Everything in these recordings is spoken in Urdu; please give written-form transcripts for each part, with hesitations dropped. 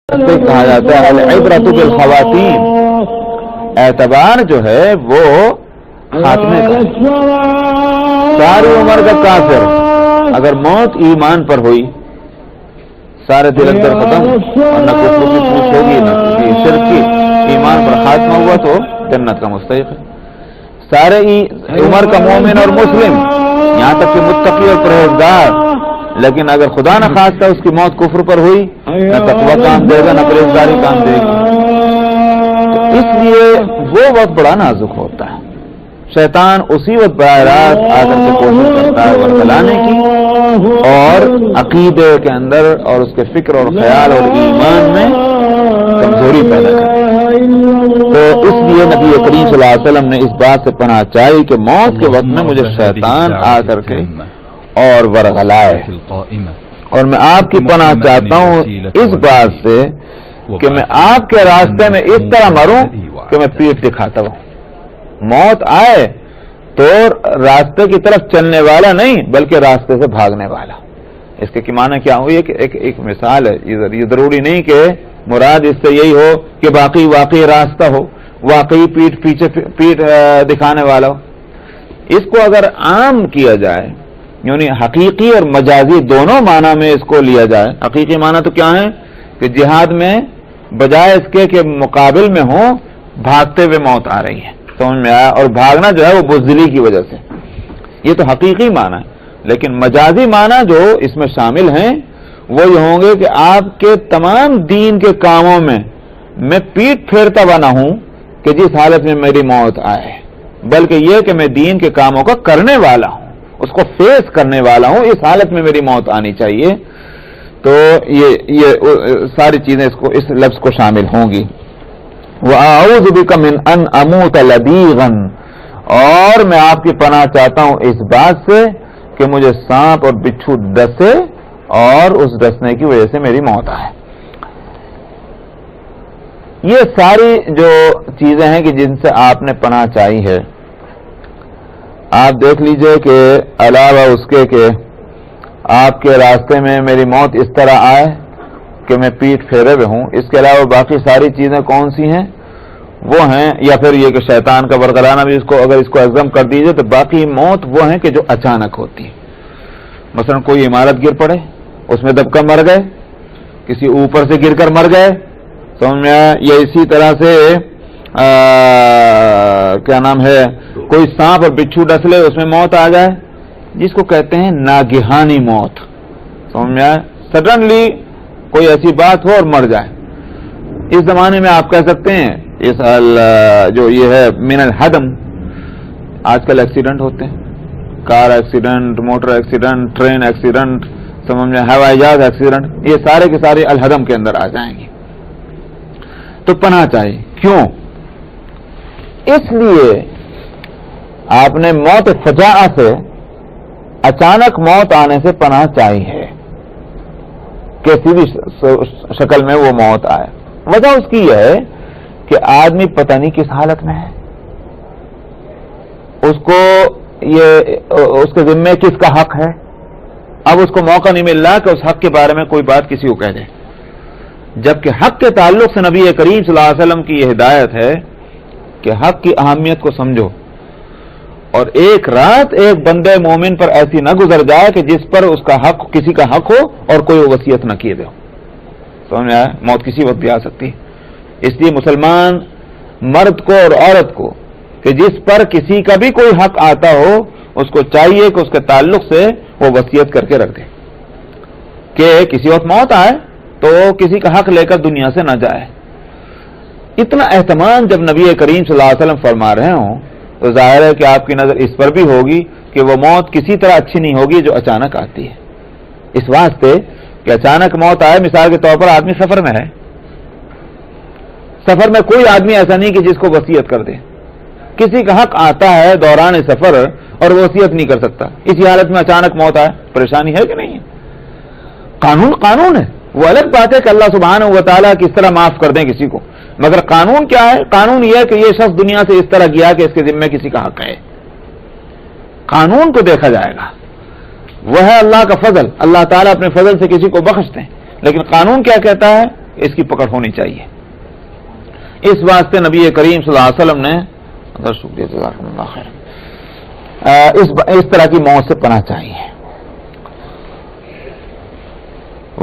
کہا جاتا ہے العبرۃ بالخواتین، اعتبار جو ہے وہ خاتمے کا. ساری عمر کا کافر اگر موت ایمان پر ہوئی، سارے دل اندر ختم اور نہ کفر کی پوچھ ہوگی نہ کسی شرک کی، ایمان پر خاتمہ ہوا تو جنت کا مستحق ہے. سارے عمر کا مومن اور مسلم، یہاں تک کہ متقی اور پرہیزگار، لیکن اگر خدا نہ خواستہ اس کی موت کفر پر ہوئی، نہ تقویٰ کام دے گا نہ پرہیزگاری کام دے گی. تو اس لیے وہ وقت بڑا نازک ہوتا ہے. شیطان اسی وقت براہ راست آ کر کے کوشش کرتا ہے ورگلانے کی اور عقیدے کے اندر اور اس کے فکر اور خیال اور ایمان میں کمزوری پیدا کرتا ہے. تو اس لیے نبی کریم صلی اللہ علیہ وسلم نے اس بات سے پناہ چاہی کہ موت کے وقت میں مجھے شیطان آ کر کے اور ورغلائے. اور میں آپ کی پناہ چاہتا ہوں اس بات سے کہ میں آپ کے راستے میں اس طرح مروں کہ میں پیٹھ دکھاتا ہوں. موت آئے تو راستے کی طرف چلنے والا نہیں بلکہ راستے سے بھاگنے والا. اس کے معنی کیا ہوئی ہے کہ ایک مثال ہے. یہ ضروری نہیں کہ مراد اس سے یہی ہو کہ واقعی راستہ ہو، واقعی پیٹھ دکھانے والا ہو. اس کو اگر عام کیا جائے، یعنی حقیقی اور مجازی دونوں معنی میں اس کو لیا جائے. حقیقی معنی تو کیا ہے کہ جہاد میں بجائے اس کے مقابل میں ہوں، بھاگتے ہوئے موت آ رہی ہے، سمجھ میں آیا. اور بھاگنا جو ہے وہ بزدلی کی وجہ سے، یہ تو حقیقی معنی ہے. لیکن مجازی معنی جو اس میں شامل ہیں وہ یہ ہوں گے کہ آپ کے تمام دین کے کاموں میں پیٹھ پھیرتا ہوا نہ ہوں کہ جس حالت میں میری موت آئے، بلکہ یہ کہ میں دین کے کاموں کا کرنے والا ہوں، اس کو فیس کرنے والا ہوں. اس حالت میں میری موت آنی چاہیے. تو یہ ساری چیزیں اس لفظ کو شامل ہوں گی. وَأَعُوذُ بِكَ مِنْ أَنْ أَمُوتَ لَدِيغًا، اور میں آپ کی پناہ چاہتا ہوں اس بات سے کہ مجھے سانپ اور بچھو ڈسے اور اس ڈسنے کی وجہ سے میری موت آئے. یہ ساری جو چیزیں ہیں کہ جن سے آپ نے پناہ چاہی ہے، آپ دیکھ لیجئے کہ علاوہ اس کے کہ آپ کے راستے میں میری موت اس طرح آئے کہ میں پیٹھ پھیرے ہوئے ہوں، اس کے علاوہ باقی ساری چیزیں کون سی ہیں؟ وہ ہیں، یا پھر یہ کہ شیطان کا ورگلانا بھی اگر اس کو عزم کر دیجئے تو باقی موت وہ ہیں کہ جو اچانک ہوتی ہے. مثلا کوئی عمارت گر پڑے، اس میں دب کر مر گئے، کسی اوپر سے گر کر مر گئے، سمجھ میں آیا. یا اسی طرح سے کیا نام ہے، کوئی سانپ اور بچھو ڈس لے، اس میں موت آ جائے، جس کو کہتے ہیں ناگہانی موت. سمجھ میں آیا، سڈنلی کوئی ایسی بات ہو اور مر جائے. اس زمانے میں آپ کہہ سکتے ہیں جو یہ ہے من الحدم. آج کل ایکسیڈنٹ ہوتے ہیں، car accident, motor accident, train accident, سمجھ میں ہوائی جہاز ایکسیڈنٹ، یہ سارے کے سارے الحدم کے اندر آ جائیں گے. تو پناہ چاہیے. کیوں؟ اس لیے آپ نے موت فجاء سے، اچانک موت آنے سے پناہ چاہی ہے، کسی بھی شکل میں وہ موت آئے. وجہ اس کی یہ ہے کہ آدمی پتہ نہیں کس حالت میں ہے، اس کے ذمے کس کا حق ہے. اب اس کو موقع نہیں مل رہا کہ اس حق کے بارے میں کوئی بات کسی کو کہہ دے، جبکہ حق کے تعلق سے نبی کریم صلی اللہ علیہ وسلم کی یہ ہدایت ہے کہ حق کی اہمیت کو سمجھو، اور ایک رات ایک بندے مومن پر ایسی نہ گزر جائے کہ جس پر اس کا حق، کسی کا حق ہو اور کوئی وصیت نہ کیے دے. سمجھ آیا؟ موت کسی وقت بھی آ سکتی ہے. اس لیے مسلمان مرد کو اور عورت کو کہ جس پر کسی کا بھی کوئی حق آتا ہو، اس کو چاہیے کہ اس کے تعلق سے وہ وصیت کر کے رکھ دے کہ کسی وقت موت آئے تو کسی کا حق لے کر دنیا سے نہ جائے. اتنا اہتمام جب نبی کریم صلی اللہ علیہ وسلم فرما رہے ہوں تو ظاہر ہے کہ آپ کی نظر اس پر بھی ہوگی کہ وہ موت کسی طرح اچھی نہیں ہوگی جو اچانک آتی ہے. اس واسطے کہ اچانک موت آئے، مثال کے طور پر آدمی سفر میں ہے، سفر میں کوئی آدمی ایسا نہیں کہ جس کو وصیت کر دے. کسی کا حق آتا ہے دوران سفر اور وصیت نہیں کر سکتا. اسی حالت میں اچانک موت آئے، پریشانی ہے کہ نہیں ہے؟ قانون ہے. وہ الگ بات ہے کہ اللہ سبحانہ و تعالیٰ کس طرح معاف کر دیں کسی کو، مگر قانون کیا ہے؟ قانون یہ ہے کہ یہ شخص دنیا سے اس طرح گیا کہ اس کے ذمے کسی کا حق ہے. قانون کو دیکھا جائے گا، وہ ہے اللہ کا فضل. اللہ تعالیٰ اپنے فضل سے کسی کو بخشتے ہیں، لیکن قانون کیا کہتا ہے؟ اس کی پکڑ ہونی چاہیے. اس واسطے نبی کریم صلی اللہ علیہ وسلم نے اس طرح کی موت سے پناہ چاہیے.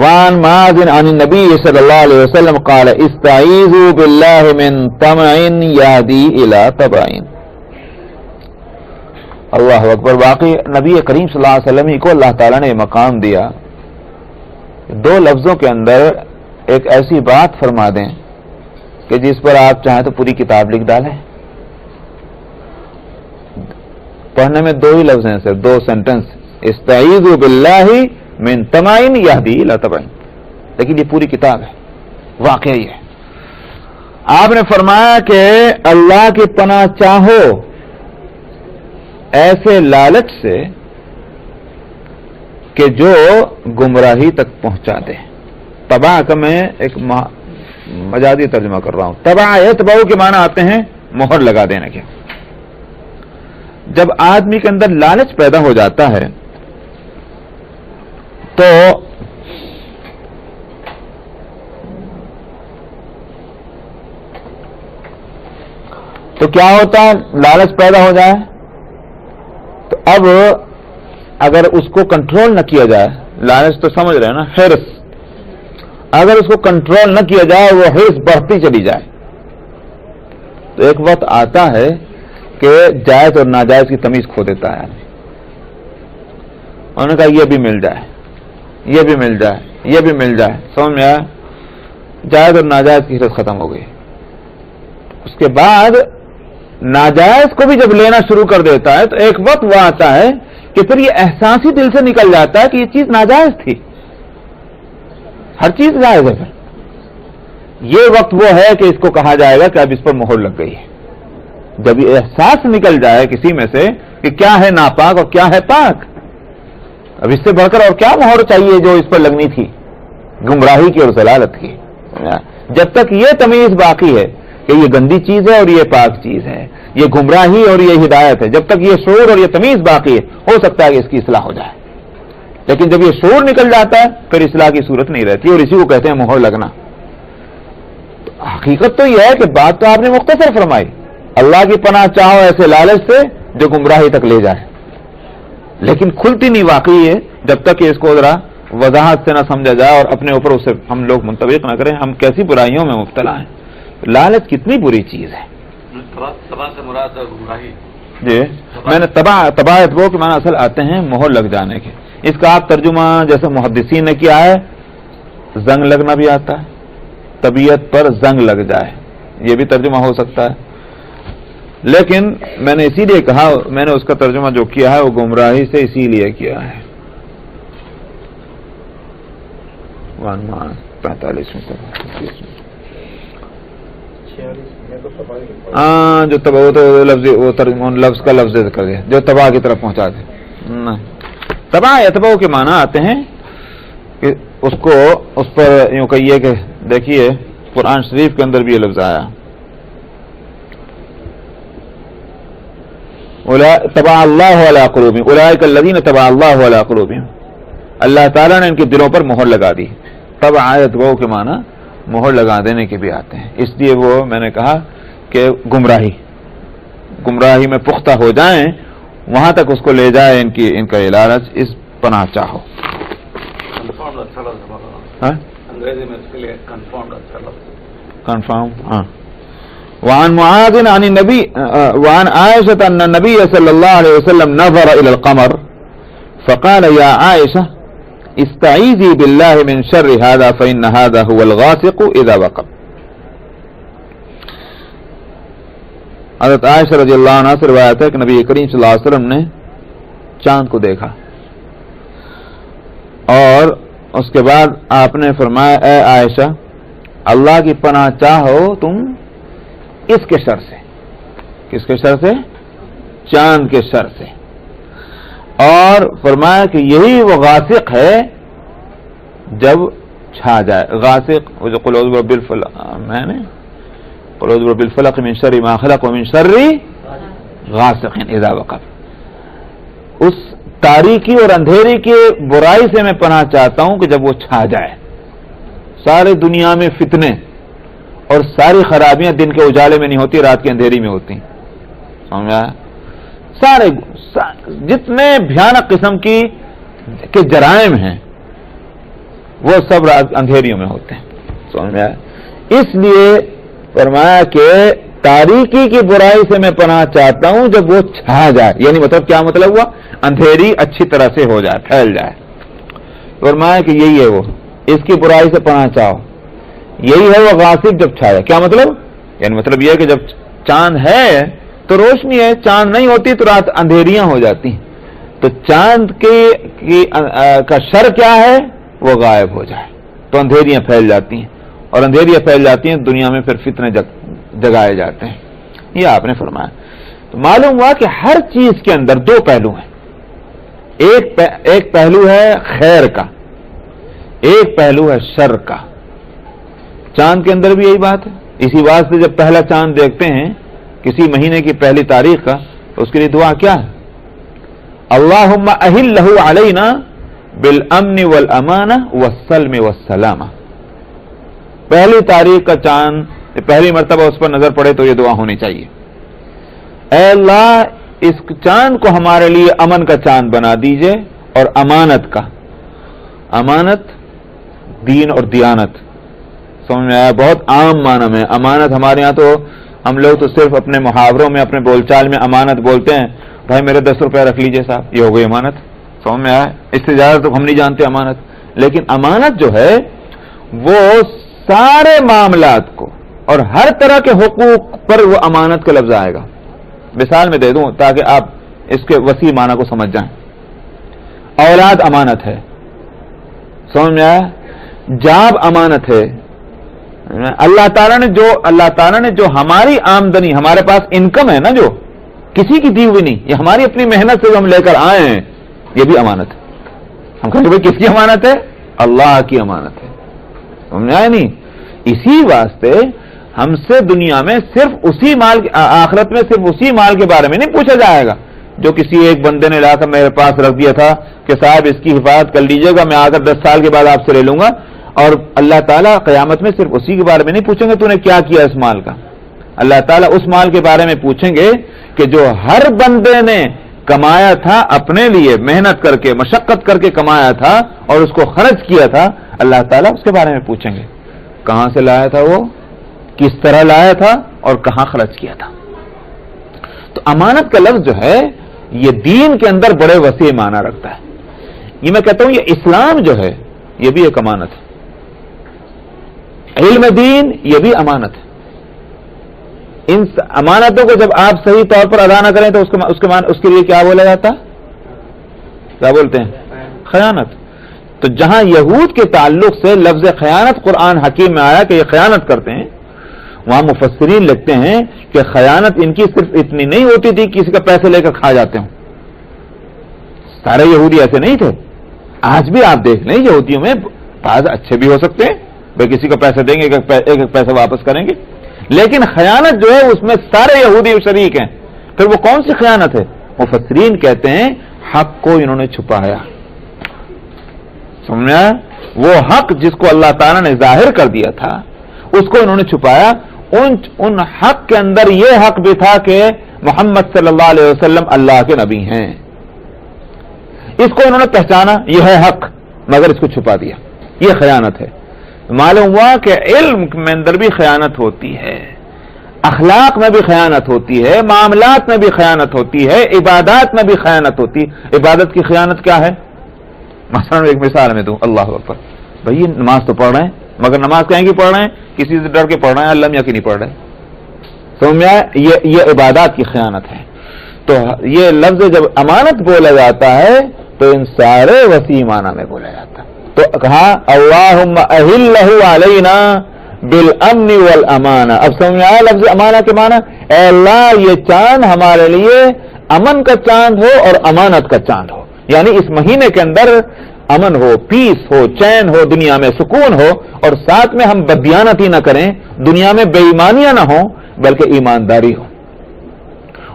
وعن معاذ عن النبي صلی اللہ علیہ وسلم قال استعیذوا باللہ من طمع یہدی الی تبع. اللہ اکبر. واقعی نبی کریم صلی اللہ علیہ وسلم کو اللہ تعالیٰ نے مقام دیا. دو لفظوں کے اندر ایک ایسی بات فرما دیں کہ جس پر آپ چاہیں تو پوری کتاب لکھ ڈالیں. پڑھنے میں دو ہی لفظ ہیں صرف, دو سینٹنس, استعیذوا باللہ من طمع یہدی الی تبع, لیکن یہ پوری کتاب ہے. واقعی ہے. آپ نے فرمایا کہ اللہ کی پناہ چاہو ایسے لالچ سے کہ جو گمراہی تک پہنچا دے. تبع کا میں ایک مجازی ترجمہ کر رہا ہوں. تبع یتبع کے معنی آتے ہیں مہر لگا دینے کے. جب آدمی کے اندر لالچ پیدا ہو جاتا ہے تو کیا ہوتا ہے؟ لالچ پیدا ہو جائے تو اب اگر اس کو کنٹرول نہ کیا جائے, لالچ تو سمجھ رہے ہیں نا, حرص, اگر اس کو کنٹرول نہ کیا جائے وہ حرص بڑھتی چلی جائے تو ایک وقت آتا ہے کہ جائز اور ناجائز کی تمیز کھو دیتا ہے. انہوں نے کہا یہ بھی مل جائے, یہ بھی مل جائے, یہ بھی مل جائے, سمجھ میں آیا؟ جائز اور ناجائز کی حرص ختم ہو گئی. اس کے بعد ناجائز کو بھی جب لینا شروع کر دیتا ہے تو ایک وقت وہ آتا ہے کہ پھر یہ احساس ہی دل سے نکل جاتا ہے کہ یہ چیز ناجائز تھی. ہر چیز جائز ہے. پھر یہ وقت وہ ہے کہ اس کو کہا جائے گا کہ اب اس پر مہر لگ گئی ہے. جب یہ احساس نکل جائے کسی میں سے کہ کیا ہے ناپاک اور کیا ہے پاک, اب اس سے بڑھ کر اور کیا مہر چاہیے جو اس پر لگنی تھی, گمراہی کی اور ضلالت کی. جب تک یہ تمیز باقی ہے کہ یہ گندی چیز ہے اور یہ پاک چیز ہے, یہ گمراہی اور یہ ہدایت ہے, جب تک یہ شعور اور یہ تمیز باقی ہے ہو سکتا ہے کہ اس کی اصلاح ہو جائے. لیکن جب یہ شعور نکل جاتا ہے پھر اصلاح کی صورت نہیں رہتی, اور اسی کو کہتے ہیں مہر لگنا. حقیقت تو یہ ہے کہ بات تو آپ نے مختصر فرمائی, اللہ کی پناہ چاہو ایسے لالچ سے جو گمراہی تک لے جائے, لیکن کھلتی نہیں واقعی ہے جب تک کہ اس کو ذرا وضاحت سے نہ سمجھا جائے اور اپنے اوپر اسے ہم لوگ منطبق نہ کریں. ہم کیسی برائیوں میں مبتلا ہیں. لالچ کتنی بری چیز ہے. تباہ سے مراد گمراہی. جی میں نے تباہت وہ کہ معنی اصل آتے ہیں مہر لگ جانے کے. اس کا آپ ترجمہ جیسے محدثین نے کیا ہے, زنگ لگنا بھی آتا ہے, طبیعت پر زنگ لگ جائے, یہ بھی ترجمہ ہو سکتا ہے. لیکن میں نے اسی لیے کہا, میں نے اس کا ترجمہ جو کیا ہے وہ گمراہی سے اسی لیے کیا ہے. 45 جو تباہ تو لفظ کا لفظ کر دیا جو تباہ کی طرف پہنچا دے. تباہ اتباع کے معنی آتے ہیں کہ اس کو اس پر یوں کہیے کہ دیکھیے قرآن شریف کے اندر بھی یہ لفظ آیا, طبع اللہ علی قلوبہم اولئک الذین طبع اللہ علی قلوبہم. اللہ تعالیٰ نے ان کے دلوں پر مہر لگا دی. طبع اتباع کے معنی مہر لگا دینے کے بھی آتے ہیں. اس لیے وہ میں نے کہا کہ گمراہی میں پختہ ہو جائیں وہاں تک اس کو لے جائے ان کا علاج. اس پناہ چاہو. کنفرم. ہاں. وعن معاذ عن النبي وعن عائشة أن النبي صلى الله عليه وسلم نظر إلى القمر فقال يا عائشة استعيذي بالله من شر هذا فإن هذا هو الغاسق إذا وقب. حضرت عائشہ رضی اللہ عنہ سے روایت ہے کہ نبی کریم صلی اللہ علیہ وسلم نے چاند کو دیکھا اور اس کے بعد آپ نے فرمایا اے عائشہ اللہ کی پناہ چاہو تم اس کے شر سے. کس کے شر سے؟ چاند کے شر سے. اور فرمایا کہ یہی وہ غاسق ہے جب چھا جائے. غاسق وہ جو قل اعوذ برب الفلق, میں نے قل اعوذ برب الفلق من شر ما خلق ومن شر غاسق اذا وقب. اس تاریکی اور اندھیری کی برائی سے میں پناہ چاہتا ہوں کہ جب وہ چھا جائے. سارے دنیا میں فتنے اور ساری خرابیاں دن کے اجالے میں نہیں ہوتی، رات کے اندھیری میں ہوتی. سمجھا؟ سارے جتنے بھیانک قسم کے جرائم ہیں وہ سب رات اندھیریوں میں ہوتے ہیں. سمجھا؟ اس لیے فرمایا کہ تاریکی کی برائی سے میں پناہ چاہتا ہوں جب وہ چھا جائے. یعنی مطلب کیا مطلب ہوا؟ اندھیری اچھی طرح سے ہو جائے، پھیل جائے. فرمایا کہ یہی ہے وہ، اس کی برائی سے پناہ چاہو. یہی ہے وہ غاصب جب چھایا. کیا مطلب؟ یعنی مطلب یہ ہے کہ جب چاند ہے تو روشنی ہے، چاند نہیں ہوتی تو رات اندھیریاں ہو جاتی ہیں. تو چاند کا شر کیا ہے؟ وہ غائب ہو جائے تو اندھیریاں پھیل جاتی ہیں، اور اندھیریاں پھیل جاتی ہیں دنیا میں پھر فتنے جگائے جاتے ہیں. یہ آپ نے فرمایا. تو معلوم ہوا کہ ہر چیز کے اندر دو پہلو ہیں. ایک پہلو ہے خیر کا، ایک پہلو ہے شر کا. چاند کے اندر بھی یہی بات ہے. اسی واسطے جب پہلا چاند دیکھتے ہیں کسی مہینے کی پہلی تاریخ کا تو اس کے لیے دعا کیا ہے؟ اللہم اہلہ علینا بالامن والامان والسلم والسلامہ. پہلی تاریخ کا چاند پہلی مرتبہ اس پر نظر پڑے تو یہ دعا ہونی چاہیے، اے اللہ اس چاند کو ہمارے لیے امن کا چاند بنا دیجئے اور امانت کا. امانت دین اور دیانت سمجھ میں آیا؟ بہت عام معنی میں امانت. ہمارے ہاں تو ہم لوگ تو صرف اپنے محاوروں میں اپنے بول چال میں امانت بولتے ہیں. بھائی میرے 10 روپے رکھ لیجئے صاحب، یہ ہو گئی امانت. سمجھ میں آیا؟ اس سے زیادہ تو ہم نہیں جانتے امانت. لیکن امانت جو ہے وہ سارے معاملات کو اور ہر طرح کے حقوق پر وہ امانت کا لفظ آئے گا. مثال میں دے دوں تاکہ آپ اس کے وسیع معنی کو سمجھ جائیں. اولاد امانت ہے، سمجھ میں آیا؟ جاب امانت ہے. اللہ تعالیٰ نے جو ہماری آمدنی، ہمارے پاس انکم ہے نا، جو کسی کی دی ہوئی نہیں، یہ ہماری اپنی محنت سے جو ہم لے کر آئے ہیں، یہ بھی امانت ہے. ہم کہیں بھائی کس کی امانت ہے؟ اللہ کی امانت ہے. سمجھا نہیں؟ اسی واسطے ہم سے دنیا میں صرف اسی مال، آخرت میں صرف اسی مال کے بارے میں نہیں پوچھا جائے گا جو کسی ایک بندے نے لا کر میرے پاس رکھ دیا تھا کہ صاحب اس کی حفاظت کر لیجئے گا، میں آ کر 10 سال کے بعد آپ سے لے لوں گا. اور اللہ تعالیٰ قیامت میں صرف اسی کے بارے میں نہیں پوچھیں گے تو نے کیا کیا اس مال کا. اللہ تعالیٰ اس مال کے بارے میں پوچھیں گے کہ جو ہر بندے نے کمایا تھا اپنے لیے، محنت کر کے مشقت کر کے کمایا تھا اور اس کو خرچ کیا تھا، اللہ تعالیٰ اس کے بارے میں پوچھیں گے کہاں سے لایا تھا وہ، کس طرح لایا تھا اور کہاں خرچ کیا تھا. تو امانت کا لفظ جو ہے یہ دین کے اندر بڑے وسیع معنی رکھتا ہے. یہ میں کہتا ہوں یہ اسلام جو ہے یہ بھی ایک امانت ہے. علم دین یہ بھی امانت ہے. ان امانتوں کو جب آپ صحیح طور پر ادا نہ کریں تو اس کے لیے کیا بولا جاتا؟ کیا بولتے ہیں؟ خیانت. تو جہاں یہود کے تعلق سے لفظ خیانت قرآن حکیم میں آیا کہ یہ خیانت کرتے ہیں، وہاں مفسرین لکھتے ہیں کہ خیانت ان کی صرف اتنی نہیں ہوتی تھی کسی کا پیسے لے کر کھا جاتے ہوں. سارے یہودی ایسے نہیں تھے. آج بھی آپ دیکھ لیں یہودیوں میں بعض اچھے بھی ہو سکتے ہیں، بھائی کسی کو پیسے دیں گے ایک پیسہ واپس کریں گے، لیکن خیانت جو ہے اس میں سارے یہودی شریک ہیں. پھر وہ کون سی خیانت ہے؟ مفسرین کہتے ہیں حق کو انہوں نے چھپایا. سمجھا؟ وہ حق جس کو اللہ تعالیٰ نے ظاہر کر دیا تھا اس کو انہوں نے چھپایا. ان حق کے اندر یہ حق بھی تھا کہ محمد صلی اللہ علیہ وسلم اللہ کے نبی ہیں. اس کو انہوں نے پہچانا، یہ ہے حق، مگر اس کو چھپا دیا. یہ خیانت ہے. معلوم ہوا کہ علم میں اندر بھی خیانت ہوتی ہے، اخلاق میں بھی خیانت ہوتی ہے، معاملات میں بھی خیانت ہوتی ہے، عبادات میں بھی خیانت ہوتی ہے. عبادت کی خیانت کیا ہے؟ مثلا ایک مثال میں دوں، اللہ اکبر، بھائی نماز تو پڑھ رہے ہیں مگر نماز کہیں کی پڑھ رہے ہیں؟ کسی سے ڈر کے پڑھ رہے ہیں، اللہ میاں کی نہیں پڑھ رہے. سمجھا؟ یہ عبادات کی خیانت ہے. تو یہ لفظ جب امانت بولا جاتا ہے تو ان سارے وسیع معنی میں بولا جاتا ہے. تو کہا اللہم اہلہ علینا بالامن والامان. اب سمجھ آیا لفظ امانہ کے معنی؟ اے اللہ یہ چاند ہمارے لیے امن کا چاند ہو اور امانت کا چاند ہو. یعنی اس مہینے کے اندر امن ہو، پیس ہو، چین ہو، دنیا میں سکون ہو، اور ساتھ میں ہم بددیانتی نہ کریں، دنیا میں بے ایمانیاں نہ ہوں بلکہ ایمانداری ہو.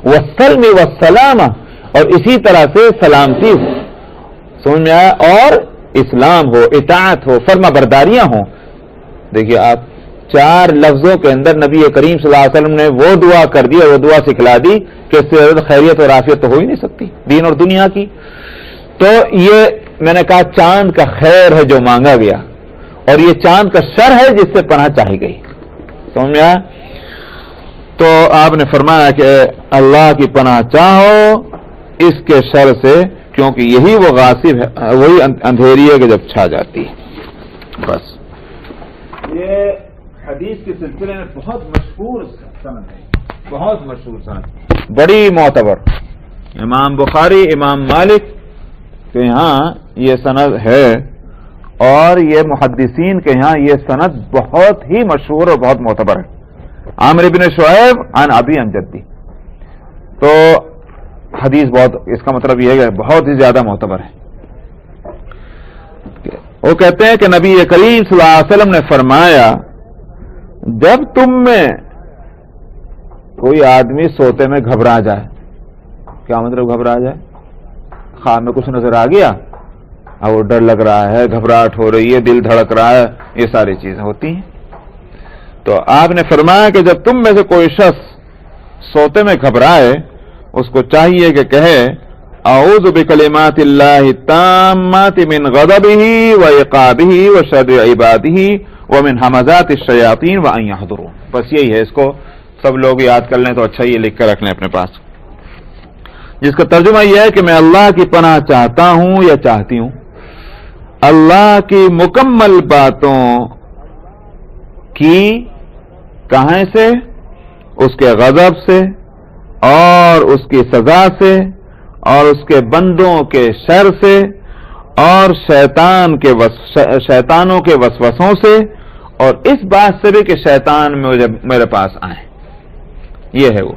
والسلم والسلامہ، اور اسی طرح سے سلامتی ہو. سمجھ میں آیا؟ اور اسلام ہو، اطاعت ہو، فرما برداریاں ہوں. دیکھیے آپ 4 لفظوں کے اندر نبی کریم صلی اللہ علیہ وسلم نے وہ دعا کر دی اور وہ دعا سکھلا دی کہ اس سے زیادہ خیریت اور عافیت تو ہو ہی نہیں سکتی دین اور دنیا کی. تو یہ میں نے کہا چاند کا خیر ہے جو مانگا گیا اور یہ چاند کا شر ہے جس سے پناہ چاہی گئی. سمجھا؟ تو آپ نے فرمایا کہ اللہ کی پناہ چاہو اس کے شر سے کیونکہ یہی وہ غاصب ہے وہی اندھیری ہے کہ جب چھا جاتی ہے. بس یہ حدیث کے سلسلے میں بہت مشہور سند ہے, بہت مشہور سند, بڑی معتبر. امام بخاری امام مالک کے یہاں یہ سند ہے اور یہ محدثین کے یہاں یہ سند بہت ہی مشہور اور بہت معتبر ہے. عامر بن شعیب عن ابی عن جدی. تو حدیث بہت, اس کا مطلب یہ ہے کہ بہت ہی زیادہ معتبر ہے. وہ کہتے ہیں کہ نبی کریم صلی اللہ علیہ وسلم نے فرمایا جب تم میں کوئی آدمی سوتے میں گھبرا جائے, کیا مطلب گھبرا جائے؟ خواب میں کچھ نظر آ گیا اور وہ ڈر لگ رہا ہے, گھبراہٹ ہو رہی ہے, دل دھڑک رہا ہے, یہ ساری چیزیں ہوتی ہیں. تو آپ نے فرمایا کہ جب تم میں سے کوئی شخص سوتے میں گھبرائے اس کو چاہیے کہ کہے اعوذ بکلمات اللہ التامات من غضبہ وعقابہ وشر عبادہ ومن ہمزات الشیاطین وان یحضرون. بس یہی ہے, اس کو سب لوگ یاد کر لیں تو اچھا, یہ لکھ کر رکھ لیں اپنے پاس, جس کا ترجمہ یہ ہے کہ میں اللہ کی پناہ چاہتا ہوں یا چاہتی ہوں اللہ کی مکمل باتوں کی, کہاں سے؟ اس کے غضب سے اور اس کی سزا سے اور اس کے بندوں کے شر سے اور شیطانوں کے وسوسوں سے اور اس بات سے بھی کہ شیطان میرے پاس آئیں. یہ ہے وہ.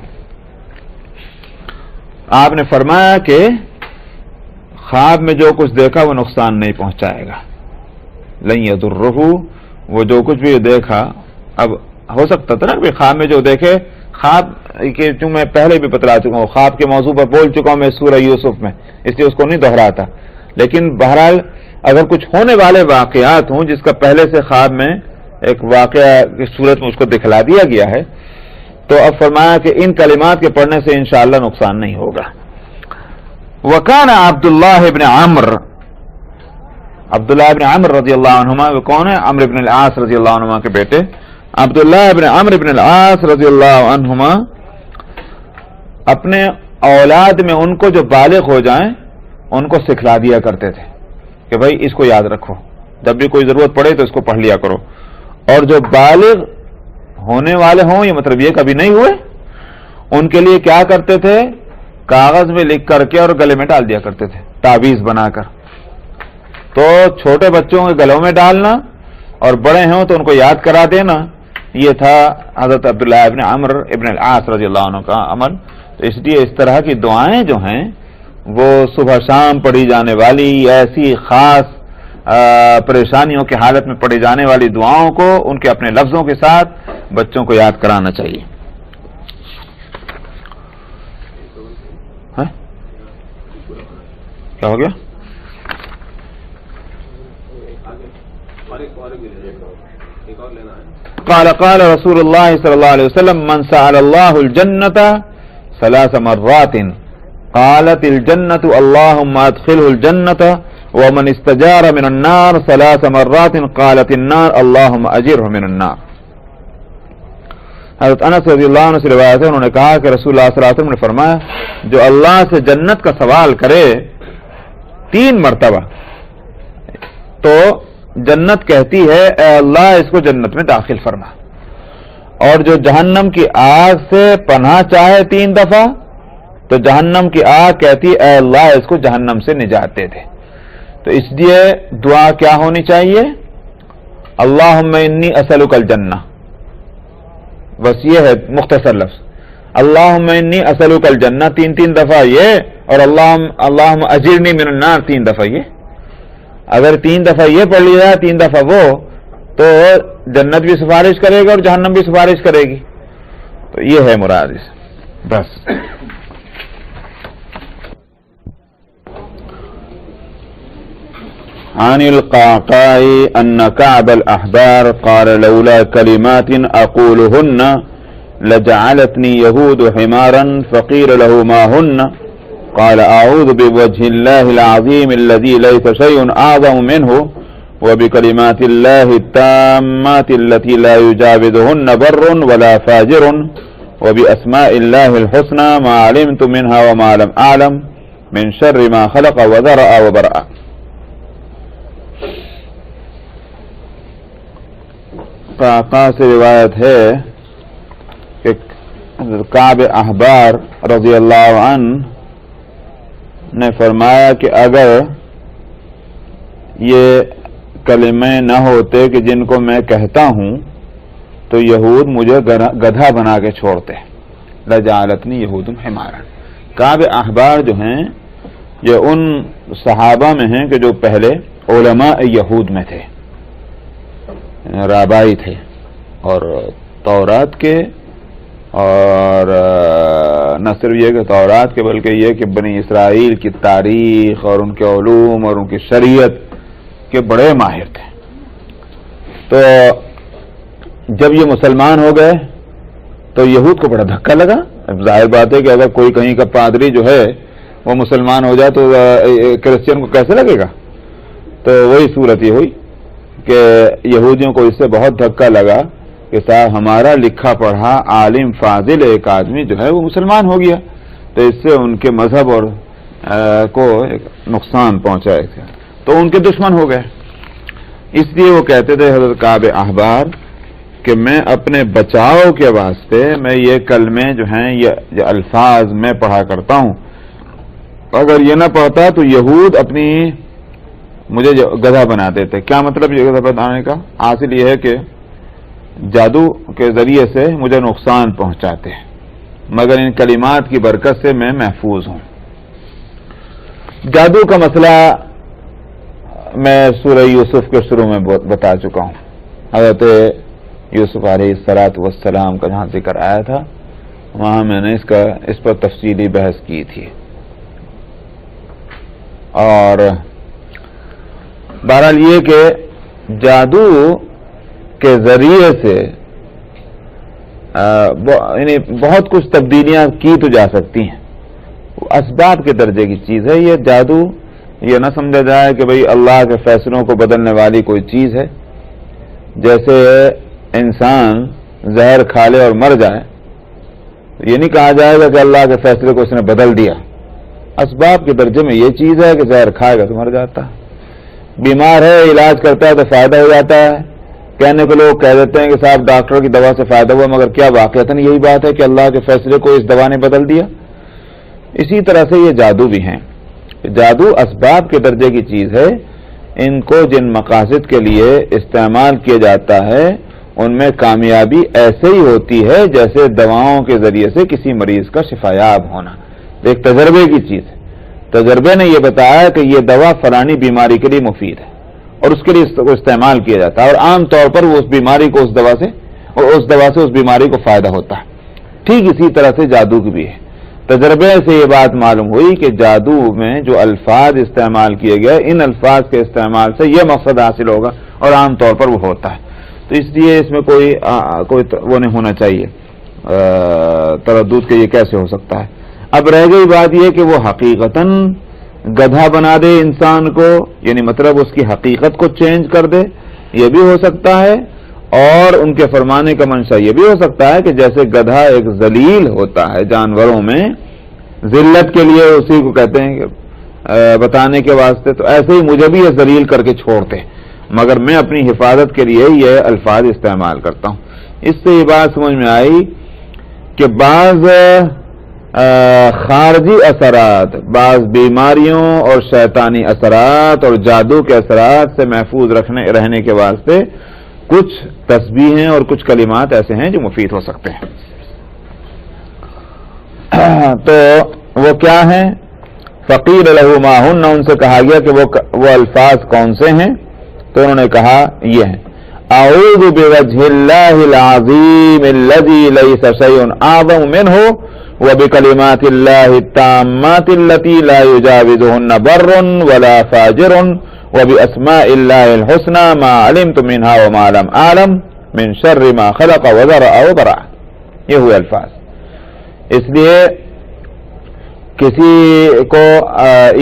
آپ نے فرمایا کہ خواب میں جو کچھ دیکھا وہ نقصان نہیں پہنچائے گا. لن یضرہ, وہ جو کچھ بھی دیکھا, اب ہو سکتا تھا نا کہ خواب میں جو دیکھے, خواب کہ جو میں پہلے بھی بتلا چکا ہوں, خواب کے موضوع پر بول چکا ہوں میں سورہ یوسف میں, اس لیے اس کو نہیں دہراتا. لیکن بہرحال اگر کچھ ہونے والے واقعات ہوں جس کا پہلے سے خواب میں ایک واقعہ کی صورت میں اس کو دکھلا دیا گیا ہے, تو اب فرمایا کہ ان کلمات کے پڑھنے سے انشاءاللہ نقصان نہیں ہوگا. وکان عبداللہ ابن عمرو, عبداللہ ابن عمرو رضی اللہ عنہما, وہ کون ہے؟ عمرو ابن العاص رضی اللہ عنہما کے بیٹے عبداللہ ابن عمرو ابن العاص رضی اللہ عنہما اپنے اولاد میں ان کو جو بالغ ہو جائیں ان کو سکھلا دیا کرتے تھے کہ بھائی اس کو یاد رکھو, جب بھی کوئی ضرورت پڑے تو اس کو پڑھ لیا کرو. اور جو بالغ ہونے والے ہوں, یہ مطلب یہ کبھی نہیں ہوئے, ان کے لیے کیا کرتے تھے؟ کاغذ میں لکھ کر کے اور گلے میں ڈال دیا کرتے تھے تعویذ بنا کر. تو چھوٹے بچوں کے گلوں میں ڈالنا اور بڑے ہوں تو ان کو یاد کرا دینا, یہ تھا حضرت عبداللہ ابن عمرو ابن العاص رضی اللہ عنہ کا عمل. تو اس لیے اس طرح کی دعائیں جو ہیں وہ صبح شام پڑھی جانے والی ایسی خاص پریشانیوں کی حالت میں پڑھی جانے والی دعاؤں کو ان کے اپنے لفظوں کے ساتھ بچوں کو یاد کرانا چاہیے. کیا ہو گیا؟ قال قال رسول اللہ صلی اللہ علیہ وسلم من سأل اللہ الجنة 3 مرات قالت الجنة اللهم ادخله الجنة ومن استجار من النار 3 مرات قالت النار اللهم اجره من النار. حضرت انس رضی اللہ عنہ سے روایت ہے, انہوں نے کہا کہ رسول اللہ صلی اللہ علیہ وسلم نے فرمایا جو اللہ سے جنت کا سوال کرے 3 مرتبہ تو جنت کہتی ہے اے اللہ اس کو جنت میں داخل فرما, اور جو جہنم کی آگ سے پناہ چاہے 3 دفعہ تو جہنم کی آگ کہتی اے اللہ اس کو جہنم سے نجات دے دے. تو اس لیے دعا کیا ہونی چاہیے؟ اللہم انی اسألک الجنہ, بس یہ ہے مختصر لفظ, اللہم انی اسألک الجنہ 3 دفعہ یہ, اور اللہم اجرنی من النار 3 دفعہ یہ. اگر 3 دفعہ یہ پڑھ لیا 3 دفعہ وہ, تو جنت بھی سفارش کرے گا اور جہنم بھی سفارش کرے گی. تو یہ ہے مراد اس. بس عن القعقاع أن كعب الأحبار قال لولا كلمات أقولهن لجعلتني يهود حمارا فقيل له ما هن قال أعوذ بوجه الله العظيم الذي ليس شيء أعظم منه وبكلمات الله التامات التي لا يجاوزهن بر ولا فاجر وبأسماء الله الحسنى ما علمت منها وما لم أعلم من شر ما خلق وذرأ وبرأ. قعقاع سے روایت ہے کہ کعب احبار رضی اللہ عنہ نے فرمایا کہ اگر یہ کلمے نہ ہوتے کہ جن کو میں کہتا ہوں تو یہود مجھے گدھا بنا کے چھوڑتے. لجعلتنی یہود حمارا. کعب احبار جو ہیں یہ ان صحابہ میں ہیں کہ جو پہلے علماء یہود میں تھے، رابائی تھے، اور تورات کے، اور نہ صرف یہ کہ تورات کے بلکہ یہ کہ بنی اسرائیل کی تاریخ اور ان کے علوم اور ان کی شریعت کے بڑے ماہر تھے. تو جب یہ مسلمان ہو گئے تو یہود کو بڑا دھکا لگا. ظاہر بات ہے کہ اگر کوئی کہیں کا پادری جو ہے وہ مسلمان ہو جائے تو کرسچین کو کیسے لگے گا. تو وہی صورت یہ ہوئی کہ یہودیوں کو اس سے بہت دھکا لگا کہ صاحب ہمارا لکھا پڑھا عالم فاضل ایک آدمی جو ہے وہ مسلمان ہو گیا، تو اس سے ان کے مذہب اور کو نقصان پہنچائے گا، تو ان کے دشمن ہو گئے. اس لیے وہ کہتے تھے حضرت کعب احبار کہ میں اپنے بچاؤ کے واسطے میں یہ کلمے جو ہیں یہ الفاظ میں پڑھا کرتا ہوں، اگر یہ نہ پڑھتا تو یہود اپنی مجھے گدھا بنا دیتے. کیا مطلب یہ گدھا بنانے کا؟ حاصل یہ ہے کہ جادو کے ذریعے سے مجھے نقصان پہنچاتے ہیں، مگر ان کلمات کی برکت سے میں محفوظ ہوں. جادو کا مسئلہ میں سورہ یوسف کے شروع میں بتا چکا ہوں. حضرت یوسف علیہ الصلوۃ والسلام کا جہاں ذکر آیا تھا وہاں میں نے اس پر تفصیلی بحث کی تھی. اور بہرحال یہ کہ جادو کے ذریعے سے یعنی بہت کچھ تبدیلیاں کی تو جا سکتی ہیں، اسباب کے درجے کی چیز ہے. یہ جادو یہ نہ سمجھا جائے کہ بھئی اللہ کے فیصلوں کو بدلنے والی کوئی چیز ہے. جیسے انسان زہر کھا لے اور مر جائے، یہ نہیں کہا جائے گا کہ اللہ کے فیصلے کو اس نے بدل دیا. اسباب کے درجے میں یہ چیز ہے کہ زہر کھائے گا تو مر جاتا ہے، بیمار ہے علاج کرتا ہے تو فائدہ ہو جاتا ہے. کہنے کو لوگ کہہ دیتے ہیں کہ صاحب ڈاکٹر کی دوا سے فائدہ ہوا، مگر کیا واقعتاً یہی بات ہے کہ اللہ کے فیصلے کو اس دوا نے بدل دیا؟ اسی طرح سے یہ جادو بھی ہیں. جادو اسباب کے درجے کی چیز ہے. ان کو جن مقاصد کے لیے استعمال کیا جاتا ہے ان میں کامیابی ایسے ہی ہوتی ہے جیسے دواؤں کے ذریعے سے کسی مریض کا شفایاب ہونا. ایک تجربے کی چیز ہے. تجربے نے یہ بتایا کہ یہ دوا فلانی بیماری کے لیے مفید ہے اور اس کے لیے استعمال کیا جاتا ہے، اور عام طور پر وہ اس بیماری کو اس دوا سے اس بیماری کو فائدہ ہوتا ہے. ٹھیک اسی طرح سے جادو کی بھی ہے. تجربے سے یہ بات معلوم ہوئی کہ جادو میں جو الفاظ استعمال کیے گئے ان الفاظ کے استعمال سے یہ مقصد حاصل ہوگا اور عام طور پر وہ ہوتا ہے. تو اس لیے اس میں کوئی وہ نہیں ہونا چاہیے تردد کہ یہ کیسے ہو سکتا ہے. اب رہ گئی بات یہ کہ وہ حقیقتاً گدھا بنا دے انسان کو، یعنی مطلب اس کی حقیقت کو چینج کر دے، یہ بھی ہو سکتا ہے. اور ان کے فرمانے کا منشا یہ بھی ہو سکتا ہے کہ جیسے گدھا ایک ذلیل ہوتا ہے جانوروں میں، ذلت کے لیے اسی کو کہتے ہیں کہ بتانے کے واسطے، تو ایسے ہی مجھے بھی یہ ذلیل کر کے چھوڑتے، مگر میں اپنی حفاظت کے لیے یہ الفاظ استعمال کرتا ہوں. اس سے یہ بات سمجھ میں آئی کہ بعض خارجی اثرات، بعض بیماریوں اور شیطانی اثرات اور جادو کے اثرات سے محفوظ رہنے کے واسطے کچھ تسبیحیں اور کچھ کلمات ایسے ہیں جو مفید ہو سکتے ہیں. تو وہ کیا ہیں؟ فقیر لہ ما ہن، ان سے کہا گیا کہ وہ الفاظ کون سے ہیں؟ تو انہوں نے کہا یہ ہیں: اعوذ بوجہ اللہ العظیم الذی لیس شیء اعظم منہ وبکلمات اللہ التامات التی لا یجاوزہن بر ولا فاجر وَبِأَسْمَاءِ اللَّهِ الْحُسْنَى مَا عَلِمْتُ مِنْهَا وَمَا لَمْ أَعْلَمْ مِنْ شَرِّ مَا خَلَقَ وَذَرَأَ وَبَرَعَ. یہ ہوئے الفاظ. اس لیے کسی کو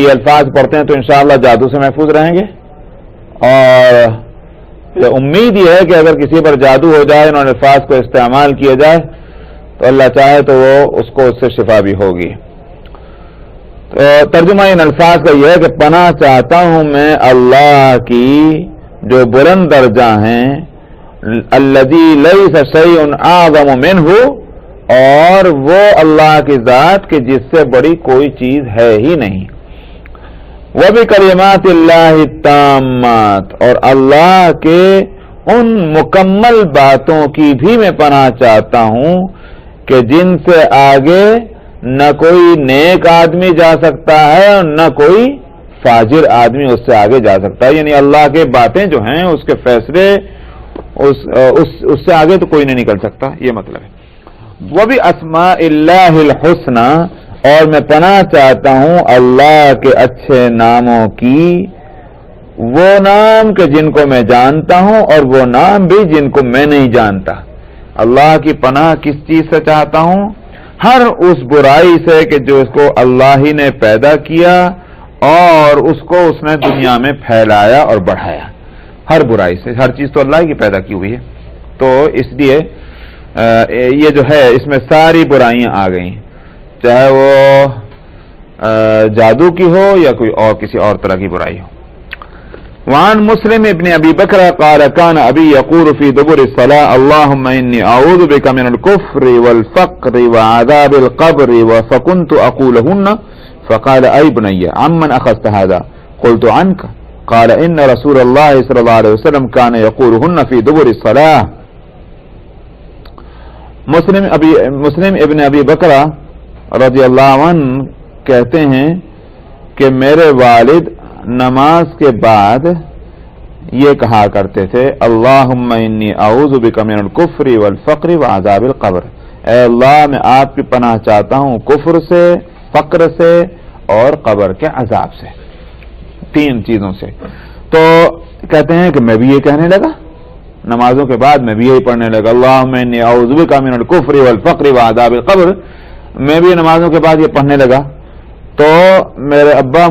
یہ الفاظ پڑھتے ہیں تو انشاءاللہ جادو سے محفوظ رہیں گے، اور امید یہ ہے کہ اگر کسی پر جادو ہو جائے، ان الفاظ کو استعمال کیا جائے تو اللہ چاہے تو وہ اس کو اس سے شفا بھی ہوگی. تو ترجمہ ان الفاظ کا یہ ہے کہ پناہ چاہتا ہوں میں اللہ کی جو بلند درجہ ہیں، الذی لیس شیء اعظم منہ، اور وہ اللہ کی ذات کہ جس سے بڑی کوئی چیز ہے ہی نہیں. وَبِكَلِمَاتِ اللَّهِ التَّامَّاتِ، اور اللہ کے ان مکمل باتوں کی بھی میں پناہ چاہتا ہوں کہ جن سے آگے نہ کوئی نیک آدمی جا سکتا ہے اور نہ کوئی فاجر آدمی اس سے آگے جا سکتا ہے. یعنی اللہ کے باتیں جو ہیں، اس کے فیصلے اس سے آگے تو کوئی نہیں نکل سکتا، یہ مطلب ہے. وَبِأَسْمَاءِ اللَّهِ الْحُسْنَى، اور میں پناہ چاہتا ہوں اللہ کے اچھے ناموں کی، وہ نام کہ جن کو میں جانتا ہوں اور وہ نام بھی جن کو میں نہیں جانتا. اللہ کی پناہ کس چیز سے چاہتا ہوں؟ ہر اس برائی سے کہ جو اس کو اللہ ہی نے پیدا کیا اور اس کو اس نے دنیا میں پھیلایا اور بڑھایا. ہر برائی سے، ہر چیز تو اللہ کی پیدا کی ہوئی ہے، تو اس لیے یہ جو ہے اس میں ساری برائیاں آ گئیں، چاہے وہ جادو کی ہو یا کوئی اور کسی اور طرح کی برائی ہو. وعن مسلم ابن ابی بکر قال كان ابي يقول في دبر الصلاة اللهم اني اعوذ بك من الكفر والفقر وعذاب القبر فكنت اقولهن فقال اي بني عمن اخذت هذا قلت عنك قال ان رسول الله صلى الله عليه وسلم كان يقولهن في دبر الصلاة. مسلم ابن ابی بکر رضی اللہ عنہ کہتے ہیں کہ میرے والد نماز کے بعد یہ کہا کرتے تھے اللہم انی اعوذ بک من الکفر والفقر وعذاب القبر، اے اللہ میں آپ کی پناہ چاہتا ہوں کفر سے، فقر سے اور قبر کے عذاب سے، تین چیزوں سے. تو کہتے ہیں کہ میں بھی یہ کہنے لگا نمازوں کے بعد، میں بھی یہی پڑھنے لگا اللہم انی اعوذ بک من الکفر والفقر وعذاب القبر. میں بھی نمازوں کے بعد یہ پڑھنے لگا تو میرے ابا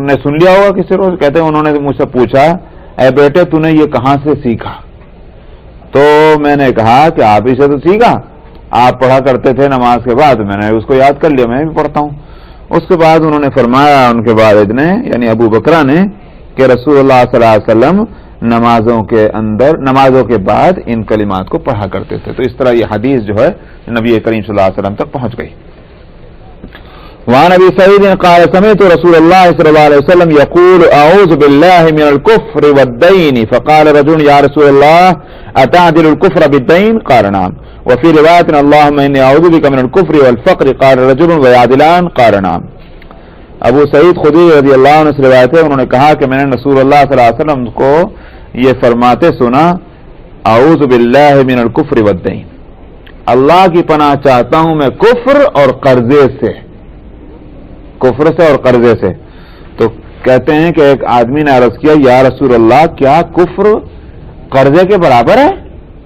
نے سن لیا ہوگا کسی روز، کہتے ہیں انہوں نے مجھ سے پوچھا اے بیٹے تو نے یہ کہاں سے سیکھا؟ تو میں نے کہا کہ آپ ہی سے تو سیکھا، آپ پڑھا کرتے تھے نماز کے بعد، میں نے اس کو یاد کر لیا، میں بھی پڑھتا ہوں. اس کے بعد انہوں نے فرمایا، ان کے والد نے یعنی ابو بکرہ نے، کہ رسول اللہ صلی اللہ علیہ وسلم نمازوں کے بعد ان کلمات کو پڑھا کرتے تھے. تو اس طرح یہ حدیث جو ہے نبی کریم صلی اللہ علیہ وسلم تک پہنچ گئی. وعن ابي سعيد قال سمعت رسول الله صلى الله عليه وسلم يقول اعوذ بالله من الكفر والدين فقال رجل يا رسول الله اتعدل الكفر بالدين قال نعم وفي روايه اللهم اني اعوذ بك من الكفر والفقر قال رجل ويعدلان قال نعم. ابو سعید خدری رضی اللہ عنہ سے روایت ہے، انہوں نے کہا کہ میں نے رسول اللہ صلی اللہ علیہ وسلم کو یہ فرماتے سنا اعوذ باللہ من الکفر والدین، اللہ کی پناہ چاہتا ہوں میں کفر اور قرضے سے، کفر سے اور قرضے سے. تو کہتے ہیں کہ ایک آدمی نے عرض کیا یا رسول اللہ کیا کفر قرضے کے برابر ہے؟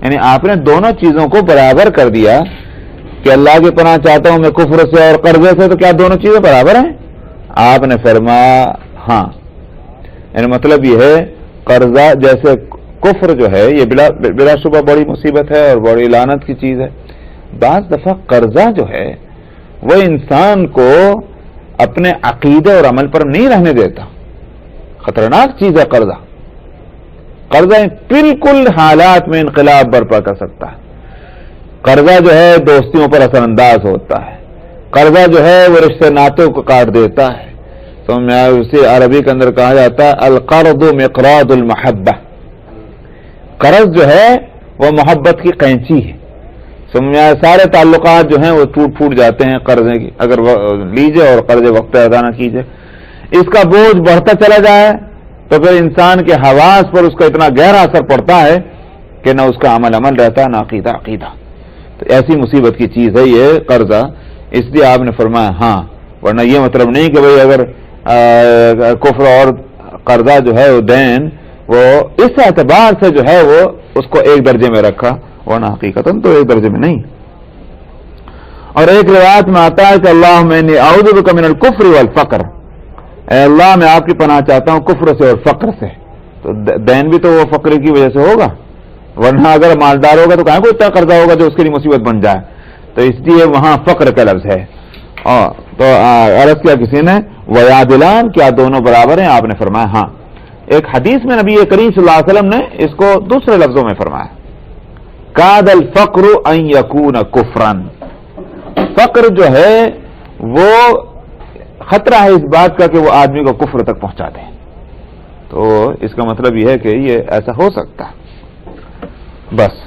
یعنی آپ نے دونوں چیزوں کو برابر کر دیا کہ اللہ کی پناہ چاہتا ہوں میں کفر سے اور قرضے سے، تو کیا دونوں چیزیں برابر ہیں؟ آپ نے فرمایا ہاں. یعنی مطلب یہ ہے قرضہ جیسے کفر جو ہے یہ بلا شبہ بڑی مصیبت ہے اور بڑی لعنت کی چیز ہے. بعض دفعہ قرضہ جو ہے وہ انسان کو اپنے عقیدے اور عمل پر نہیں رہنے دیتا، خطرناک چیز ہے قرضہ. قرضہ بالکل حالات میں انقلاب برپا کر سکتا ہے. قرضہ جو ہے دوستیوں پر اثر انداز ہوتا ہے، قرضہ جو ہے وہ رشتے ناتوں کو کاٹ دیتا ہے. تو اسی عربی کے اندر کہا جاتا ہے القرض مقراض المحبہ، قرض جو ہے وہ محبت کی قینچی ہے. سارے تعلقات جو ہیں وہ ٹوٹ پھوٹ جاتے ہیں قرضے کی، اگر لیجئے اور قرضے وقت پہ ادا نہ کیجئے. اس کا بوجھ بڑھتا چلا جائے تو پھر انسان کے حواس پر اس کا اتنا گہرا اثر پڑتا ہے کہ نہ اس کا عمل رہتا ہے نہ عقیدہ. تو ایسی مصیبت کی چیز ہے یہ قرضہ. اس لیے آپ نے فرمایا ہاں، ورنہ یہ مطلب نہیں کہ بھئی اگر کفر اور قرضہ جو ہے وہ دین وہ اس اعتبار سے جو ہے وہ اس کو ایک درجے میں رکھا ورنہ حقیقتاً تو ایک درجے میں نہیں. اور ایک روایت میں آتا ہے کہ اللہم انی اعوذ بک من الکفر والفقر، اے اللہ میں آپ کی پناہ چاہتا ہوں کفر سے اور فقر سے. تو دین بھی تو وہ فقر کی وجہ سے ہوگا، ورنہ اگر مالدار ہوگا تو کہاں کوئی اتنا قرضہ ہوگا جو اس کے لیے مصیبت بن جائے. تو اس لیے وہاں فقر کا لفظ ہے. تو عرض کیا کسی نے ویعدلان، کیا دونوں برابر ہیں؟ آپ نے فرمایا ہاں. ایک حدیث میں نبی کریم صلی اللہ علیہ وسلم نے اس کو دوسرے لفظوں میں فرمایا، کاد الفقر ان یکون کفرا. فقر جو ہے وہ خطرہ ہے اس بات کا کہ وہ آدمی کو کفر تک پہنچا دے. تو اس کا مطلب یہ ہے کہ یہ ایسا ہو سکتا ہے. بس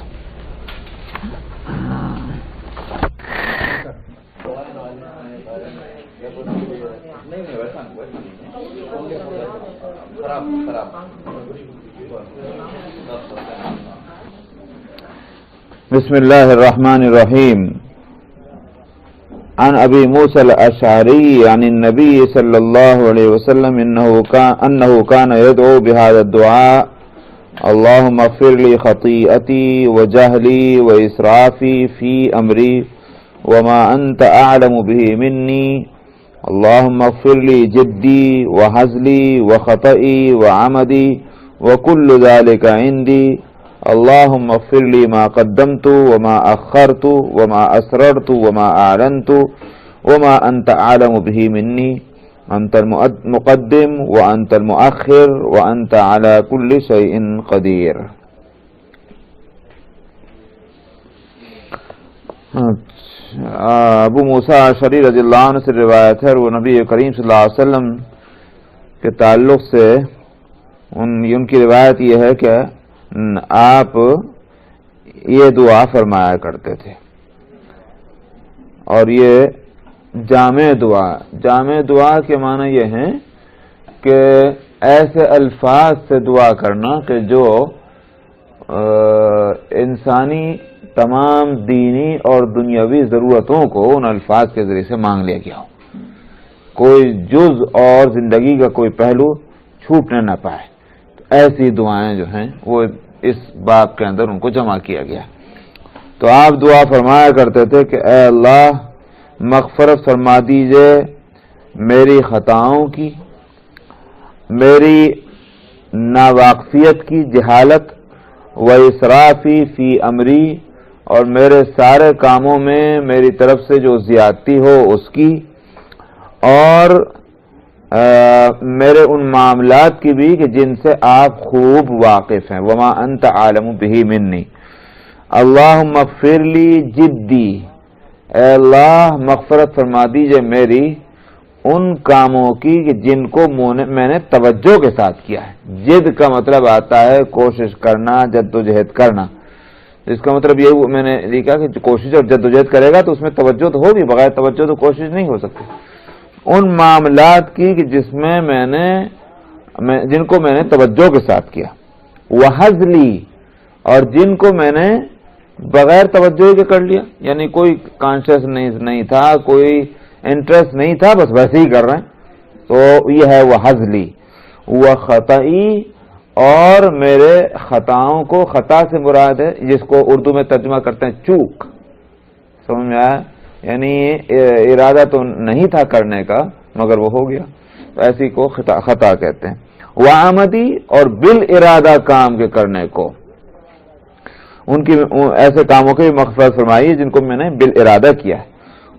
بسم اللہ الرحمن الرحیم. عن ابی موسیٰ الاشعری عن النبی صلی اللہ علیہ وسلم انه كان يدعو بهذا الدعاء اللهم اغفر لي خطيئتي وجهلي وإسرافي في أمري وما أنت أعلم به مني اللهم اغفر لي جدي وهزلي وخطئي وعمدي وكل ذلك عندي اللهم اغفر لي ما قدمت وما أخرت وما أسررت وما أعلنت وما أنت أعلم به مني أنت المقدم وأنت المؤخر وأنت على كل شيء قدير. ابو موسیٰ اشعری رضی اللہ عنہ سے روایت ہے، وہ نبی کریم صلی اللہ علیہ وسلم کے تعلق سے ان کی روایت یہ ہے کہ آپ یہ دعا فرمایا کرتے تھے، اور یہ جامع دعا کے معنی یہ ہیں کہ ایسے الفاظ سے دعا کرنا کہ جو انسانی تمام دینی اور دنیاوی ضرورتوں کو ان الفاظ کے ذریعے سے مانگ لیا گیا ہو، کوئی جز اور زندگی کا کوئی پہلو چھوٹنے نہ پائے. ایسی دعائیں جو ہیں وہ اس باب کے اندر ان کو جمع کیا گیا. تو آپ دعا فرمایا کرتے تھے کہ اے اللہ مغفرت فرما دیجئے میری خطاؤں کی، میری ناواقفیت کی، جہالت، و اسرافی فی امری، اور میرے سارے کاموں میں میری طرف سے جو زیادتی ہو اس کی، اور میرے ان معاملات کی بھی کہ جن سے آپ خوب واقف ہیں. وما انت عالم بہ منی اللہم اغفر لی جدی، اے اللہ مغفرت فرما دیجئے میری ان کاموں کی کہ جن کو میں نے توجہ کے ساتھ کیا ہے. جد کا مطلب آتا ہے کوشش کرنا، جد و جہد کرنا. اس کا مطلب یہ میں نے لکھا کہ کوشش اور جد و جہد کرے گا تو اس میں توجہ تو ہوگی، بغیر توجہ تو کوشش نہیں ہو سکتی. ان معاملات کی کہ جس میں جن کو میں نے توجہ کے ساتھ کیا. وحزلی، اور جن کو میں نے بغیر توجہ کے کر لیا، یعنی کوئی کانشیس نہیں تھا، کوئی انٹرسٹ نہیں تھا، بس ویسے ہی کر رہے ہیں، تو یہ ہے وحزلی. وخطئی، اور میرے خطاؤں کو، خطا سے مراد ہے جس کو اردو میں ترجمہ کرتے ہیں چوک. سمجھ میں آیا؟ یعنی ارادہ تو نہیں تھا کرنے کا مگر وہ ہو گیا، تو ایسی کو خطا کہتے ہیں. وعمدی، اور بالارادہ کام کے کرنے کو، ان کی ایسے کاموں کی مغفرت فرمائی جن کو میں نے بالارادہ کیا ہے.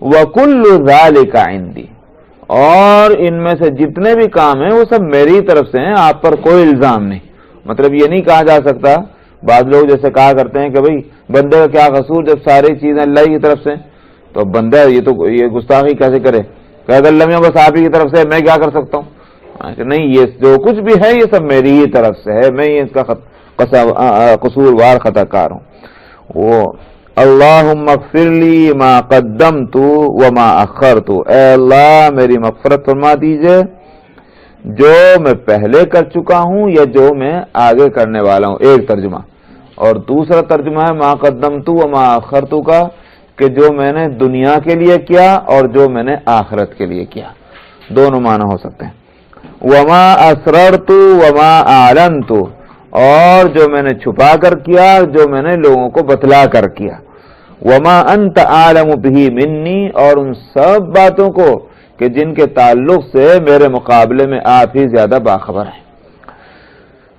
وَكُلُّ ذَلِكَ عِنْدِي، اور ان میں سے جتنے بھی کام ہیں وہ سب میری طرف سے ہیں، آپ پر کوئی الزام نہیں. مطلب یہ نہیں کہا جا سکتا، بعض لوگ جیسے کہا کرتے ہیں کہ بھئی بندے کا کیا قصور جب ساری چیزیں اللہ کی طرف سے، تو بندہ یہ گستاخی کیسے کرے کہ اگر اللہ میں بس آپ ہی کی طرف سے میں کیا کر سکتا ہوں؟ نہیں، یہ جو کچھ بھی ہے یہ سب میری ہی طرف سے ہے، میں اس کا قصوروار خطا کار ہوں. وہ اللہم اغفر لی ما قدمت وما اخرت، اے اللہ میری مغفرت فرما دیجئے جو میں پہلے کر چکا ہوں یا جو میں آگے کرنے والا ہوں، ایک ترجمہ. اور دوسرا ترجمہ ہے ما قدمت وما اخرت کا، کہ جو میں نے دنیا کے لیے کیا اور جو میں نے آخرت کے لیے کیا، دونوں معنی ہو سکتے ہیں. وما اسررت وما اعلنت، اور جو میں نے چھپا کر کیا، جو میں نے لوگوں کو بتلا کر کیا، وما انت اعلم به منی، اور ان سب باتوں کو کہ جن کے تعلق سے میرے مقابلے میں آپ ہی زیادہ باخبر ہیں۔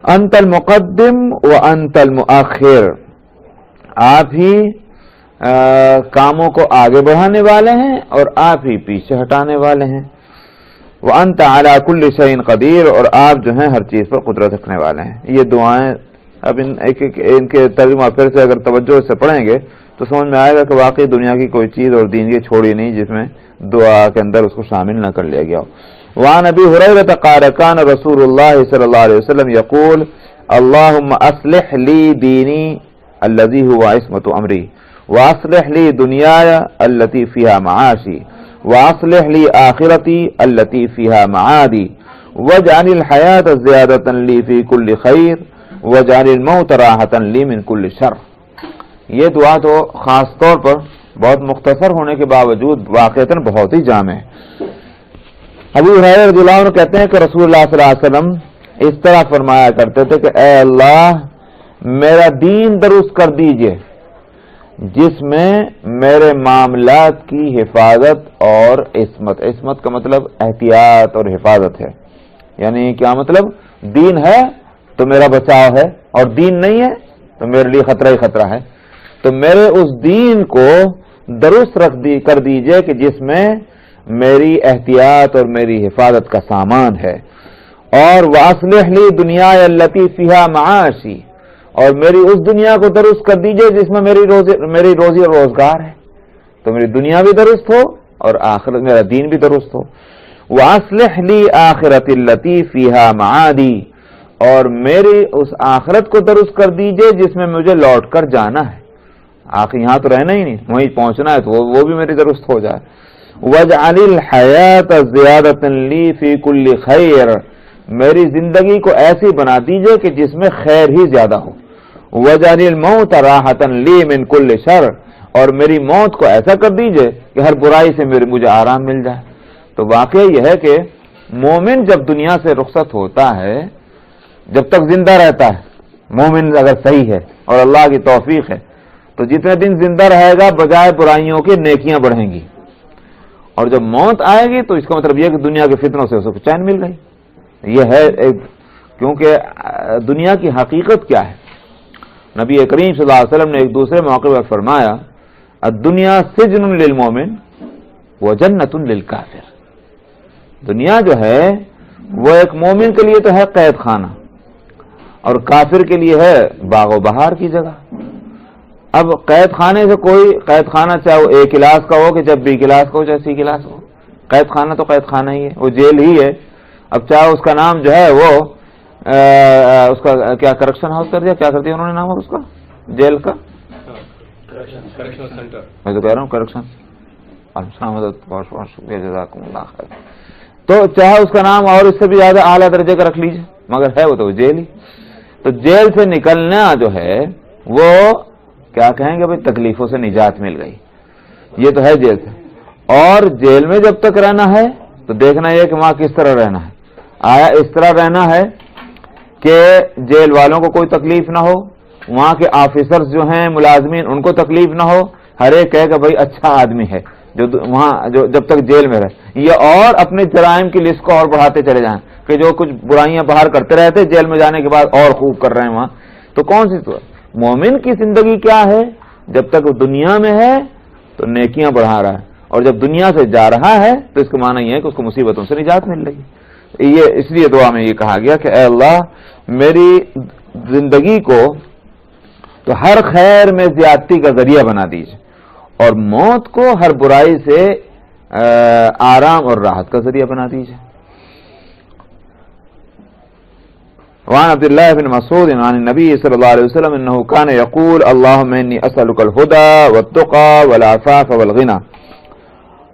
انت المقدم وانت المؤخر، آپ ہی کاموں کو آگے بڑھانے والے ہیں اور آپ ہی پیچھے ہٹانے والے ہیں۔ وانت علی کل شیء قدیر، اور آپ جو ہیں ہر چیز پر قدرت رکھنے والے ہیں۔ یہ دعائیں اب ان کے ترجمہ پھر سے اگر توجہ سے پڑھیں گے تو سمجھ میں آئے گا کہ واقعی دنیا کی کوئی چیز اور دین کی چھوڑی نہیں جس میں دعا کے اندر اس کو شامل نہ کر لیا گیا ہو۔ وعن ابی ہریرہ قال کان رسول اللہ صلی اللہ علیہ وسلم یقول اللہم اصلح لی دینی الذی هو عصمت امری، واصلح لی دنیای التي فيها معاشی، واصلح لی آخرتی التي فيها معادی، واجعل الحیاة زیادة لی فی کل خیر، واجعل الموت راحة لی من کل شر۔ یہ دعا تو خاص طور پر بہت مختصر ہونے کے باوجود واقعتاً بہت ہی جامع ہے۔ ابو ہریرہ رضی اللہ عنہ کہتے ہیں کہ رسول اللہ صلی اللہ علیہ وسلم اس طرح فرمایا کرتے تھے کہ اے اللہ میرا دین درست کر دیجئے جس میں میرے معاملات کی حفاظت اور عصمت، عصمت کا مطلب احتیاط اور حفاظت ہے، یعنی کیا مطلب؟ دین ہے تو میرا بچاؤ ہے، اور دین نہیں ہے تو میرے لیے خطرہ ہی خطرہ ہے۔ تو میرے اس دین کو درست کر دیجئے کہ جس میں میری احتیاط اور میری حفاظت کا سامان ہے، اور واصلح لی دنیای التی فیہا معاشی، اور میری اس دنیا کو درست کر دیجئے جس میں میری روزی اور روزگار ہے، تو میری دنیا بھی درست ہو اور آخرت میرا دین بھی درست ہو۔ واصلح لی آخرت التی فیہا معادی، اور میری اس آخرت کو درست کر دیجئے جس میں مجھے لوٹ کر جانا ہے، آخر یہاں تو رہنا ہی نہیں، وہیں پہنچنا ہے، تو وہ بھی میری درست ہو جائے۔ وَاجْعَلِ الْحَيَاةَ زِيَادَةً لِّي فِي كُلِّ خَيْرٍ، میری زندگی کو ایسی بنا دیجئے کہ جس میں خیر ہی زیادہ ہو۔ وَاجْعَلِ الْمَوْتَ رَاحَةً لِّي مِن كُلِّ شَرٍ، اور میری موت کو ایسا کر دیجئے کہ ہر برائی سے مجھے آرام مل جائے۔ تو واقعہ یہ ہے کہ مومن جب دنیا سے رخصت ہوتا ہے، جب تک زندہ رہتا ہے، مومن اگر صحیح ہے اور اللہ کی توفیق ہے تو جتنے دن زندہ رہے گا بجائے برائیوں کے نیکیاں بڑھیں گی، اور جب موت آئے گی تو اس کا مطلب یہ کہ دنیا کے فتنوں سے اسے چین مل گئی۔ یہ ہے کیونکہ دنیا کی حقیقت کیا ہے؟ نبی کریم صلی اللہ علیہ وسلم نے ایک دوسرے موقع پر فرمایا الدنیا سجن للمومن وجنت للکافر، دنیا جو ہے وہ ایک مومن کے لیے تو ہے قید خانہ، اور کافر کے لیے ہے باغ و بہار کی جگہ۔ اب قید خانے سے کوئی قید خانہ چاہے وہ اے کلاس کا ہو کہ جب بی کلاس کا ہو چاہے سی کلاس ہو، قید خانہ تو قید خانہ ہی ہے، وہ جیل ہی ہے۔ اب چاہے اس کا نام جو ہے وہ اس کا کیا کریکشن ہاؤس کر دیا، کیا کر دیا انہوں نے نام اس کا جیل کا، میں تو کہہ رہا ہوں کریکشن، شکریہ جزاکم اللہ خیر، تو چاہے اس کا نام اور اس سے بھی زیادہ اعلیٰ درجے کا رکھ لیجیے، مگر ہے وہ تو جیل ہی۔ تو جیل سے نکلنا جو ہے وہ کیا کہیں گے بھائی تکلیفوں سے نجات مل گئی، یہ تو ہے جیل سے۔ اور جیل میں جب تک رہنا ہے تو دیکھنا یہ کہ وہاں کس طرح رہنا ہے، آیا اس طرح رہنا ہے کہ جیل والوں کو کوئی تکلیف نہ ہو، وہاں کے آفیسرز جو ہیں ملازمین ان کو تکلیف نہ ہو، ہر ایک کہے کہ بھائی اچھا آدمی ہے جو وہاں جو جب تک جیل میں رہے، یہ اور اپنے جرائم کی لسٹ کو اور بڑھاتے چلے جائیں کہ جو کچھ برائیاں باہر کرتے رہتے جیل میں جانے کے بعد اور خوب کر رہے ہیں وہاں، تو کون سی تو مومن کی زندگی کیا ہے؟ جب تک وہ دنیا میں ہے تو نیکیاں بڑھا رہا ہے، اور جب دنیا سے جا رہا ہے تو اس کا معنی یہ ہے کہ اس کو مصیبتوں سے نجات مل رہی ہے۔ یہ اس لیے دعا میں یہ کہا گیا کہ اے اللہ میری زندگی کو تو ہر خیر میں زیادتی کا ذریعہ بنا دیجیے، اور موت کو ہر برائی سے آرام اور راحت کا ذریعہ بنا دیجیے۔ وعن عبد الله بن مسعود عن النبي صلى الله عليه وسلم انه كان يقول اللهم اني اسالك الهدى والتقى والعفاف والغنى۔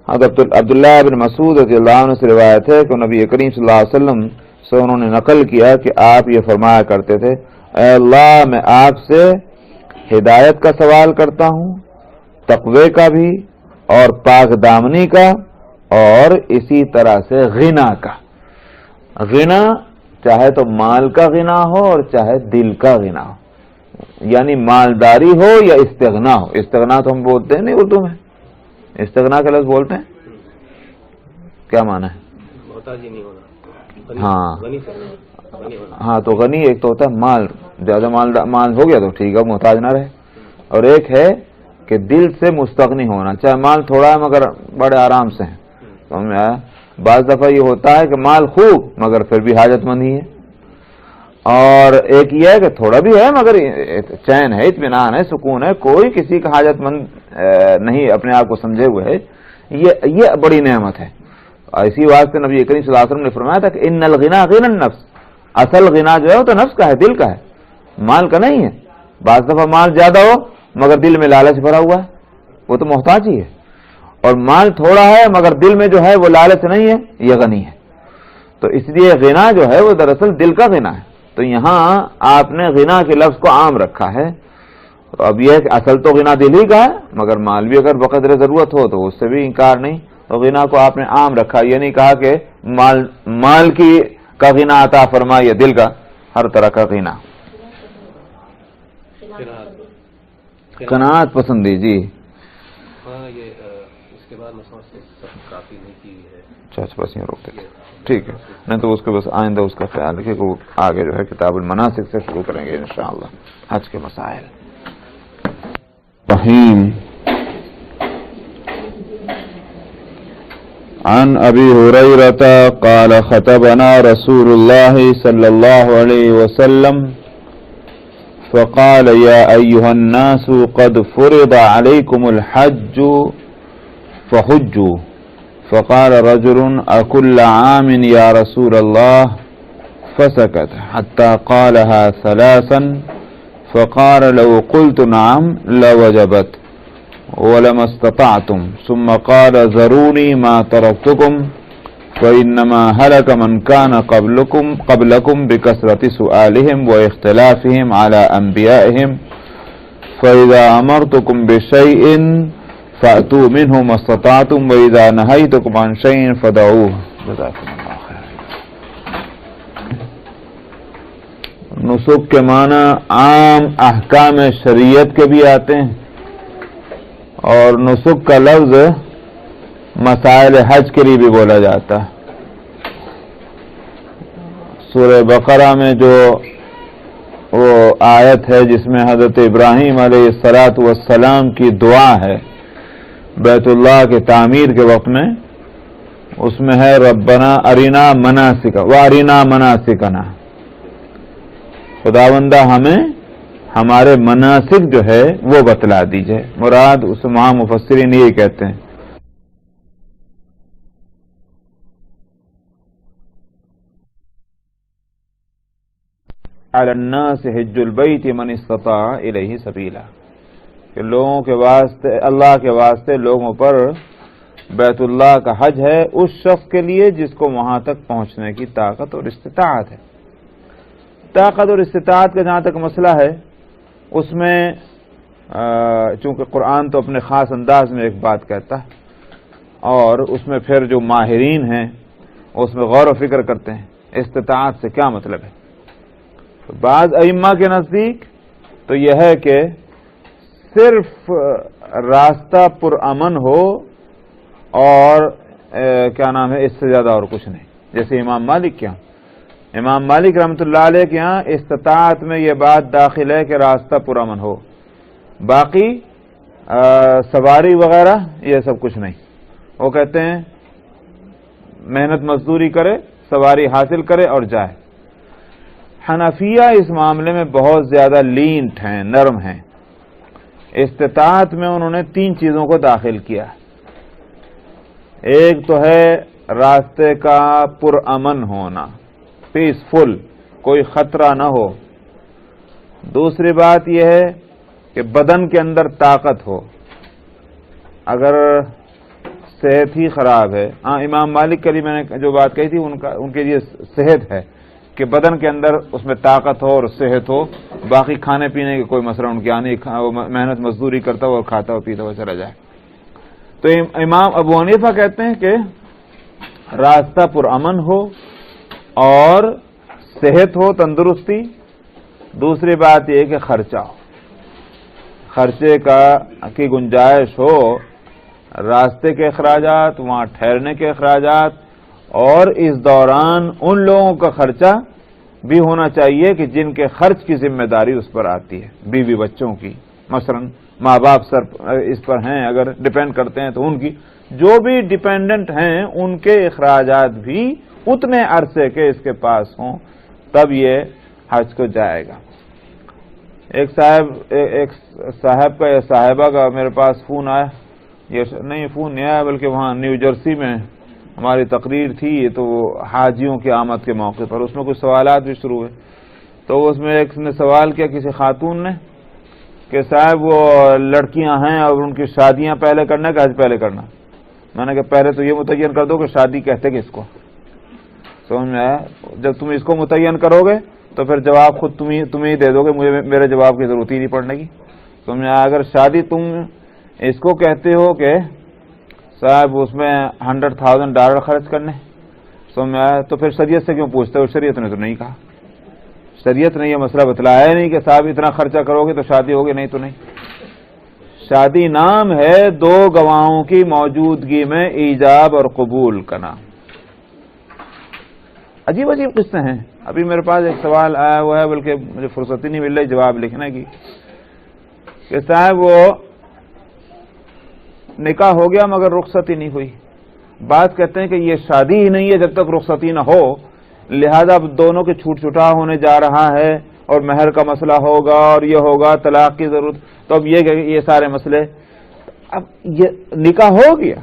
حضرت عبداللہ بن مسعود رضی اللہ عنہ سے روایت ہے کہ نبی کریم صلی اللہ علیہ وسلم سے انہوں نے نقل کیا کہ آپ یہ فرمایا کرتے تھے اے اللہ میں آپ سے ہدایت کا سوال کرتا ہوں، تقوی کا بھی اور پاک دامنی کا، اور اسی طرح سے غنا کا۔ غنا چاہے تو مال کا غنا ہو اور چاہے دل کا غنا ہو، یعنی مالداری ہو یا استغنا ہو. استغنا تو ہم بولتے ہیں نہیں اردو میں، استغنا کا لفظ بولتے ہیں، کیا معنی ہے؟ محتاجی نہیں ہونا. ہاں تو غنی ایک تو ہوتا ہے مال، زیادہ مال ہو گیا تو ٹھیک ہے محتاج نہ رہے، اور ایک ہے کہ دل سے مستغنی ہونا، چاہے مال تھوڑا ہے مگر بڑے آرام سے ہیں. سمجھ میں آیا؟ بعض دفعہ یہ ہوتا ہے کہ مال خوب مگر پھر بھی حاجت مند ہی ہے، اور ایک یہ ہے کہ تھوڑا بھی ہے مگر چین ہے، اطمینان ہے، سکون ہے، کوئی کسی کا حاجت مند نہیں اپنے آپ کو سمجھے ہوئے ہے. یہ بڑی نعمت ہے. اسی واسطے نبی کریم صلی اللہ علیہ وسلم نے فرمایا تھا کہ ان الغنا غنا النفس، اصل غنا جو ہے وہ تو نفس کا ہے، دل کا ہے، مال کا نہیں ہے. بعض دفعہ مال زیادہ ہو مگر دل میں لالچ بھرا ہوا ہے، وہ تو محتاج ہی ہے، اور مال تھوڑا ہے مگر دل میں جو ہے وہ لالچ نہیں ہے، یہ غنی ہے. تو اس لیے غنا جو ہے وہ دراصل دل کا غنا ہے. تو یہاں آپ نے غنا کے لفظ کو عام رکھا ہے. تو اب یہ ہے کہ اصل تو غنا دل ہی کا ہے، مگر مال بھی اگر بقدر ضرورت ہو تو اس سے بھی انکار نہیں. تو غنا کو آپ نے عام رکھا، یہ نہیں کہا کہ مال کی کا غنا عطا فرمائے، دل کا ہر طرح کا غنا. قناعت پسندی جی. ہاں یہ اس کے بعد میں سمجھتے سب کافی نہیں کی ہے. اچھا بس یہیں روکتے ٹھیک ہے، نہیں تو اس کے بس آئندہ اس کا خیال رکھے کہ آگے جو ہے کتاب المناسک سے شروع کریں گے انشاءاللہ حج کے مسائل. رحیم عن ابی ہریرہ قال خطبنا رسول اللہ صلی اللہ علیہ وسلم فقال يا أيها الناس قد فرض عليكم الحج فحجوا. فقال رجل أكل عام يا رسول الله؟ فسكت حتى قالها ثلاثا. فقال لو قلت نعم لوجبت ولما استطعتم. ثم قال ذروني ما تركتكم فإنما هلك من كان قبلكم بكثرة سؤالهم واختلافهم على أنبيائهم. فإذا أمرتكم بشيء فأتوا منه ما استطعتم وإذا نهيتكم عن شيء فدعوه. جزاكم الله خير. نسک کے معنی عام احکام شریعت کے بھی آتے ہیں، اور نسک کا لفظ مسائل حج کے لیے بھی بولا جاتا ہے. سورہ بقرہ میں جو وہ آیت ہے جس میں حضرت ابراہیم علیہ السلام کی دعا ہے بیت اللہ کے تعمیر کے وقت میں، اس میں ہے ربنا ارینا مناسک وارینا مناسکنا، خداوندہ ہمیں ہمارے مناسک جو ہے وہ بتلا دیجئے. مراد اس وہاں مفسرین یہ کہتے ہیں علی الناس حج البیت من استطاع الیہ سبیلا، کہ لوگوں کے واسطے، اللہ کے واسطے لوگوں پر بیت اللہ کا حج ہے اس شخص کے لیے جس کو وہاں تک پہنچنے کی طاقت اور استطاعت ہے. طاقت اور استطاعت کا جہاں تک مسئلہ ہے اس میں چونکہ قرآن تو اپنے خاص انداز میں ایک بات کہتا ہے، اور اس میں پھر جو ماہرین ہیں اس میں غور و فکر کرتے ہیں استطاعت سے کیا مطلب ہے. بعض ائمہ کے نزدیک تو یہ ہے کہ صرف راستہ پرامن ہو اور کیا نام ہے اس سے زیادہ اور کچھ نہیں. جیسے امام مالک کے ہاں، امام مالک رحمۃ اللہ علیہ کے ہاں استطاعت میں یہ بات داخل ہے کہ راستہ پرامن ہو، باقی سواری وغیرہ یہ سب کچھ نہیں. وہ کہتے ہیں محنت مزدوری کرے، سواری حاصل کرے اور جائے. حنفیہ اس معاملے میں بہت زیادہ لینٹ ہیں، نرم ہیں. استطاعت میں انہوں نے 3 چیزوں کو داخل کیا. ایک تو ہے راستے کا پرامن ہونا، پیسفل، کوئی خطرہ نہ ہو. دوسری بات یہ ہے کہ بدن کے اندر طاقت ہو. اگر صحت ہی خراب ہے، امام مالک کے لیے میں نے جو بات کہی تھی ان کے لیے صحت ہے کہ بدن کے اندر اس میں طاقت ہو اور صحت ہو، باقی کھانے پینے کے کوئی مسئلہ ان کے آنے، محنت مزدوری کرتا ہو اور کھاتا ہو پیتا ہو چلا جائے. تو امام ابو حنیفہ کہتے ہیں کہ راستہ پرامن ہو اور صحت ہو، تندرستی، دوسری بات یہ کہ خرچہ ہو، خرچے کی گنجائش ہو، راستے کے اخراجات، وہاں ٹھہرنے کے اخراجات، اور اس دوران ان لوگوں کا خرچہ بھی ہونا چاہیے کہ جن کے خرچ کی ذمہ داری اس پر آتی ہے، بیوی بچوں کی، مثلا ماں باپ اس پر ہیں، اگر ڈیپینڈ کرتے ہیں تو ان کی، جو بھی ڈیپینڈنٹ ہیں ان کے اخراجات بھی اتنے عرصے کے اس کے پاس ہوں، تب یہ حج کو جائے گا۔ ایک صاحب کا یا صاحبہ کا میرے پاس فون آیا، یہ نہیں فون نہیں آیا بلکہ وہاں نیو جرسی میں ہماری تقریر تھی، تو حاجیوں کی آمد کے موقع پر اس میں کچھ سوالات بھی شروع ہوئے، تو اس میں ایک نے سوال کیا کسی خاتون نے کہ صاحب وہ لڑکیاں ہیں اور ان کی شادیاں پہلے کرنا کہ حج پہلے کرنا؟ میں نے کہا پہلے تو یہ متعین کر دو کہ شادی کہتے کس کو، سمجھ میں آیا؟ جب تم اس کو متعین کرو گے تو پھر جواب خود تم ہی دے دو گے، مجھے میرے جواب کی ضرورت ہی نہیں پڑنے کی، سمجھ میں آیا؟ اگر شادی تم اس کو کہتے ہو کہ صاحب اس میں $100,000 خرچ کرنے، سمجھ میں آیا؟ تو پھر شریعت سے کیوں پوچھتے ہو؟ شریعت نے تو نہیں کہا، شریعت نے یہ مسئلہ بتلایا نہیں کہ صاحب اتنا خرچہ کرو گے تو شادی ہوگی، نہیں تو نہیں۔ شادی نام ہے دو گواہوں کی موجودگی میں ایجاب اور قبول کا نام۔ عجیب عجیب قصے ہیں۔ ابھی میرے پاس ایک سوال آیا ہوا ہے، بلکہ مجھے فرصت ہی نہیں مل رہی جواب لکھنے کی، کہ صاحب وہ نکاح ہو گیا مگر رخصتی نہیں ہوئی، بات کہتے ہیں کہ یہ شادی ہی نہیں ہے جب تک رخصتی نہ ہو، لہذا اب دونوں کے چھوٹ چھٹا ہونے جا رہا ہے اور مہر کا مسئلہ ہوگا اور یہ ہوگا، طلاق کی ضرورت، تو اب یہ سارے مسئلے، اب یہ نکاح ہو گیا،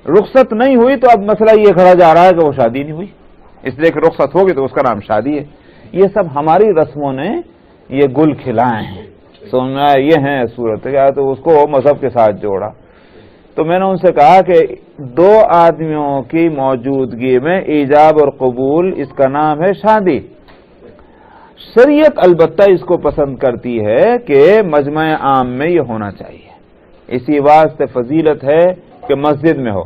رخصت نہیں ہوئی، تو اب مسئلہ یہ کھڑا جا رہا ہے کہ وہ شادی نہیں ہوئی، اس لیے کہ رخصت ہوگی تو اس کا نام شادی ہے۔ یہ سب ہماری رسموں نے یہ گل کھلائے ہیں، سننا یہ ہے صورت کیا، تو اس کو مذہب کے ساتھ جوڑا۔ تو میں نے ان سے کہا کہ دو آدمیوں کی موجودگی میں ایجاب اور قبول، اس کا نام ہے شادی۔ شریعت البتہ اس کو پسند کرتی ہے کہ مجمع عام میں یہ ہونا چاہیے، اسی واسطے فضیلت ہے کہ مسجد میں ہو۔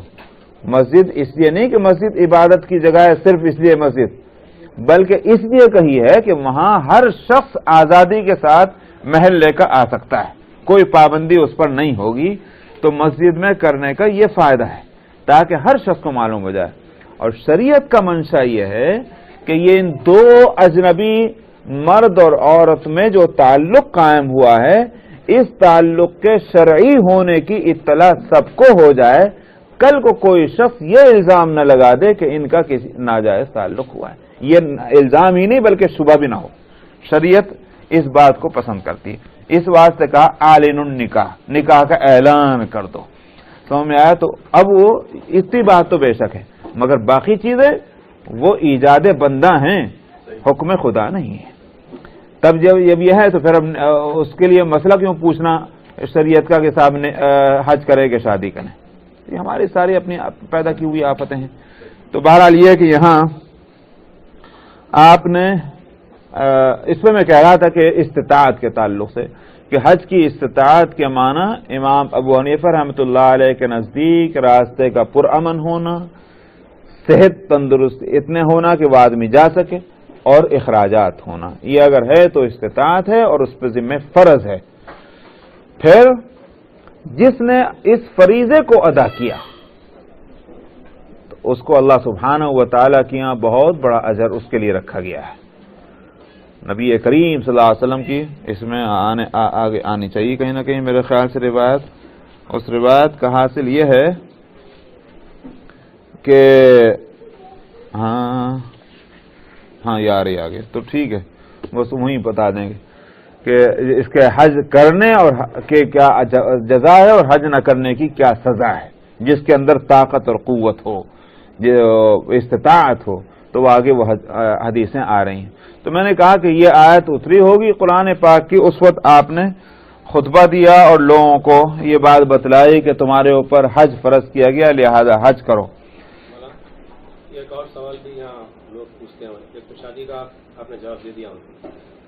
مسجد اس لیے نہیں کہ مسجد عبادت کی جگہ ہے صرف اس لیے مسجد، بلکہ اس لیے کہی ہے کہ وہاں ہر شخص آزادی کے ساتھ محل لے کر آ سکتا ہے، کوئی پابندی اس پر نہیں ہوگی، تو مسجد میں کرنے کا یہ فائدہ ہے تاکہ ہر شخص کو معلوم ہو جائے۔ اور شریعت کا منشا یہ ہے کہ یہ ان دو اجنبی مرد اور عورت میں جو تعلق قائم ہوا ہے، اس تعلق کے شرعی ہونے کی اطلاع سب کو ہو جائے، کل کو کوئی شخص یہ الزام نہ لگا دے کہ ان کا کسی ناجائز تعلق ہوا ہے، یہ الزام ہی نہیں بلکہ شبہ بھی نہ ہو۔ شریعت اس بات کو پسند کرتی ہے، اس واسطے کہا اعلن النکاح، نکاح کا اعلان کر دو، سمجھ میں آیا؟ تو اب وہ اتنی بات تو بے شک ہے، مگر باقی چیزیں وہ ایجاد بندہ ہیں، حکم خدا نہیں ہے۔ تب جب یہ ہے تو پھر اب اس کے لیے مسئلہ کیوں پوچھنا شریعت کا کہ صاحب نے حج کرے کہ شادی کریں؟ یہ ہماری ساری اپنی پیدا کی ہوئی آفتیں ہیں۔ تو بہرحال یہ کہ یہاں آپ نے اس میں کہہ رہا تھا کہ استطاعت کے تعلق سے کہ حج کی استطاعت کے معنی امام ابو حنیفہ رحمۃ اللہ علیہ کے نزدیک راستے کا پرامن ہونا، صحت تندرست اتنے ہونا کہ وہ آدمی جا سکے، اور اخراجات ہونا، یہ اگر ہے تو استطاعت ہے اور اس پہ ذمہ فرض ہے۔ پھر جس نے اس فریضے کو ادا کیا تو اس کو اللہ سبحانہ و تعالیٰ کے یہاں بہت بڑا اجر اس کے لیے رکھا گیا ہے۔ نبی کریم صلی اللہ علیہ وسلم کی اس میں آگے آنی چاہیے کہیں نہ کہیں میرے خیال سے روایت، اس روایت کا حاصل یہ ہے کہ ہاں یار یہ آگے تو ٹھیک ہے، بس وہیں بتا دیں گے کہ اس کے حج کرنے اور کہ کیا جزا ہے اور حج نہ کرنے کی کیا سزا ہے۔ جس کے اندر طاقت اور قوت ہو، استطاعت ہو، تو وہ آگے وہ حدیثیں آ رہی ہیں۔ تو میں نے کہا کہ یہ آیت اتری ہوگی قرآن پاک کی، اس وقت آپ نے خطبہ دیا اور لوگوں کو یہ بات بتلائی کہ تمہارے اوپر حج فرض کیا گیا، لہذا حج کرو۔ ایک اور سوال بھی یہاں لوگ پوچھتے ہیں، ایک تو شادی کا آپ نے جواب دے دیا،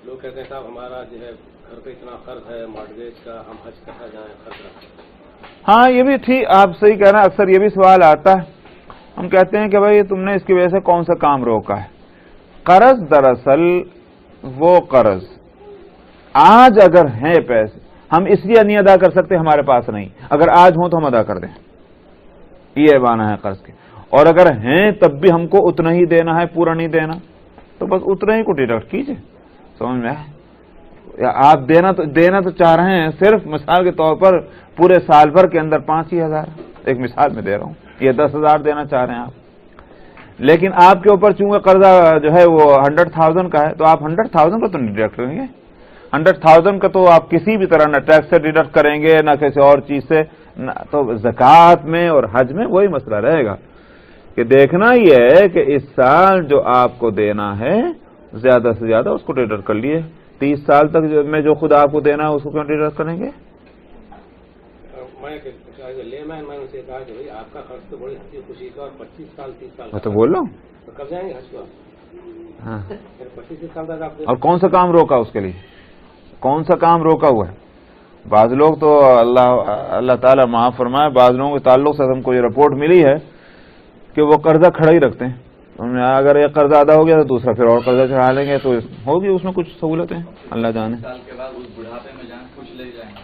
لوگ کہتے ہیں صاحب ہمارا جو ہے گھر پہ اتنا قرض ہے مارگیج کا، ہم حج کرنا جائیں قرض رکھیں۔ ہاں یہ بھی تھی، آپ صحیح کہہ رہے ہیں، اکثر یہ بھی سوال آتا ہے، ہم کہتے ہیں کہ بھائی تم نے اس کی وجہ سے کون سا کام روکا ہے؟ قرض دراصل وہ قرض آج اگر ہیں پیسے ہم اس لیے نہیں ادا کر سکتے ہمارے پاس نہیں، اگر آج ہوں تو ہم ادا کر دیں، یہ معنی ہے قرض کے. اور اگر ہیں تب بھی ہم کو اتنا ہی دینا ہے، پورا نہیں دینا تو بس اتنا ہی کو ڈیڈکٹ کیجئے. سمجھ میں آئے؟ آپ دینا تو چاہ رہے ہیں صرف مثال کے طور پر پورے سال بھر کے اندر 5,000، ایک مثال میں دے رہا ہوں، یہ 10,000 دینا چاہ رہے ہیں آپ، لیکن آپ کے اوپر چونکہ قرضہ جو ہے وہ 100,000 کا ہے تو آپ 100,000 کا تو نہیں ڈیڈکٹ کریں گے. 100,000 کا تو آپ کسی بھی طرح نہ ٹیکس سے ڈیڈکٹ کریں گے نہ کسی اور چیز سے. تو زکوٰۃ میں اور حج میں وہی مسئلہ رہے گا کہ دیکھنا یہ ہے کہ اس سال جو آپ کو دینا ہے زیادہ سے زیادہ اس کو ڈیڈکٹ کر لیے. 30 سال تک میں جو خود آپ کو دینا ہے اس کو کیوں ڈیڈکٹ کریں گے؟ میں ان سے کہا کہ بھائی آپ کا خرچ تو بڑی ہنسی خوشی کا اور 25 سال 30 سال میں تو بول رہا ہوں تو کب جائیں گے حج کو؟ ہاں 25 سال تک آپ اور کون سا کام روکا اس کے لیے؟ کون سا کام روکا ہوا ہے؟ بعض لوگ تو اللہ تعالیٰ معاف فرمائے، بعض لوگوں کے تعلق سے ہم کو یہ رپورٹ ملی ہے کہ وہ قرضہ کھڑا ہی رکھتے ہیں. اگر ایک قرضہ ادا ہو گیا تو دوسرا پھر اور قرضہ چڑھا لیں گے تو ہوگی اس میں کچھ سہولتیں اللہ جانے. سال کے بعد اس بڑھاپے میں جان کچھ لے جائیں گے.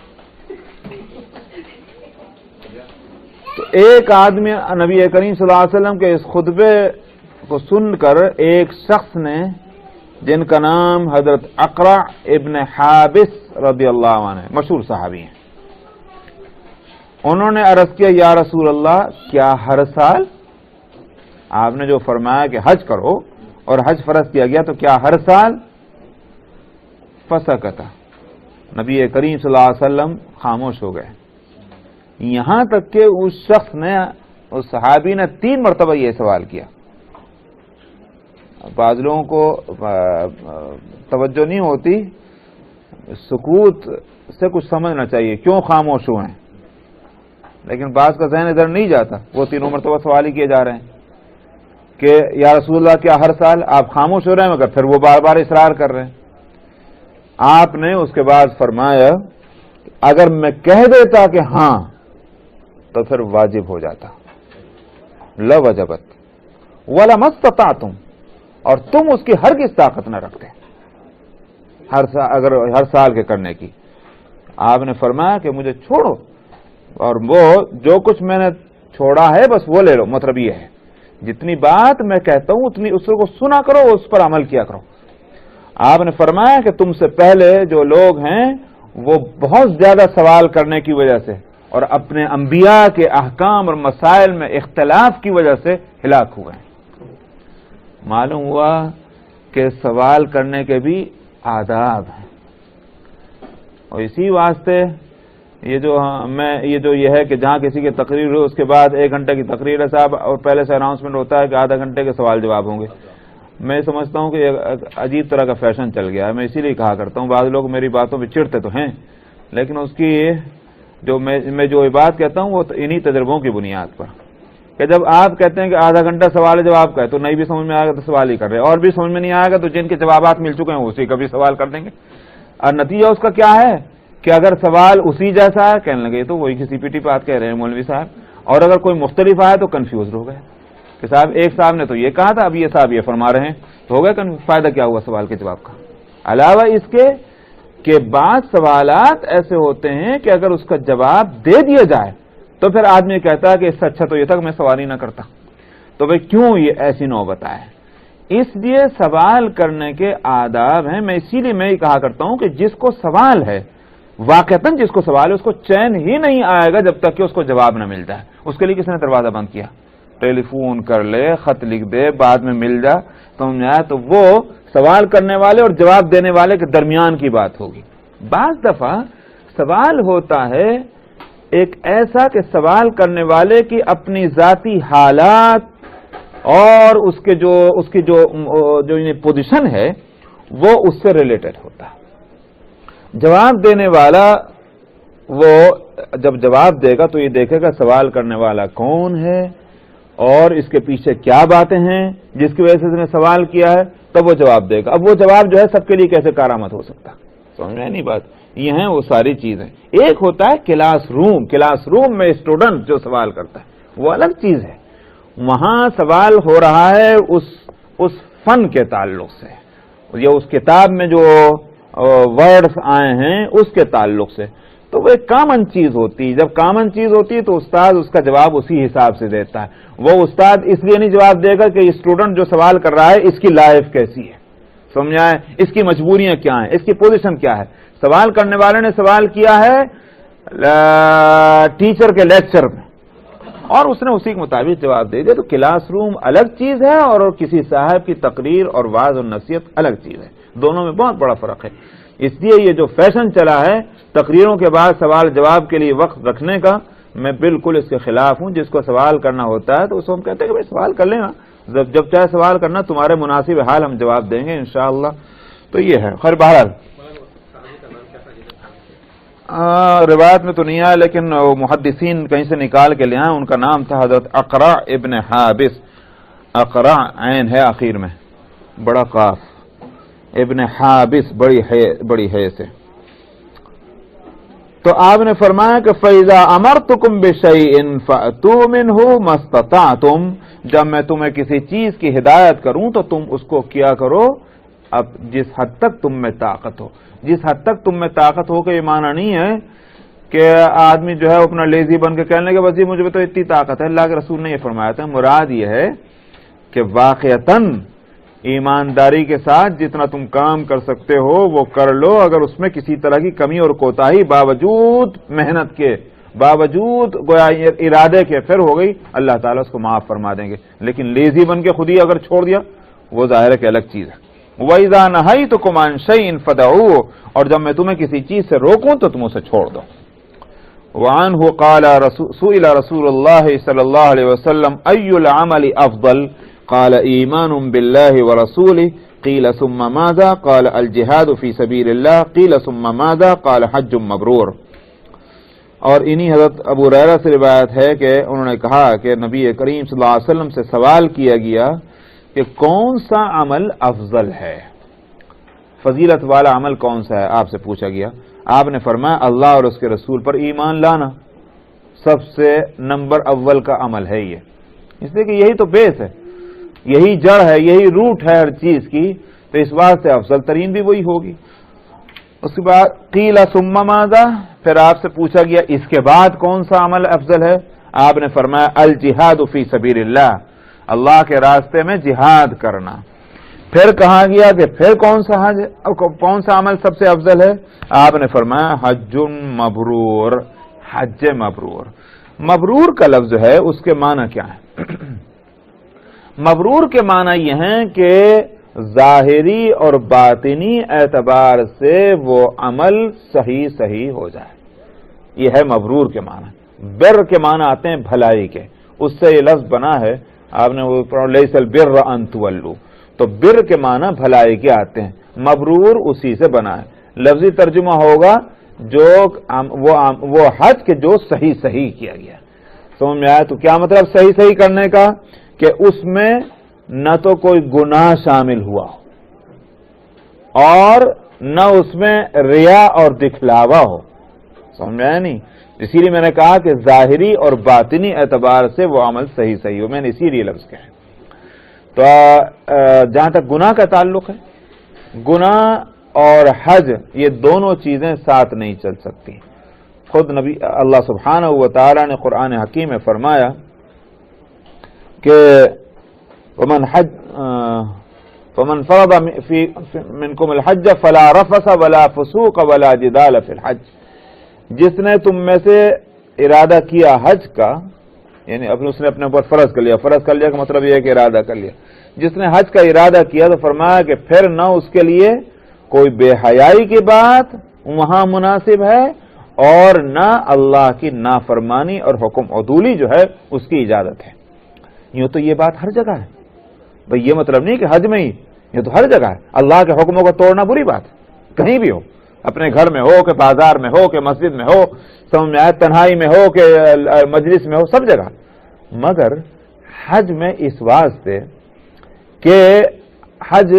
تو ایک آدمی نبی کریم صلی اللہ علیہ وسلم کے اس خطبے کو سن کر ایک شخص نے جن کا نام حضرت اقرع ابن حابس رضی اللہ عنہ مشہور صحابی ہیں، انہوں نے عرض کیا یا رسول اللہ کیا ہر سال؟ آپ نے جو فرمایا کہ حج کرو اور حج فرض کیا گیا تو کیا ہر سال؟ فسکتا، نبی کریم صلی اللہ علیہ وسلم خاموش ہو گئے، یہاں تک کہ اس شخص نے اس صحابی نے 3 مرتبہ یہ سوال کیا. بعض لوگوں کو توجہ نہیں ہوتی، سکوت سے کچھ سمجھنا چاہیے کیوں خاموش ہوئے ہیں، لیکن بعض کا ذہن ادھر نہیں جاتا، وہ 3 مرتبہ سوال ہی کیے جا رہے ہیں کہ یا رسول اللہ کیا ہر سال؟ آپ خاموش ہو رہے ہیں مگر پھر وہ بار بار اصرار کر رہے ہیں. آپ نے اس کے بعد فرمایا اگر میں کہہ دیتا کہ ہاں تو پھر واجب ہو جاتا، لوجبت ولما استطعتم، اور تم اس کی ہرگز طاقت نہ رکھتے اگر ہر سال کے کرنے کی. آپ نے فرمایا کہ مجھے چھوڑو اور وہ جو کچھ میں نے چھوڑا ہے بس وہ لے لو. مطلب یہ ہے جتنی بات میں کہتا ہوں اتنی اس کو سنا کرو، اس پر عمل کیا کرو. آپ نے فرمایا کہ تم سے پہلے جو لوگ ہیں وہ بہت زیادہ سوال کرنے کی وجہ سے اور اپنے انبیاء کے احکام اور مسائل میں اختلاف کی وجہ سے ہلاک ہوئے ہیں. معلوم ہوا کہ سوال کرنے کے بھی آداب ہیں، اور اسی واسطے یہ ہے کہ جہاں کسی کی تقریر ہو اس کے بعد 1 گھنٹے کی تقریر ہے صاحب اور پہلے سے اناؤنسمنٹ ہوتا ہے کہ آدھا گھنٹے کے سوال جواب ہوں گے. میں سمجھتا ہوں کہ یہ عجیب طرح کا فیشن چل گیا ہے. میں اسی لیے کہا کرتا ہوں بعض لوگ میری باتوں پہ چڑھتے تو ہیں، لیکن اس کی میں جو بات کہتا ہوں وہ انہی تجربوں کی بنیاد پر کہ جب آپ کہتے ہیں کہ آدھا گھنٹہ سوال ہے جواب کا ہے تو نہیں بھی سمجھ میں آئے گا تو سوال ہی کر رہے ہیں، اور بھی سمجھ میں نہیں آئے گا تو جن کے جوابات مل چکے ہیں اسی کا بھی سوال کر دیں گے. اور نتیجہ اس کا کیا ہے کہ اگر سوال اسی جیسا ہے کہنے لگے تو وہی کسی پیٹی بات کہہ رہے ہیں مولوی صاحب، اور اگر کوئی مختلف آئے تو کنفیوز ہو گئے کہ صاحب ایک صاحب نے تو یہ کہا تھا اب یہ صاحب یہ فرما رہے ہیں تو ہو گیا فائدہ کیا ہوا سوال کے جواب کا. علاوہ اس کے کہ بعض سوالات ایسے ہوتے ہیں کہ اگر اس کا جواب دے دیا جائے تو پھر آدمی کہتا ہے کہ اس سے اچھا تو یہ تھا کہ میں سوال ہی نہ کرتا. تو بھئی کیوں یہ ایسی نوبت آئے؟ اس لیے سوال کرنے کے آداب ہیں. میں اسی لیے میں یہ کہا کرتا ہوں کہ جس کو سوال ہے واقعتاً جس کو سوال ہے اس کو چین ہی نہیں آئے گا جب تک کہ اس کو جواب نہ مل جائے. اس کے لیے کس نے دروازہ بند کیا؟ ٹیلی فون کر لے، خط لکھ دے، بعد میں مل جا تو وہ سوال کرنے والے اور جواب دینے والے کے درمیان کی بات ہوگی. بعض دفعہ سوال ہوتا ہے ایک ایسا کہ سوال کرنے والے کی اپنی ذاتی حالات اور اس کی جو پوزیشن ہے وہ اس سے ریلیٹڈ ہوتا ہے. جواب دینے والا وہ جب جواب دے گا تو یہ دیکھے گا سوال کرنے والا کون ہے اور اس کے پیچھے کیا باتیں ہیں جس کی وجہ سے اس نے سوال کیا ہے، تب وہ جواب دے گا. اب وہ جواب جو ہے سب کے لیے کیسے کارآمد ہو سکتا؟ سمجھ میں نہیں بات. یہ ہیں وہ ساری چیزیں. ایک ہوتا ہے کلاس روم میں اسٹوڈنٹ جو سوال کرتا ہے وہ الگ چیز ہے. وہاں سوال ہو رہا ہے اس فن کے تعلق سے، یا اس کتاب میں جو ورڈز آئے ہیں اس کے تعلق سے، تو وہ ایک کامن چیز ہوتی ہے. جب کامن چیز ہوتی ہے تو استاد اس کا جواب اسی حساب سے دیتا ہے. وہ استاد اس لیے نہیں جواب دے گا کہ اسٹوڈنٹ جو سوال کر رہا ہے اس کی لائف کیسی ہے، سمجھائیں، اس کی مجبوریاں کیا ہیں، اس کی پوزیشن کیا ہے. سوال کرنے والے نے سوال کیا ہے ٹیچر کے لیکچر میں اور اس نے اسی کے مطابق جواب دے دیا، تو کلاس روم الگ چیز ہے اور کسی صاحب کی تقریر اور وعظ و نصیحت الگ چیز ہے. دونوں میں بہت بڑا فرق ہے. اس لیے یہ جو فیشن چلا ہے تقریروں کے بعد سوال جواب کے لیے وقت رکھنے کا، میں بالکل اس کے خلاف ہوں. جس کو سوال کرنا ہوتا ہے تو اس کو ہم کہتے ہیں کہ بھائی سوال کر لینا، جب چاہے سوال کرنا، تمہارے مناسب حال ہم جواب دیں گے انشاءاللہ. تو یہ ہے. خیر بہرحال روایت میں تو نہیں آیا، لیکن محدثین کہیں سے نکال کے لے آئے. ان کا نام تھا حضرت اقرع ابن حابس. اقرع عین ہے آخر میں، بڑا قاف، ابن حابس بڑی ہے سے. تو آپ نے فرمایا کہ فَإِذَا أَمَرْتُكُمْ بِشَيْءٍ فَأْتُوا مِنْهُ مَا اسْتَطَعْتُمْ، جب میں تمہیں کسی چیز کی ہدایت کروں تو تم اس کو کیا کرو اب جس حد تک تم میں طاقت ہو. جس حد تک تم میں طاقت ہو کہ یہ معنی نہیں ہے کہ آدمی جو ہے اپنا لیزی بن کے کہنے لگے بس جی مجھے تو اتنی طاقت ہے. اللہ کے رسول نے یہ فرمایا تھا. مراد یہ ہے کہ واقعتاً ایمانداری کے ساتھ جتنا تم کام کر سکتے ہو وہ کر لو. اگر اس میں کسی طرح کی کمی اور کوتاہی باوجود محنت کے، باوجود گویا ارادے کے پھر ہو گئی، اللہ تعالیٰ اس کو معاف فرما دیں گے. لیکن لیزی بن کے خود ہی اگر چھوڑ دیا وہ ظاہر ہے کہ الگ چیز ہے. وَإِذَا نَهَيْتُكُمْ عَنْ شَيْءٍ فَدَعُوهُ، اور جب میں تمہیں کسی چیز سے روکوں تو تم اسے چھوڑ دو. وعنه قال سئل رسول الله صلى الله عليه وسلم أي العمل أفضل؟ قال إيمان بالله ورسوله. قيل ثم ماذا؟ قال الجهاد في سبيل الله. قيل ثم ماذا؟ قال حج مبرور. اور انہی حضرت ابو ہریرہ سے روایت ہے کہ انہوں نے کہا کہ نبی کریم صلی اللہ علیہ وسلم سے سوال کیا گیا کہ کون سا عمل افضل ہے، فضیلت والا عمل کون سا ہے، آپ سے پوچھا گیا. آپ نے فرمایا اللہ اور اس کے رسول پر ایمان لانا سب سے نمبر اول کا عمل ہے یہ، اس لیے کہ یہی تو بیس ہے، یہی جڑ ہے، یہی روٹ ہے ہر چیز کی. تو اس بات سے افضل ترین بھی وہی ہوگی. اس کے بعد قیل ثم ماذا، پھر آپ سے پوچھا گیا اس کے بعد کون سا عمل افضل ہے. آپ نے فرمایا الجہاد فی سبیل اللہ، اللہ کے راستے میں جہاد کرنا. پھر کہا گیا کہ پھر کون سا عمل سب سے افضل ہے. آپ نے فرمایا حج مبرور، حج مبرور. مبرور کا لفظ ہے اس کے معنی کیا ہے؟ مبرور کے معنی یہ ہیں کہ ظاہری اور باطنی اعتبار سے وہ عمل صحیح ہو جائے، یہ ہے مبرور کے معنی. بر کے معنی آتے ہیں بھلائی کے، اس سے یہ لفظ بنا ہے. آپ نے وہ لیس البر ان تولوا، تو بر کے معنی بھلائی کے آتے ہیں، مبرور اسی سے بنا ہے. لفظی ترجمہ ہوگا جو وہ حج کے جو صحیح کیا گیا. سمجھ میں آیا؟ تو کیا مطلب صحیح کرنے کا؟ کہ اس میں نہ تو کوئی گناہ شامل ہوا ہو اور نہ اس میں ریا اور دکھلاوا ہو. سمجھ میں آیا نہیں؟ اسی لیے میں نے کہا کہ ظاہری اور باطنی اعتبار سے وہ عمل صحیح ہو. میں نے اسی لیے لفظ کہا. تو جہاں تک گناہ کا تعلق ہے، گناہ اور حج یہ دونوں چیزیں ساتھ نہیں چل سکتی. خود نبی اللہ سبحانہ و تعالی نے قرآن حکیم میں فرمایا کہ ومن فرض منکم الحج فلا رفث ولا فسوق ولا جدال فی الحج. جس نے تم میں سے ارادہ کیا حج کا، یعنی اس نے اپنے اوپر فرض کر لیا کا مطلب یہ ہے کہ ارادہ کر لیا. جس نے حج کا ارادہ کیا تو فرمایا کہ پھر نہ اس کے لیے کوئی بے حیائی کی بات وہاں مناسب ہے اور نہ اللہ کی نافرمانی اور حکم عدولی جو ہے اس کی اجازت ہے. یوں تو یہ بات ہر جگہ ہے بھئی، یہ مطلب نہیں کہ حج میں ہی، یہ تو ہر جگہ ہے. اللہ کے حکموں کو توڑنا بری بات ہے، کہیں بھی ہو، اپنے گھر میں ہو کہ بازار میں ہو کہ مسجد میں ہو، سمجھ میں آئے تنہائی میں ہو کہ مجلس میں ہو، سب جگہ. مگر حج میں اس واسطے کہ حج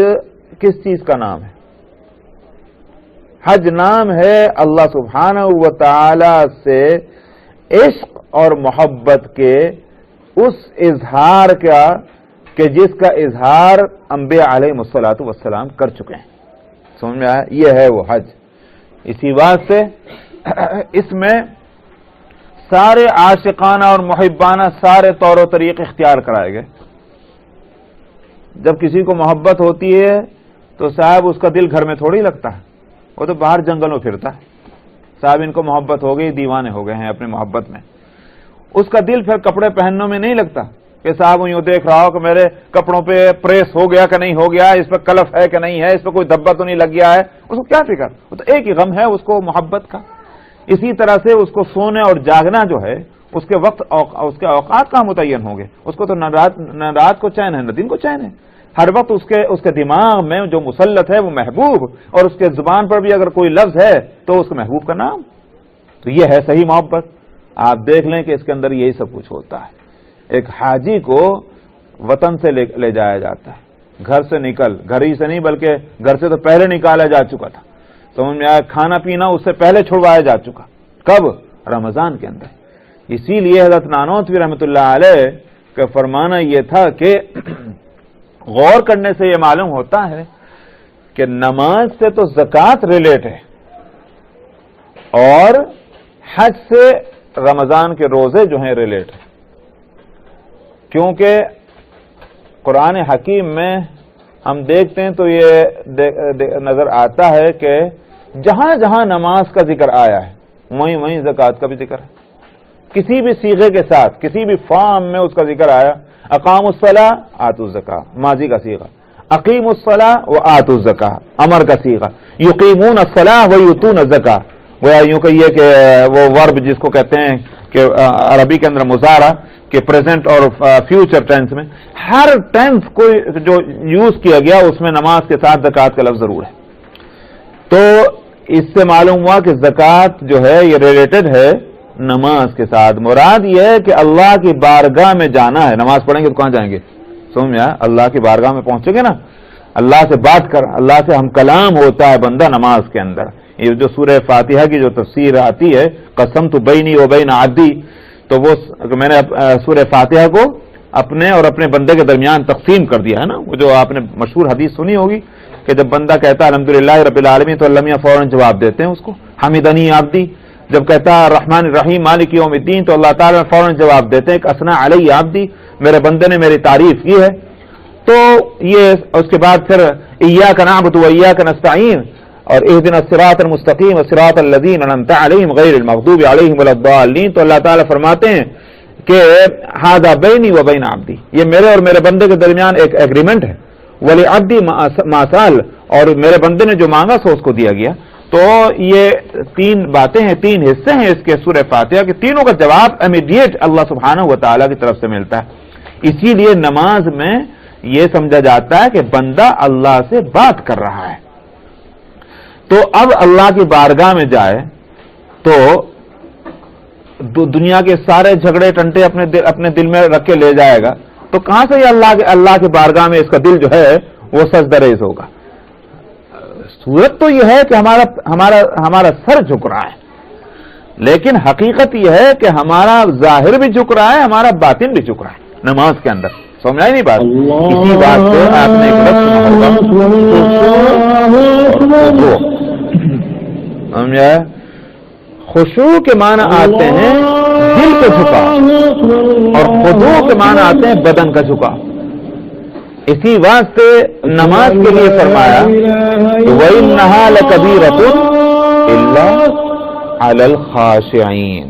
کس چیز کا نام ہے؟ حج نام ہے اللہ سبحانہ و تعالی سے عشق اور محبت کے اس اظہار کا کہ جس کا اظہار انبیاء علیہ الصلوۃ والسلام کر چکے ہیں. سمجھ میں آیا؟ یہ ہے وہ حج. اسی بات سے اس میں سارے عاشقانہ اور محبانہ سارے طور و طریق اختیار کرائے گئے. جب کسی کو محبت ہوتی ہے تو صاحب اس کا دل گھر میں تھوڑی لگتا ہے، وہ تو باہر جنگلوں پھرتا ہے. صاحب ان کو محبت ہو گئی، دیوانے ہو گئے ہیں اپنی محبت میں. اس کا دل پھر کپڑے پہننے میں نہیں لگتا کہ صاحب یوں دیکھ رہا ہو کہ میرے کپڑوں پہ پریس ہو گیا کہ نہیں ہو گیا، اس پہ کلف ہے کہ نہیں ہے، اس پہ کوئی دھبا تو نہیں لگ گیا ہے. اس کو کیا فکر، وہ تو ایک ہی غم ہے اس کو محبت کا. اسی طرح سے اس کو سونے اور جاگنا جو ہے اس کے وقت اس کے اوقات کہاں متعین ہوں گے. اس کو تو نہ رات کو چین ہے نہ دن کو چین ہے. ہر وقت اس کے دماغ میں جو مسلط ہے وہ محبوب، اور اس کے زبان پر بھی اگر کوئی لفظ ہے تو اس کے محبوب کا نام. تو یہ ہے صحیح محبت. آپ دیکھ لیں کہ اس کے اندر یہی سب کچھ ہوتا ہے. ایک حاجی کو وطن سے لے جایا جاتا ہے، گھر سے نکل، گھر ہی سے نہیں بلکہ گھر سے تو پہلے نکالا جا چکا تھا. سمجھ میں آیا؟ کھانا پینا اس سے پہلے چھڑوایا جا چکا. کب؟ رمضان کے اندر. اسی لیے حضرت نانوتوی رحمۃ اللہ علیہ کا فرمانا یہ تھا کہ غور کرنے سے یہ معلوم ہوتا ہے کہ نماز سے تو زکوٰۃ ریلیٹ ہے، اور حج سے رمضان کے روزے جو ہیں ریلیٹ ہے. کیونکہ قرآن حکیم میں ہم دیکھتے ہیں تو یہ نظر آتا ہے کہ جہاں جہاں نماز کا ذکر آیا ہے وہیں وہیں زکوٰۃ کا بھی ذکر ہے. کسی بھی صیغے کے ساتھ، کسی بھی فارم میں اس کا ذکر آیا. اقام الصلاۃ آتوا الزکاۃ ماضی کا صیغہ، اقیم الصلاۃ و آتوا الزکاۃ امر کا صیغہ، یقیمون الصلاۃ و یؤتون الزکاۃ. وہ یوں کہیے کہ وہ ورب جس کو کہتے ہیں کہ عربی کے اندر مضارع کہ پریزنٹ اور فیوچر ٹینس میں ہر ٹینس کو جو یوز کیا گیا اس میں نماز کے ساتھ زکوٰۃ کا لفظ ضرور ہے. تو اس سے معلوم ہوا کہ زکوٰۃ جو ہے یہ ریلیٹڈ ہے نماز کے ساتھ. مراد یہ ہے کہ اللہ کی بارگاہ میں جانا ہے. نماز پڑھیں گے تو کہاں جائیں گے؟ سمجھا؟ اللہ کی بارگاہ میں پہنچیں گے نا. اللہ سے بات کر، اللہ سے ہم کلام ہوتا ہے بندہ نماز کے اندر. یہ جو سورہ فاتحہ کی جو تفسیر آتی ہے قسمت بینی و بین عبدی، تو وہ میں نے سورہ فاتحہ کو اپنے اور اپنے بندے کے درمیان تقسیم کر دیا ہے نا. وہ جو آپ نے مشہور حدیث سنی ہوگی کہ جب بندہ کہتا ہے الحمدللہ رب العالمین تو اللہ میاں فوراً جواب دیتے ہیں اس کو حمدنی عبدی. جب کہتا ہے الرحمن الرحیم مالک یوم الدین تو اللہ تعالیٰ فوراً جواب دیتے ہیں کہ اثنا علی عبدی، میرے بندے نے میری تعریف کی ہے. تو یہ اس کے بعد پھر ایاک نعبد و ایاک نستعین اور اہدنا الصراط المستقیم صراط الذین انعمت علیہم غیر المغضوب علیہم ولا الضالین. تو اللہ تعالیٰ فرماتے ہیں کہ ھذا بینی و بین عبدی، یہ میرے اور میرے بندے کے درمیان ایک ایگریمنٹ ہے. ولی عبدی ما سأل، اور میرے بندے نے جو مانگا سو اس کو دیا گیا. تو یہ تین باتیں ہیں، تین حصے ہیں اس کے سورہ فاتحہ کے. تینوں کا جواب امیڈیٹ اللہ سبحانہ و تعالیٰ کی طرف سے ملتا ہے. اسی لیے نماز میں یہ سمجھا جاتا ہے کہ بندہ اللہ سے بات کر رہا ہے. تو اب اللہ کی بارگاہ میں جائے تو دنیا کے سارے جھگڑے ٹنٹے اپنے دل میں رکھ کے لے جائے گا تو کہاں سے یہ اللہ کی بارگاہ میں اس کا دل جو ہے وہ سجدہ ریز ہوگا. صورت تو یہ ہے کہ ہمارا سر جھک رہا ہے، لیکن حقیقت یہ ہے کہ ہمارا ظاہر بھی جھک رہا ہے، ہمارا باطن بھی جھک رہا ہے نماز کے اندر. سمجھا ہی نہیں بات؟ اسی بات سے آپ نے ایک لفظ سنا ہوگا سمجھا. خشوع کے معنی آتے ہیں دل کا جھکاؤ اور خضوع کے معنی آتے ہیں بدن کا جھکاؤ. اسی واسطے نماز کے لیے فرمایا وَإِنَّهَا لَكَبِيرَةٌ إِلَّا عَلَى الْخَاشِعِينَ.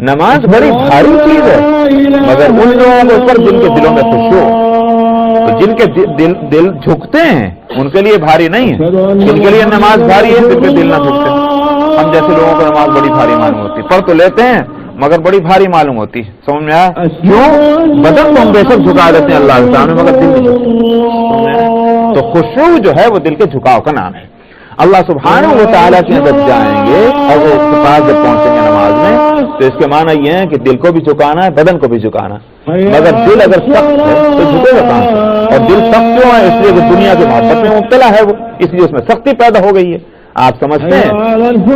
نماز بڑی بھاری چیز ہے مگر ان لوگوں کے اوپر جن کے دلوں میں خشوع، تو جن کے دل جھکتے ہیں ان کے لیے بھاری نہیں ہے. جن کے لیے نماز بھاری ہے جن کے دل نہ جھکتے. ہم جیسے لوگوں کو نماز بڑی بھاری معلوم ہوتی ہے، پڑھ تو لیتے ہیں مگر بڑی بھاری معلوم ہوتی ہے. سمجھ میں آیا؟ کیوں؟ بدن کو ہم بے شک جھکا دیتے ہیں اللہ کے سامنے مگر دل نہیں جھکتے. تو خشوع جو ہے وہ دل کے جھکاؤ کا نام ہے. اللہ سبحانہ و تعالیٰ کی جب جائیں گے اور وہ اس کے پاس جب پہنچیں گے نماز میں تو اس کے معنی یہ ہے کہ دل کو بھی جھکانا ہے، بدن کو بھی جھکانا. مگر دل اگر سخت ہے تو جھکے گا کہاں؟ اور دل سخت کیوں ہے؟ اس لیے کہ دنیا کی محبت میں مبتلا ہے وہ، اس لیے اس میں سختی پیدا ہو گئی ہے. آپ سمجھتے ہیں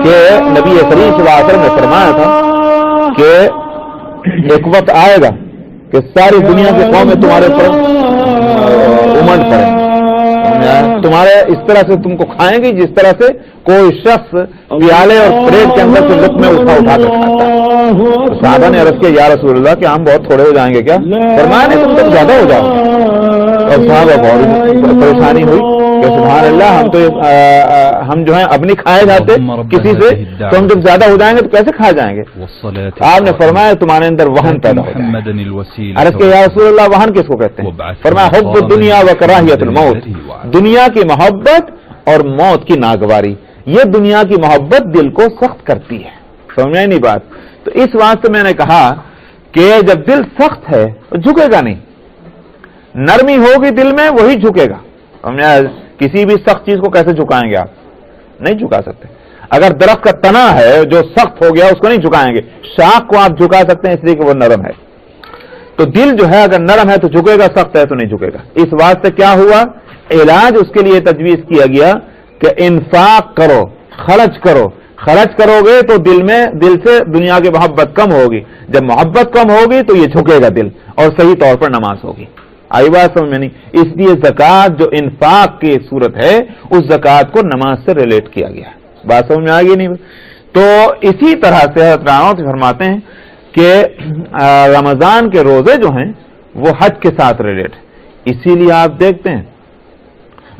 کہ نبی کریم صلی اللہ علیہ وسلم نے فرمایا تھا کہ ایک وقت آئے گا کہ ساری دنیا کی قومیں تمہارے پر گھمنڈ کریں گے. تمہارے اس طرح سے تم کو کھائیں گے جس طرح سے کوئی شخص پیالے اور پلیٹ کے اندر سے لقمے اٹھا کر کھاتا ہے. صحابہ نے عرض کیا یا رسول اللہ کہ ہم بہت تھوڑے ہو جائیں گے کیا؟ فرمایا نہیں تم تک زیادہ ہو جاؤ. اور صحابہ بہت پریشانی ہوئی کہ سبحان اللہ ہم جو ہیں اب نہیں کھائے جاتے کسی سے، تو ہم جب زیادہ ہو جائیں گے تو کیسے کھا جائیں گے؟ آپ نے فرمایا تمہارے اندر وہن پیدا ہو جائے. عرض کہ یا رسول اللہ وہن کس کو کہتے ہیں؟ فرمایا حب الدنیا و کراہیت الموت، دنیا کی محبت اور موت کی ناگواری. یہ دنیا کی محبت دل کو سخت کرتی ہے. سمجھا نہیں بات؟ تو اس واسطے میں نے کہا کہ جب دل سخت ہے تو جھکے گا نہیں. نرمی ہوگی دل میں وہی جھکے گا. سمجھا؟ کسی بھی سخت چیز کو کیسے جھکائیں گے؟ آپ نہیں جھکا سکتے. اگر درخت کا تنا ہے جو سخت ہو گیا اس کو نہیں جھکائیں گے. شاخ کو آپ جھکا سکتے ہیں اس لیے کہ وہ نرم ہے. تو دل جو ہے اگر نرم ہے تو جھکے گا، سخت ہے تو نہیں جھکے گا. اس واسطے کیا ہوا؟ علاج اس کے لیے تجویز کیا گیا کہ انفاق کرو، خرچ کرو. خرچ کرو گے تو دل سے دنیا کی محبت کم ہوگی. جب محبت کم ہوگی تو یہ جھکے گا دل اور صحیح طور پر نماز ہوگی. آئی بات سمجھ میں نہیں؟ اس لیے زکوٰۃ جو انفاق کی صورت ہے اس زکوٰۃ کو نماز سے ریلیٹ کیا گیا. بات سمجھ میں آ گئی نہیں؟ تو اسی طرح سے حضرت رانوت فرماتے ہیں کہ رمضان کے روزے جو ہیں وہ حج کے ساتھ ریلیٹ. اسی لیے آپ دیکھتے ہیں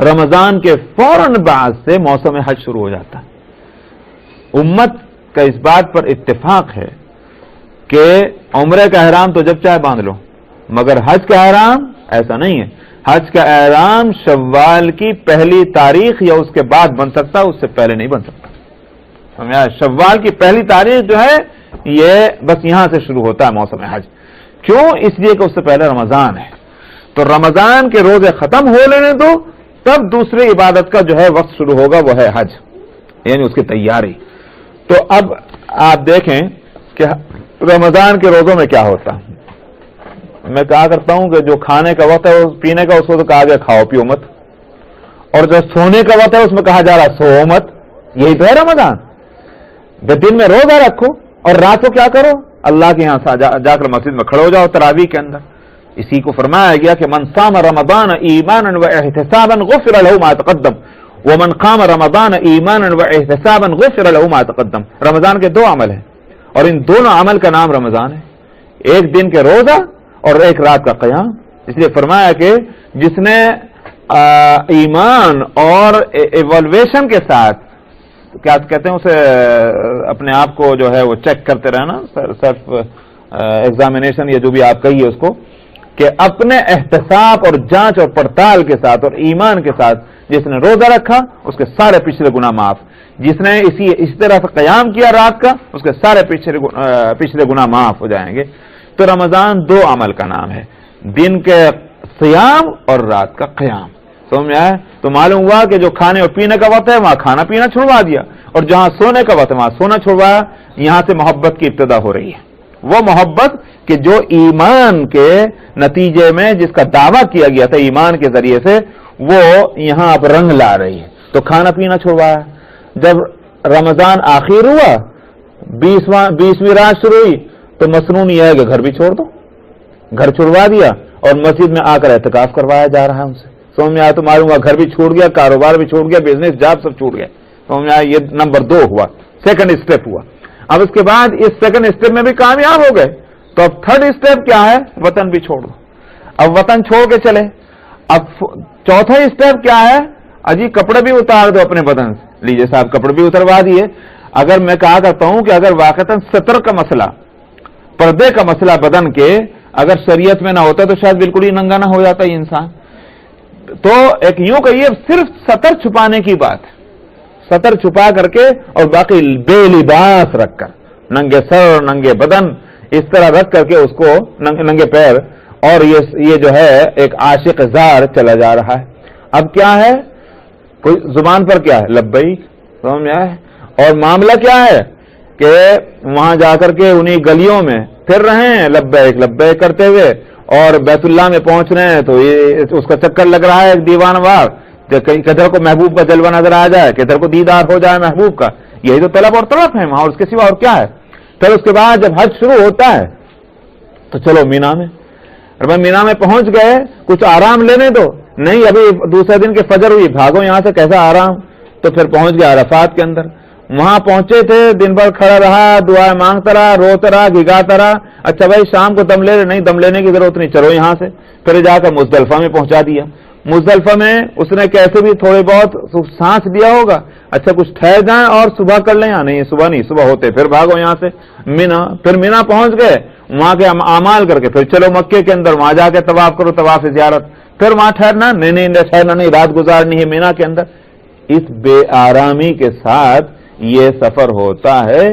رمضان کے فوراً بعد سے موسم حج شروع ہو جاتا ہے. امت کا اس بات پر اتفاق ہے کہ عمرے کا احرام تو جب چاہے باندھ لو، مگر حج کا احرام ایسا نہیں ہے. حج کا احرام شوال کی پہلی تاریخ یا اس کے بعد بن سکتا، اس سے پہلے نہیں بن سکتا. سمجھا؟ شوال کی پہلی تاریخ جو ہے یہ بس یہاں سے شروع ہوتا ہے موسم حج. کیوں؟ اس لیے کہ اس سے پہلے رمضان ہے. تو رمضان کے روزے ختم ہو لینے دو، تب دوسری عبادت کا جو ہے وقت شروع ہوگا، وہ ہے حج، یعنی اس کی تیاری. تو اب آپ دیکھیں کہ رمضان کے روزوں میں کیا ہوتا. میں کہا کرتا ہوں کہ جو کھانے کا وقت ہے پینے کا اس کو تو کہا گیا کھاؤ پیو مت، اور جو سونے کا وقت ہے اس میں کہا جا رہا سو مت. یہی تو ہے رمضان. دن میں روزہ رکھو اور رات کو کیا کرو؟ اللہ کے یہاں جا کر مسجد میں کھڑے ہو جاؤ تراویح کے اندر. اسی کو فرمایا گیا کہ من صام رمضان ایمانا و احتسابا غفر له ما تقدم ومن قام رمضان ایمانا و احتسابا غفر له ما تقدم. رمضان کے دو عمل ہیں اور ان دونوں عمل کا نام رمضان ہے. ایک دن کے روزہ اور ایک رات کا قیام. اس لیے فرمایا کہ جس نے ایمان اور ایوالویشن کے ساتھ، کیا کہتے ہیں اسے، اپنے آپ کو جو ہے وہ چیک کرتے رہنا، سیلف ایگزامینیشن یا جو بھی آپ کہیے اس کو، کہ اپنے احتساب اور جانچ اور پڑتال کے ساتھ اور ایمان کے ساتھ جس نے روزہ رکھا اس کے سارے پچھلے گناہ معاف. جس نے اسی طرح سے قیام کیا رات کا اس کے سارے پچھلے گناہ معاف ہو جائیں گے. تو رمضان دو عمل کا نام ہے، دن کے صیام اور رات کا قیام. سمجھ میں آیا؟ تو معلوم ہوا کہ جو کھانے اور پینے کا وقت ہے وہاں کھانا پینا چھڑوا دیا، اور جہاں سونے کا وقت ہے وہاں سونا چھڑوایا. یہاں سے محبت کی ابتدا ہو رہی ہے، وہ محبت کہ جو ایمان کے نتیجے میں جس کا دعویٰ کیا گیا تھا ایمان کے ذریعے سے، وہ یہاں اب رنگ لا رہی ہے. تو کھانا پینا چھڑوایا. جب رمضان آخر ہوا، 20ویں رات شروع ہوئی، تو مسنون یہ ہے کہ گھر بھی چھوڑ دو. گھر چھڑوا دیا اور مسجد میں آ کر اعتکاف کروایا جا رہا ہے ان سے. سمجھ میں آیا؟ تو معلوم ہوا گھر بھی چھوٹ گیا، کاروبار بھی چھوٹ گیا، بزنس جاب سب چھوٹ گیا. سمجھ میں آیا؟ یہ نمبر 2 ہوا، سیکنڈ اسٹیپ ہوا. اب اس کے بعد اس سیکنڈ اسٹیپ میں بھی کامیاب ہو گئے، تو اب تھرڈ اسٹیپ کیا ہے؟ وطن بھی چھوڑ دو. اب وطن چھوڑ کے چلے. اب چوتھا اسٹیپ کیا ہے؟ اجی کپڑے بھی اتار دو اپنے بدن سے. لیجیے صاحب کپڑے بھی اتروا دیے. اگر میں کہا کرتا ہوں کہ اگر واقعتاً ستر کا مسئلہ، پردے کا مسئلہ بدن کے اگر شریعت میں نہ ہوتا تو شاید بالکل ہی ننگا نہ ہو جاتا یہ انسان. تو ایک یوں کہیے صرف ستر چھپانے کی بات ہے، ستر چھپا کر کے اور باقی بے لباس رکھ کر، ننگے سر ننگے بدن اس طرح رکھ کر کے اس کو ننگے پیر، اور یہ جو ہے ایک عاشق زار چلا جا رہا ہے. اب کیا ہے؟ کوئی زبان پر کیا ہے؟ لبیک. سمجھ میں آئے؟ اور معاملہ کیا ہے کہ وہاں جا کر کے انہی گلیوں میں پھر رہے ہیں لبیک لبیک کرتے ہوئے، اور بیت اللہ میں پہنچ رہے ہیں تو یہ اس کا چکر لگ رہا ہے ایک دیوان وار، کدھر کو محبوب کا جلوہ نظر آ جائے، کدھر کو دیدار ہو جائے محبوب کا. یہی تو طلب اور طرف ہے وہاں، اور اس کے سوا اور کیا ہے. پھر اس کے بعد جب حج شروع ہوتا ہے تو چلو مینا میں. مینا میں پہنچ گئے، کچھ آرام لینے دو. نہیں ابھی دوسرے دن کے فجر ہوئی، بھاگو یہاں سے، کیسا آرام. تو پھر پہنچ گیا عرفات کے اندر. وہاں پہنچے تھے، دن بھر کھڑا رہا، دعائیں مانگتا رہا، روتا رہا، گھگاتا رہا. اچھا بھائی شام کو دم لے رہے، نہیں دم لینے کی ضرورت نہیں، چلو یہاں سے. پھر جا کر مزدلفہ میں پہنچا دیا. مزدلفہ میں اس نے کیسے بھی تھوڑے بہت سانس لیا ہوگا، اچھا کچھ ٹھہر جائیں اور صبح کر لیں. نہیں صبح نہیں، صبح ہوتے پھر بھاگو یہاں سے مینا. پھر مینا پہنچ گئے، وہاں کے اعمال کر کے پھر چلو مکے کے اندر، وہاں جا کے طواف کرو، طواف زیارت. پھر وہاں ٹھہرنا، نہیں ٹھہرنا نہیں، رات گزارنی ہے مینا کے اندر. اس بے آرامی کے ساتھ یہ سفر ہوتا ہے.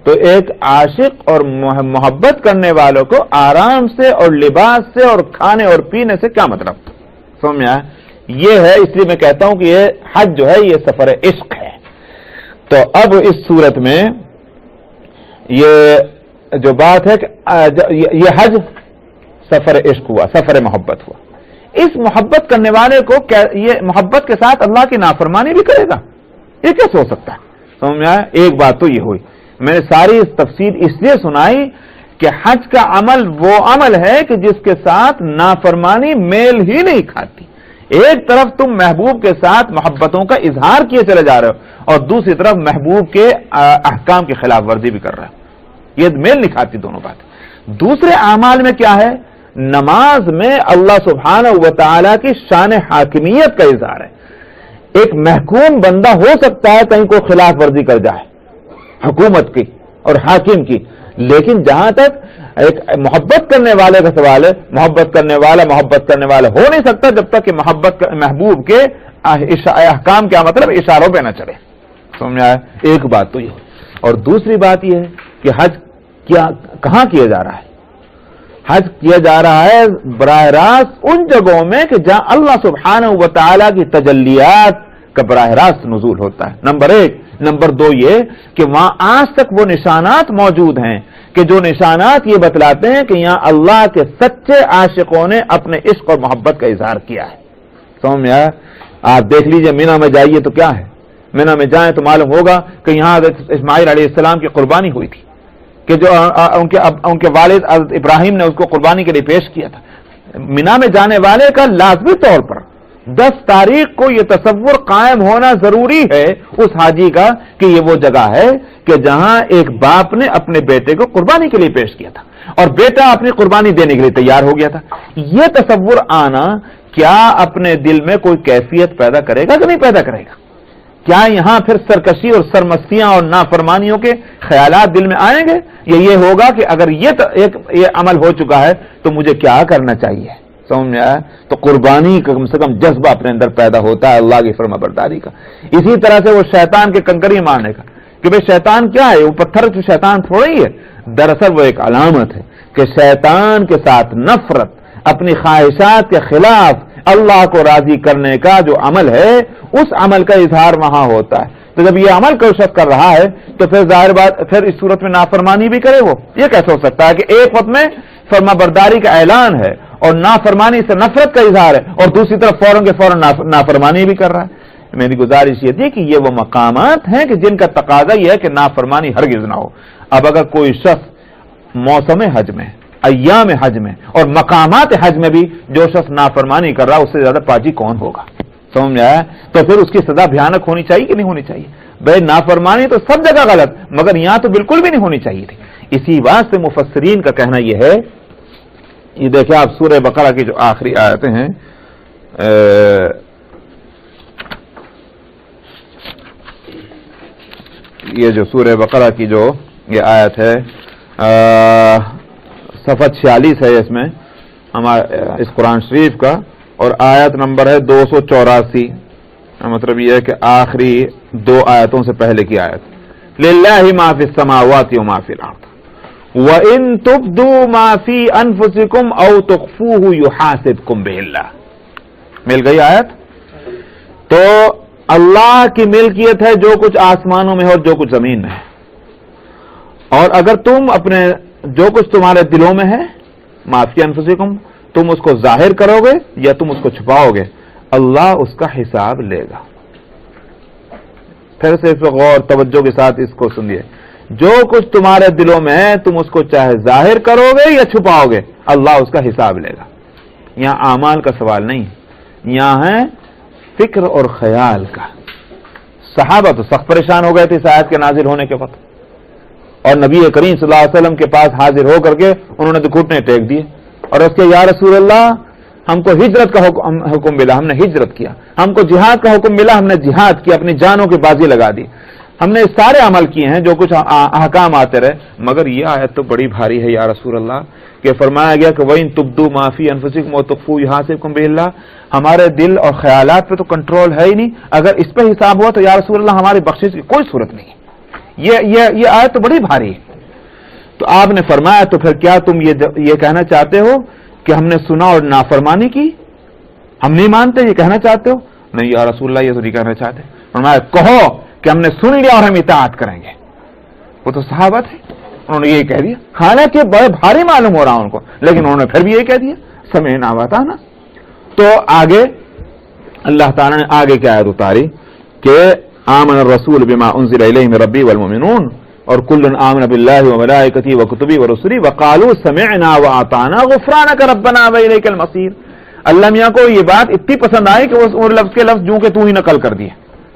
تو ایک عاشق اور محبت کرنے والوں کو آرام سے اور لباس سے اور کھانے اور پینے سے کیا مطلب، سمجھ میں آیا؟ یہ ہے، اس لیے میں کہتا ہوں کہ یہ حج جو ہے یہ سفر عشق ہے. تو اب اس صورت میں یہ جو بات ہے کہ یہ حج سفر عشق ہوا، سفر محبت ہوا. اس محبت کرنے والے کو یہ محبت کے ساتھ اللہ کی نافرمانی بھی کرے گا، یہ کیسے ہو سکتا ہے؟ سمجھ میں آیا؟ ایک بات تو یہ ہوئی. میں نے ساری اس تفصیل اس لیے سنائی کہ حج کا عمل وہ عمل ہے کہ جس کے ساتھ نافرمانی میل ہی نہیں کھاتی. ایک طرف تم محبوب کے ساتھ محبتوں کا اظہار کیے چلے جا رہے ہو اور دوسری طرف محبوب کے احکام کی خلاف ورزی بھی کر رہے ہو، یہ میل نہیں کھاتی دونوں باتیں. دوسرے اعمال میں کیا ہے؟ نماز میں اللہ سبحانہ و تعالی کی شان حاکمیت کا اظہار ہے. ایک محکوم بندہ ہو سکتا ہے کہیں کوئی خلاف ورزی کر جائے حکومت کی اور حاکم کی، لیکن جہاں تک ایک محبت کرنے والے کا سوال ہے، محبت کرنے والا ہو نہیں سکتا جب تک کہ محبوب کے احکام کیا مطلب اشاروں پہ نہ چلے. سمجھ آیا؟ ایک بات تو یہ. اور دوسری بات یہ ہے کہ حج کہاں کیا جا رہا ہے؟ حج کیا جا رہا ہے براہ راست ان جگہوں میں کہ جہاں اللہ سبحانہ و تعالی کی تجلیات کا براہ راست نزول ہوتا ہے، نمبر ایک. نمبر دو یہ کہ وہاں آج تک وہ نشانات موجود ہیں کہ جو نشانات یہ بتلاتے ہیں کہ یہاں اللہ کے سچے عاشقوں نے اپنے عشق اور محبت کا اظہار کیا ہے. سمجھ میں آیا؟ آپ دیکھ لیجئے مینا میں جائیے تو کیا ہے، مینا میں جائیں تو معلوم ہوگا کہ یہاں حضرت اسماعیل علیہ السلام کی قربانی ہوئی تھی کہ جو ان کے والد حضرت ابراہیم نے اس کو قربانی کے لیے پیش کیا تھا. مینا میں جانے والے کا لازمی طور پر 10 تاریخ کو یہ تصور قائم ہونا ضروری ہے اس حاجی کا کہ یہ وہ جگہ ہے کہ جہاں ایک باپ نے اپنے بیٹے کو قربانی کے لیے پیش کیا تھا اور بیٹا اپنی قربانی دینے کے لیے تیار ہو گیا تھا. یہ تصور آنا کیا اپنے دل میں کوئی کیفیت پیدا کرے گا کہ نہیں پیدا کرے گا؟ کیا یہاں پھر سرکشی اور سرمستیاں اور نافرمانیوں کے خیالات دل میں آئیں گے؟ یہ ہوگا کہ اگر یہ عمل ہو چکا ہے تو مجھے کیا کرنا چاہیے؟ سمجھ میں آیا؟ تو قربانی کا کم سے کم جذبہ اپنے اندر پیدا ہوتا ہے اللہ کی فرما برداری کا. اسی طرح سے وہ شیطان کے کنکری مارنے کا کہ بھئی شیطان کیا ہے؟ وہ پتھر جو شیطان تھوڑا ہی ہے، دراصل وہ ایک علامت ہے کہ شیطان کے ساتھ نفرت، اپنی خواہشات کے خلاف اللہ کو راضی کرنے کا جو عمل ہے اس عمل کا اظہار وہاں ہوتا ہے. تو جب یہ عمل کوئی شخص کر رہا ہے تو پھر ظاہر بات پھر اس صورت میں نافرمانی بھی کرے. وہ یہ کیسے ہو سکتا ہے کہ ایک وقت میں فرما برداری کا اعلان ہے اور نافرمانی سے نفرت کا اظہار ہے اور دوسری طرف فوراً کے فوراً نافرمانی بھی کر رہا ہے؟ میری گزارش یہ تھی کہ یہ وہ مقامات ہیں کہ جن کا تقاضا یہ ہے کہ نافرمانی ہرگز نہ ہو. اب اگر کوئی شخص موسم حج میں، ایام حج میں اور مقامات حج میں بھی جو شخص نافرمانی کر رہا اس سے زیادہ پاجی کون ہوگا؟ سمجھ میں آیا؟ تو پھر اس کی سزا بھیانک ہونی چاہیے کہ نہیں ہونی چاہیے؟ بھائی نافرمانی تو سب جگہ غلط، مگر یہاں تو بالکل بھی نہیں ہونی چاہیے تھی. اسی بات سے مفسرین کا کہنا یہ ہے، یہ دیکھیں آپ سورہ بقرہ کی جو آخری آیتیں ہیں، یہ جو سورہ بقرہ کی جو یہ آیت ہے صفحہ 46 ہے اس میں اس قرآن شریف کا، اور آیت نمبر ہے 284. مطلب یہ ہے کہ آخری 2 آیتوں سے پہلے کی آیت، لِلَّهِ مَا فِي السَّمَاوَاتِ وَمَا فِي الْأَرْضِ وَإِن تُبْدُوا مَا فِي أَنفُسِكُمْ أَوْ تُخْفُوهُ يُحَاسِبْكُم بِهِ اللَّهُ. مل گئی آیت؟ تو اللہ کی ملکیت ہے جو کچھ آسمانوں میں ہے اور جو کچھ زمین میں ہے، اور اگر تم اپنے جو کچھ تمہارے دلوں میں ہے ما فی انفسکم، تم اس کو ظاہر کرو گے یا تم اس کو چھپاؤ گے، اللہ اس کا حساب لے گا. پھر سے اس پہ غور توجہ کے ساتھ اس کو سنیے. جو کچھ تمہارے دلوں میں ہے تم اس کو چاہے ظاہر کرو گے یا چھپاؤ گے، اللہ اس کا حساب لے گا. یہاں اعمال کا سوال نہیں، یہاں ہے فکر اور خیال کا. صحابہ تو سخت پریشان ہو گئے تھے اس آیت کے نازل ہونے کے وقت, اور نبی کریم صلی اللہ علیہ وسلم کے پاس حاضر ہو کر کے انہوں نے تو گھٹنے ٹیک دیے اور اس کے یا رسول اللہ ہم کو ہجرت کا حکم ملا, ہم نے ہجرت کیا, ہم کو جہاد کا حکم ملا, ہم نے جہاد کیا, اپنی جانوں کی بازی لگا دی, ہم نے سارے عمل کیے ہیں جو کچھ احکام آتے رہے, مگر یہ آیت تو بڑی بھاری ہے یا رسول اللہ, کہ فرمایا گیا کہ وَإِن تُبْدُوا مَا فِي أَنفُسِكُمْ وَتُخْفُوهُ يُحَاسِبْكُم بِهِ اللَّهُ. ہمارے دل اور خیالات پہ تو کنٹرول ہے ہی نہیں, اگر اس پہ حساب ہوا تو یا رسول اللہ ہماری بخشش کی کوئی صورت نہیں. یہ آیت تو بڑی بھاری ہے. تو آپ نے فرمایا تو پھر کیا تم یہ کہنا چاہتے ہو کہ ہم نے سنا اور نافرمانی کی, ہم نہیں مانتے, یہ کہنا چاہتے ہو؟ نہیں یا رسول اللہ یہ تو نہیں کہنا چاہتے. فرمایا کہو کہ ہم نے سن لیا اور ہم اطاعت کریں گے. وہ تو صحابہ تھے, انہوں نے یہی کہہ دیا, حالانکہ بڑے بھاری معلوم ہو رہا ان کو, لیکن انہوں نے پھر بھی یہی کہہ دیا سمعنا وأطعنا. تو آگے اللہ تعالیٰ نے آگے کیا آیت اتاری کہ آمن الرسول بما انزل الیہ من ربہ والمؤمنون اور کل آمن باللہ وملائکتہ وکتبہ ورسلہ وقالوا سمعنا وأطعنا غفرانک ربنا وإلیک المصیر. اللہ میاں کو یہ بات اتنی پسند آئی کہ وہ لفظ کے لفظ جو کہ تو ہی نقل کر دیے,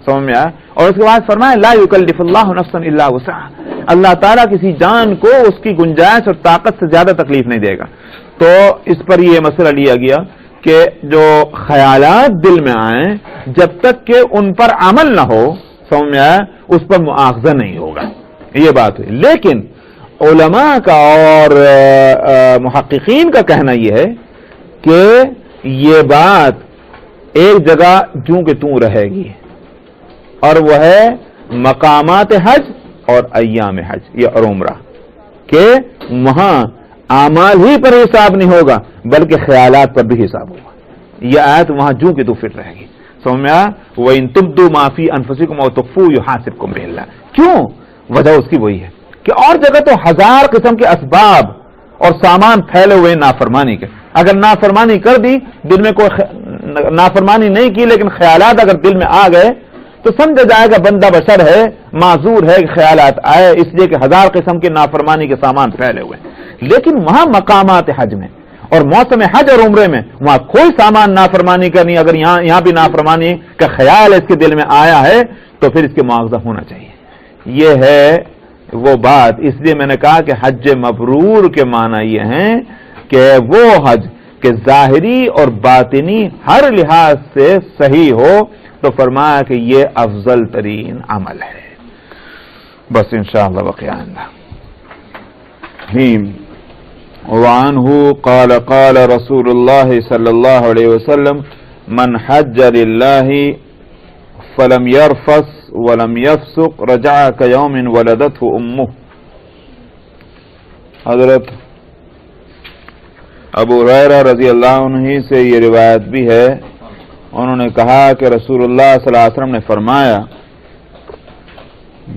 سمجھ میں آیا. اور اس کے بعد فرمایا لا یکلف اللہ نفسا الا وسعہا, اللہ تعالیٰ کسی جان کو اس کی گنجائش اور طاقت سے زیادہ تکلیف نہیں دے گا. تو اس پر یہ مسئلہ لیا گیا کہ جو خیالات دل میں آئیں جب تک کہ ان پر عمل نہ ہو, سمجھ میں آیا, اس پر مؤاخذہ نہیں ہوگا, یہ بات ہوئی. لیکن علماء کا اور محققین کا کہنا یہ ہے کہ یہ بات ایک جگہ جوں کہ توں رہے گی, اور وہ ہے مقامات حج اور ایام حج یا اور عمرہ, کہ وہاں اعمال ہی پر حساب نہیں ہوگا بلکہ خیالات پر بھی حساب ہوگا. یہ آیت وہاں جو کہ تو فٹ رہے گی, سمجھ میں آیا. وَإِن تُبْدُوا مَا فِي أَنفُسِكُمْ أَوْ تُخْفُوهُ يُحَاسِبْكُم بِهِ اللَّهُ. کیوں؟ وجہ اس کی وہی ہے کہ اور جگہ تو ہزار قسم کے اسباب اور سامان پھیلے ہوئے نافرمانی کے. اگر نافرمانی کر دی, دل میں کوئی نافرمانی نہیں کی لیکن خیالات اگر دل میں آ گئے تو سمجھا جائے گا بندہ بشر ہے, معذور ہے, خیالات آئے اس لیے کہ ہزار قسم کے نافرمانی کے سامان پھیلے ہوئے. لیکن وہاں مقامات حج میں اور موسم حج اور عمرے میں وہاں کوئی سامان نافرمانی کا نہیں. اگر یہاں بھی نافرمانی کا خیال اس کے دل میں آیا ہے تو پھر اس کے معاوضہ ہونا چاہیے. یہ ہے وہ بات. اس لیے میں نے کہا کہ حج مبرور کے معنی یہ ہیں کہ وہ حج کہ ظاہری اور باطنی ہر لحاظ سے صحیح ہو, تو فرمایا کہ یہ افضل ترین عمل ہے. بس انشاءاللہ وقیانہ. وعنہ قال قال رسول اللہ صلی اللہ علیہ وسلم من حج للہ فلم يرفث ولم يفسق رجع كيوم ولدته امه. حضرت ابو ہریرہ رضی اللہ عنہ سے یہ روایت بھی ہے, انہوں نے کہا کہ رسول اللہ صلی اللہ علیہ وسلم نے فرمایا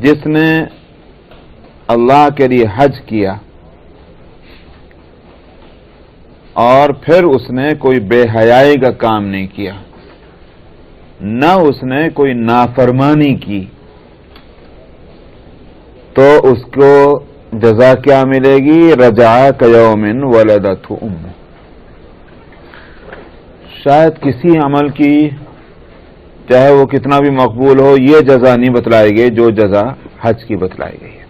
جس نے اللہ کے لیے حج کیا اور پھر اس نے کوئی بے حیائی کا کام نہیں کیا, نہ اس نے کوئی نافرمانی کی, تو اس کو جزا کیا ملے گی؟ رجع کیوم ولدته امه. شاید کسی عمل کی چاہے وہ کتنا بھی مقبول ہو یہ جزا نہیں بتلائی گئی جو جزا حج کی بتلائی گئی ہے.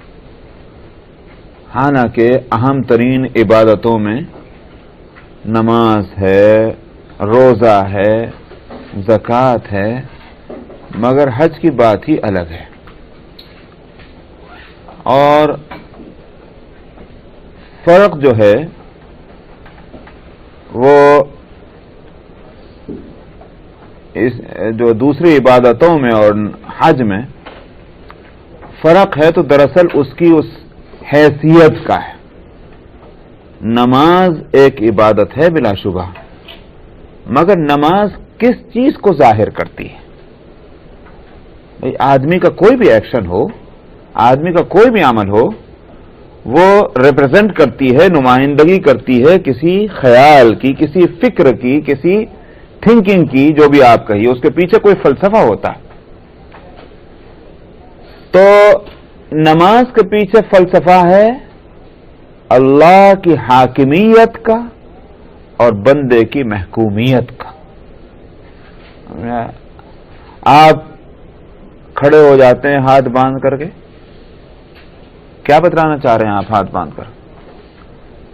حالانکہ اہم ترین عبادتوں میں نماز ہے, روزہ ہے, زکوٰۃ ہے, مگر حج کی بات ہی الگ ہے. اور فرق جو ہے وہ جو دوسری عبادتوں میں اور حج میں فرق ہے تو دراصل اس کی اس حیثیت کا ہے. نماز ایک عبادت ہے بلا شبہ, مگر نماز کس چیز کو ظاہر کرتی ہے؟ آدمی کا کوئی بھی ایکشن ہو, آدمی کا کوئی بھی عمل ہو, وہ ریپرزینٹ کرتی ہے, نمائندگی کرتی ہے کسی خیال کی, کسی فکر کی, کسی تھنکنگ کی, جو بھی آپ کہیے اس کے پیچھے کوئی فلسفہ ہوتا ہے. تو نماز کے پیچھے فلسفہ ہے اللہ کی حاکمیت کا اور بندے کی محکومیت کا. آپ کھڑے ہو جاتے ہیں ہاتھ باندھ کر کے. کیا بتلانا چاہ رہے ہیں آپ ہاتھ باندھ کر؟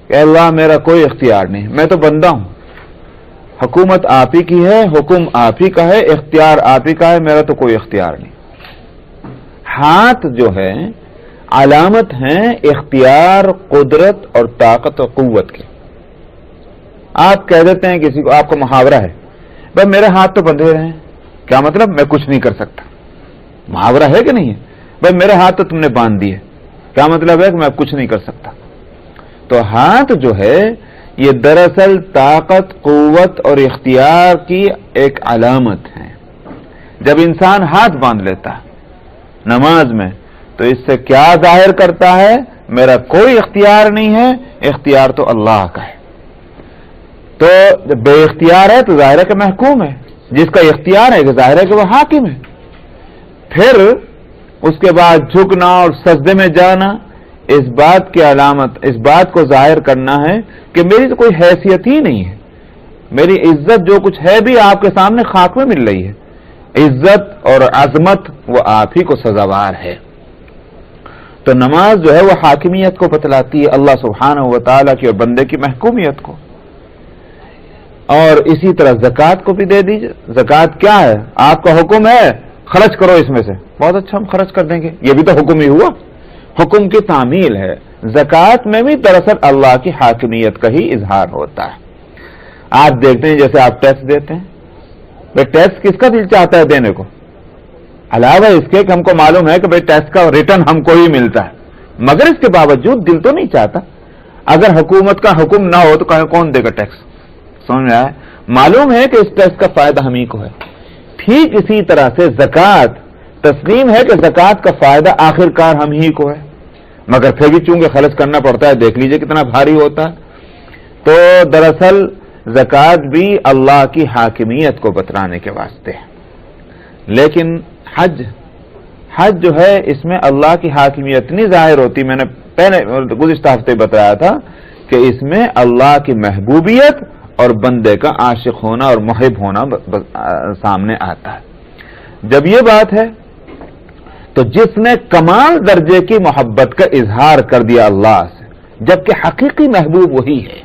کہ اللہ میرا کوئی اختیار نہیں، میں تو بندہ ہوں، حکومت آپ ہی کی ہے، حکم آپ ہی کا ہے، اختیار آپ ہی کا ہے، میرا تو کوئی اختیار نہیں. ہاتھ جو ہے علامت ہیں اختیار، قدرت اور طاقت اور قوت کے. آپ کہہ دیتے ہیں کسی کو، آپ کو محاورہ ہے، بھائی میرے ہاتھ تو بندھے رہے ہیں. کیا مطلب؟ میں کچھ نہیں کر سکتا. محاورہ ہے کہ نہیں ہے؟ بھائی میرے ہاتھ تو تم نے باندھ دیے. کیا مطلب ہے؟ کہ میں کچھ نہیں کر سکتا. تو ہاتھ جو ہے یہ دراصل طاقت، قوت اور اختیار کی ایک علامت ہے. جب انسان ہاتھ باندھ لیتا ہے نماز میں تو اس سے کیا ظاہر کرتا ہے؟ میرا کوئی اختیار نہیں ہے، اختیار تو اللہ کا ہے. تو جب بے اختیار ہے تو ظاہر ہے کہ محکوم ہے. جس کا اختیار ہے کہ ظاہر ہے کہ وہ حاکم ہے. پھر اس کے بعد جھکنا اور سجدے میں جانا اس بات کی علامت، اس بات کو ظاہر کرنا ہے کہ میری تو کوئی حیثیت ہی نہیں ہے، میری عزت جو کچھ ہے بھی آپ کے سامنے خاک میں مل رہی ہے. عزت اور عظمت وہ آپ ہی کو سزاوار ہے. تو نماز جو ہے وہ حاکمیت کو بتلاتی ہے، اللہ سبحانہ و تعالیٰ کی اور بندے کی محکومیت کو. اور اسی طرح زکوٰۃ کو بھی دے دیجیے. زکوٰۃ کیا ہے؟ آپ کا حکم ہے خرچ کرو اس میں سے. بہت اچھا، ہم خرچ کر دیں گے. یہ بھی تو حکم ہی ہوا، حکم کی تعمیل ہے. زکوٰۃ میں بھی دراصل اللہ کی حاکمیت کا ہی اظہار ہوتا ہے. آپ دیکھتے ہیں جیسے آپ ٹیکس دیتے ہیں، بھائی ٹیکس کس کا دل چاہتا ہے دینے کو؟ علاوہ اس کے کہ ہم کو معلوم ہے کہ بھائی ٹیکس کا ریٹرن ہم کو ہی ملتا ہے، مگر اس کے باوجود دل تو نہیں چاہتا. اگر حکومت کا حکم نہ ہو تو کون دے گا ٹیکس؟ سمجھ میں آیا؟ معلوم ہے کہ اس ٹیکس کا فائدہ ہم ہی کو ہے. ٹھیک اسی طرح سے زکوٰۃ تسلیم ہے کہ زکوٰۃ کا فائدہ آخر کار ہم ہی کو ہے، مگر پھر بھی چونکہ خرچ کرنا پڑتا ہے. دیکھ لیجئے کتنا بھاری ہوتا ہے. تو دراصل زکوٰۃ بھی اللہ کی حاکمیت کو بتلانے کے واسطے ہے. لیکن حج جو ہے اس میں اللہ کی حاکمیت نہیں ظاہر ہوتی. میں نے پہلے گزشتہ ہفتے بتایا تھا کہ اس میں اللہ کی محبوبیت اور بندے کا عاشق ہونا اور محب ہونا سامنے آتا ہے. جب یہ بات ہے تو جس نے کمال درجے کی محبت کا اظہار کر دیا اللہ سے، جبکہ حقیقی محبوب وہی ہے.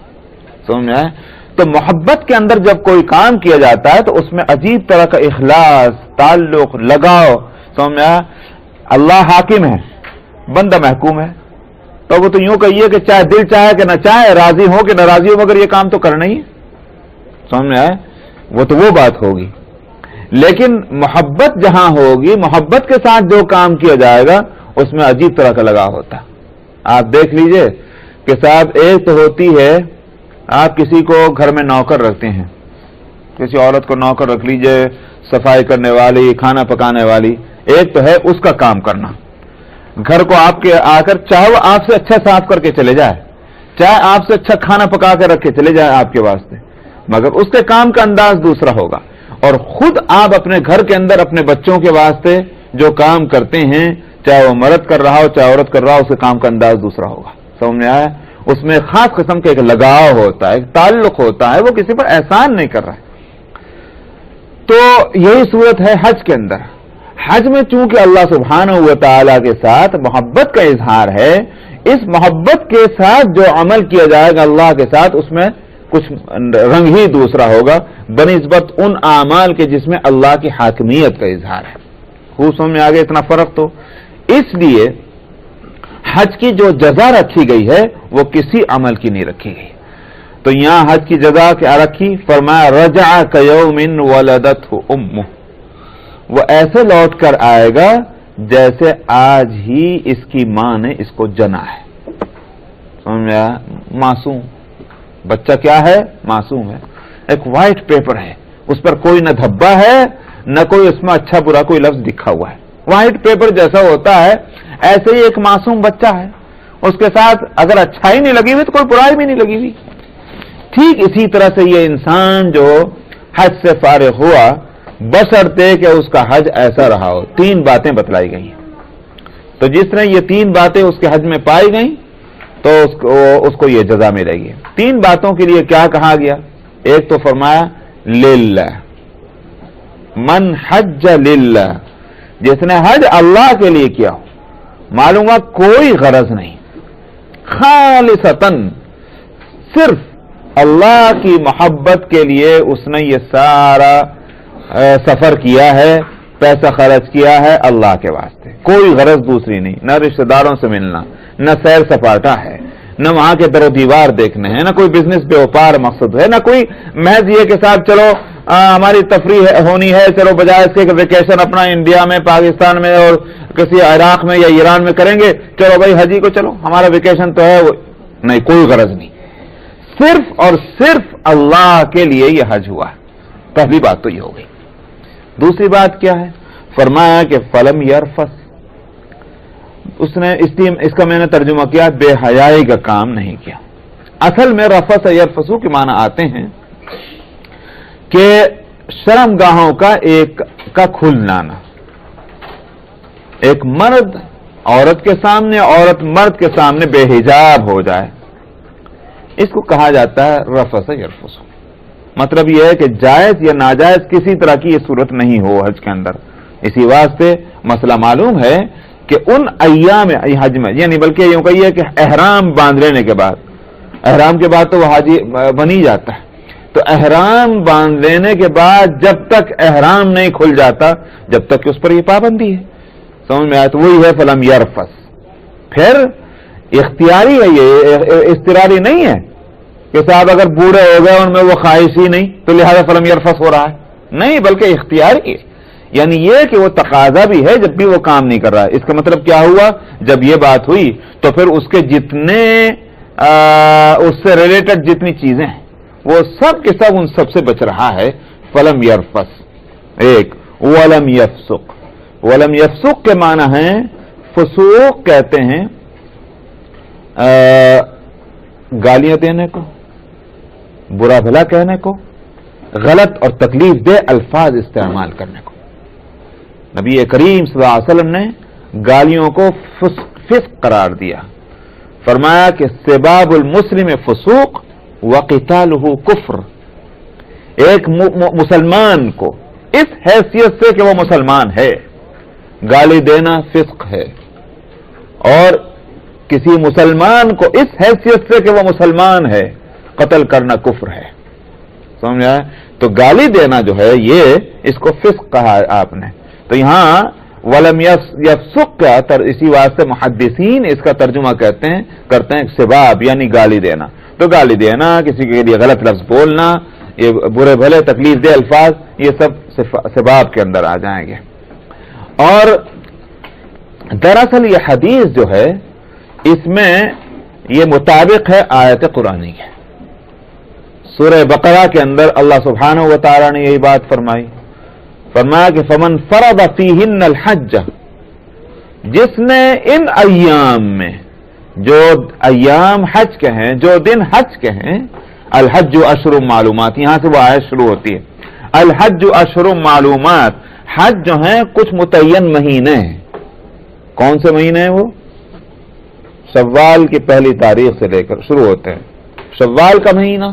سمجھ میں آئے؟ تو محبت کے اندر جب کوئی کام کیا جاتا ہے تو اس میں عجیب طرح کا اخلاص، تعلق، لگاؤ. سمجھ میں آیا؟ اللہ حاکم ہے، بندہ محکوم ہے. تو وہ تو یوں کہیے کہ چاہے دل چاہے کہ نہ چاہے، راضی ہو کہ ناراضی ہو، مگر یہ کام تو کرنا ہی ہے. سمجھ میں آئے؟ وہ تو وہ بات ہوگی. لیکن محبت جہاں ہوگی، محبت کے ساتھ جو کام کیا جائے گا اس میں عجیب طرح کا لگاؤ ہوتا. آپ دیکھ لیجئے کہ صاحب ایک تو ہوتی ہے، آپ کسی کو گھر میں نوکر رکھتے ہیں، کسی عورت کو نوکر رکھ لیجئے، صفائی کرنے والی، کھانا پکانے والی. ایک تو ہے اس کا کام کرنا، گھر کو آپ کے آ کر چاہے وہ آپ سے اچھا صاف کر کے چلے جائے، چاہے آپ سے اچھا کھانا پکا کے رکھ کے چلے جائے آپ کے واسطے، مگر اس کے کام کا انداز دوسرا ہوگا. اور خود آپ اپنے گھر کے اندر اپنے بچوں کے واسطے جو کام کرتے ہیں، چاہے وہ مرد کر رہا ہو چاہے عورت کر رہا ہو، اس کے کام کا انداز دوسرا ہوگا. سمجھ میں آیا؟ اس میں خاص قسم کا ایک لگاؤ ہوتا ہے، ایک تعلق ہوتا ہے، وہ کسی پر احسان نہیں کر رہا ہے. تو یہی صورت ہے حج کے اندر. حج میں چونکہ اللہ سبحانہ و تعالی کے ساتھ محبت کا اظہار ہے، اس محبت کے ساتھ جو عمل کیا جائے گا اللہ کے ساتھ، اس میں کچھ رنگ ہی دوسرا ہوگا بنسبت ان اعمال کے جس میں اللہ کی حاکمیت کا اظہار ہے. خوب سمجھ میں آگے اتنا فرق. تو اس لیے حج کی جو جزا رکھی گئی ہے وہ کسی عمل کی نہیں رکھی گئی. تو یہاں حج کی جزا کیا رکھی؟ فرمایا رجع کیوم ولدتہ امہ، وہ ایسے لوٹ کر آئے گا جیسے آج ہی اس کی ماں نے اس کو جنا ہے. سمجھ میں آیا؟ معصوم بچہ کیا ہے؟ معصوم ہے. ایک وائٹ پیپر ہے، اس پر کوئی نہ دھبا ہے نہ کوئی اس میں اچھا برا کوئی لفظ لکھا ہوا ہے. وائٹ پیپر جیسا ہوتا ہے ایسے ہی ایک معصوم بچہ ہے، اس کے ساتھ اگر اچھائی نہیں لگی ہوئی تو کوئی برائی بھی نہیں لگی ہوئی. ٹھیک اسی طرح سے یہ انسان جو حج سے فارغ ہوا بشرطے کہ اس کا حج ایسا رہا ہو. 3 باتیں بتلائی گئی ہیں. تو جس طرح یہ 3 باتیں اس کے حج میں پائی گئیں تو اس کو یہ جزا ملے گی. 3 باتوں کے لیے کیا کہا گیا؟ ایک تو فرمایا للہ، من حج للہ، جس نے حج اللہ کے لیے کیا ہو، معلوم ہوا کوئی غرض نہیں، خالصتاً صرف اللہ کی محبت کے لیے اس نے یہ سارا سفر کیا ہے، پیسہ خرچ کیا ہے اللہ کے واسطے، کوئی غرض دوسری نہیں، نہ رشتہ داروں سے ملنا، نہ سیر سپاٹا ہے، نہ وہاں کے در و دیوار دیکھنے ہیں، نہ کوئی بزنس بیوپار مقصد ہے، نہ کوئی محض یہ کہ صاحب چلو ہماری تفریح ہونی ہے، چلو بجائے اس کے کہ ویکیشن اپنا انڈیا میں، پاکستان میں اور کسی عراق میں یا ایران میں کریں گے، چلو بھائی حجی کو چلو ہمارا ویکیشن تو ہے، نہیں، کوئی غرض نہیں، صرف اور صرف اللہ کے لیے یہ حج ہوا۔ پہلی بات تو یہ ہو گئی۔ دوسری بات کیا ہے؟ فرمایا کہ فلم یرفس، اس کا میں نے ترجمہ کیا بے حیائی کا کام نہیں کیا۔ اصل میں رفس یرفسو کے معنی آتے ہیں کہ شرم گاہوں کا کھلنا، ایک مرد عورت کے سامنے، عورت مرد کے سامنے بے حجاب ہو جائے، اس کو کہا جاتا ہے رفس یرفسو۔ مطلب یہ ہے کہ جائز یا ناجائز کسی طرح کی یہ صورت نہیں ہو حج کے اندر۔ اسی واسطے مسئلہ معلوم ہے کہ ان ایام حج میں، یعنی بلکہ یوں کہیے کہ احرام باندھ لینے کے بعد، احرام کے بعد تو وہ حاجی بنی جاتا ہے، تو احرام باندھ لینے کے بعد جب تک احرام نہیں کھل جاتا، جب تک کہ اس پر یہ پابندی ہے، سمجھ میں آیا؟ تو وہی ہے فلم یرفس۔ پھر اختیاری ہے، یہ اضطراری نہیں ہے کہ صاحب اگر بوڑھے ہو گئے ان میں وہ خواہش ہی نہیں تو لہذا فلم یرفس ہو رہا ہے، نہیں، بلکہ اختیاری ہے، یعنی یہ کہ وہ تقاضا بھی ہے جب بھی وہ کام نہیں کر رہا ہے۔ اس کا مطلب کیا ہوا؟ جب یہ بات ہوئی تو پھر اس کے جتنے اس سے ریلیٹڈ جتنی چیزیں ہیں وہ سب کے سب ان سب سے بچ رہا ہے۔ فلم یرفس ایک، ولم یفسق، ولم یفسق کے معنی ہیں فسوق، کہتے ہیں گالیاں دینے کو، برا بھلا کہنے کو، غلط اور تکلیف دہ الفاظ استعمال کرنے کو۔ نبی کریم صلی اللہ علیہ وسلم نے گالیوں کو فسق قرار دیا، فرمایا کہ سباب المسلم فسوق وقتالہ کفر، ایک مسلمان کو اس حیثیت سے کہ وہ مسلمان ہے گالی دینا فسق ہے، اور کسی مسلمان کو اس حیثیت سے کہ وہ مسلمان ہے قتل کرنا کفر ہے، سمجھ آیا؟ تو گالی دینا جو ہے یہ اس کو فسق کہا آپ نے۔ تو یہاں ولم یفسق کا اسی واسطے محدثین اس کا ترجمہ کرتے ہیں سباب، یعنی گالی دینا۔ تو گالی دینا، کسی کے لیے غلط لفظ بولنا، یہ برے بھلے تکلیف دہ الفاظ، یہ سب سباب کے اندر آ جائیں گے۔ اور دراصل یہ حدیث جو ہے اس میں یہ مطابق ہے آیت قرآنی کے۔ سورہ بقرہ کے اندر اللہ سبحانہ و تعالی نے یہی بات فرمائی، فرمایا کہ فمن فرض فیہن الحج، جس نے ان ایام میں، جو ایام حج کے ہیں، جو دن حج کے ہیں، الحج اشہر معلومات، یہاں سے وہ آیت شروع ہوتی ہے، الحج اشہر معلومات، حج جو ہیں کچھ متعین مہینے ہیں۔ کون سے مہینے ہیں وہ؟ شوال کی پہلی تاریخ سے لے کر شروع ہوتے ہیں، شوال کا مہینہ،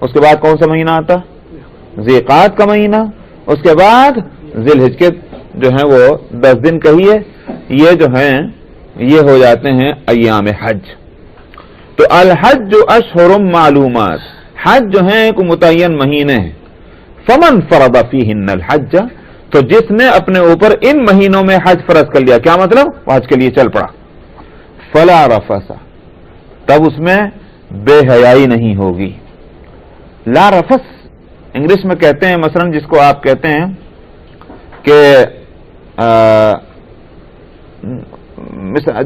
اس کے بعد کون سا مہینہ آتا؟ ذی القعدہ کا مہینہ، اس کے بعد ذی الحجہ کے جو ہیں وہ 10 دن کہیے، یہ جو ہیں یہ ہو جاتے ہیں ایام حج۔ تو الحج اشہر معلومات، حج جو ہیں کوئی متعین مہینے ہیں، فمن فرض فیہن الحج، تو جس نے اپنے اوپر ان مہینوں میں حج فرض کر لیا، کیا مطلب؟ وہ حج کے لیے چل پڑا، فلا رفث، تب اس میں بے حیائی نہیں ہوگی۔ لا رفث انگلش میں کہتے ہیں، مثلا جس کو آپ کہتے ہیں کہ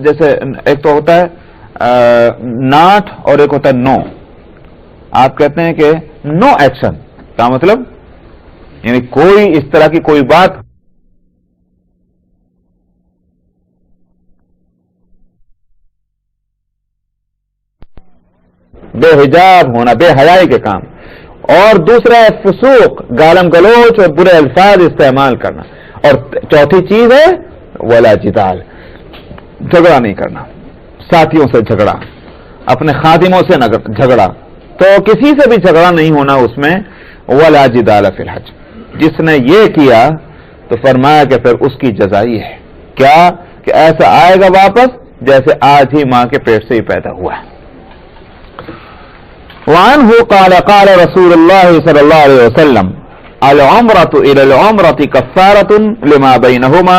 جیسے ایک تو ہوتا ہے ناٹ اور ایک ہوتا ہے نو، آپ کہتے ہیں کہ نو ایکشن، کیا مطلب؟ یعنی کوئی اس طرح کی کوئی بات بے حجاب ہونا، بے حیائی کے کام، اور دوسرا ہے فسوق، گالم گلوچ اور برے الفاظ استعمال کرنا، اور چوتھی چیز ہے ولا جدال، جھگڑا نہیں کرنا، ساتھیوں سے جھگڑا، اپنے خادموں سے جھگڑا، تو کسی سے بھی جھگڑا نہیں ہونا اس میں، ولا جدال فی الحج۔ جس نے یہ کیا تو فرمایا کہ پھر اس کی جزا یہ ہے کیا کہ ایسا آئے گا واپس جیسے آج ہی ماں کے پیٹ سے ہی پیدا ہوا ہے. وعنہ قال قال رسول اللہ صلی اللہ علیہ وسلم العمرۃ الی العمرۃ کفارۃ لما بینہما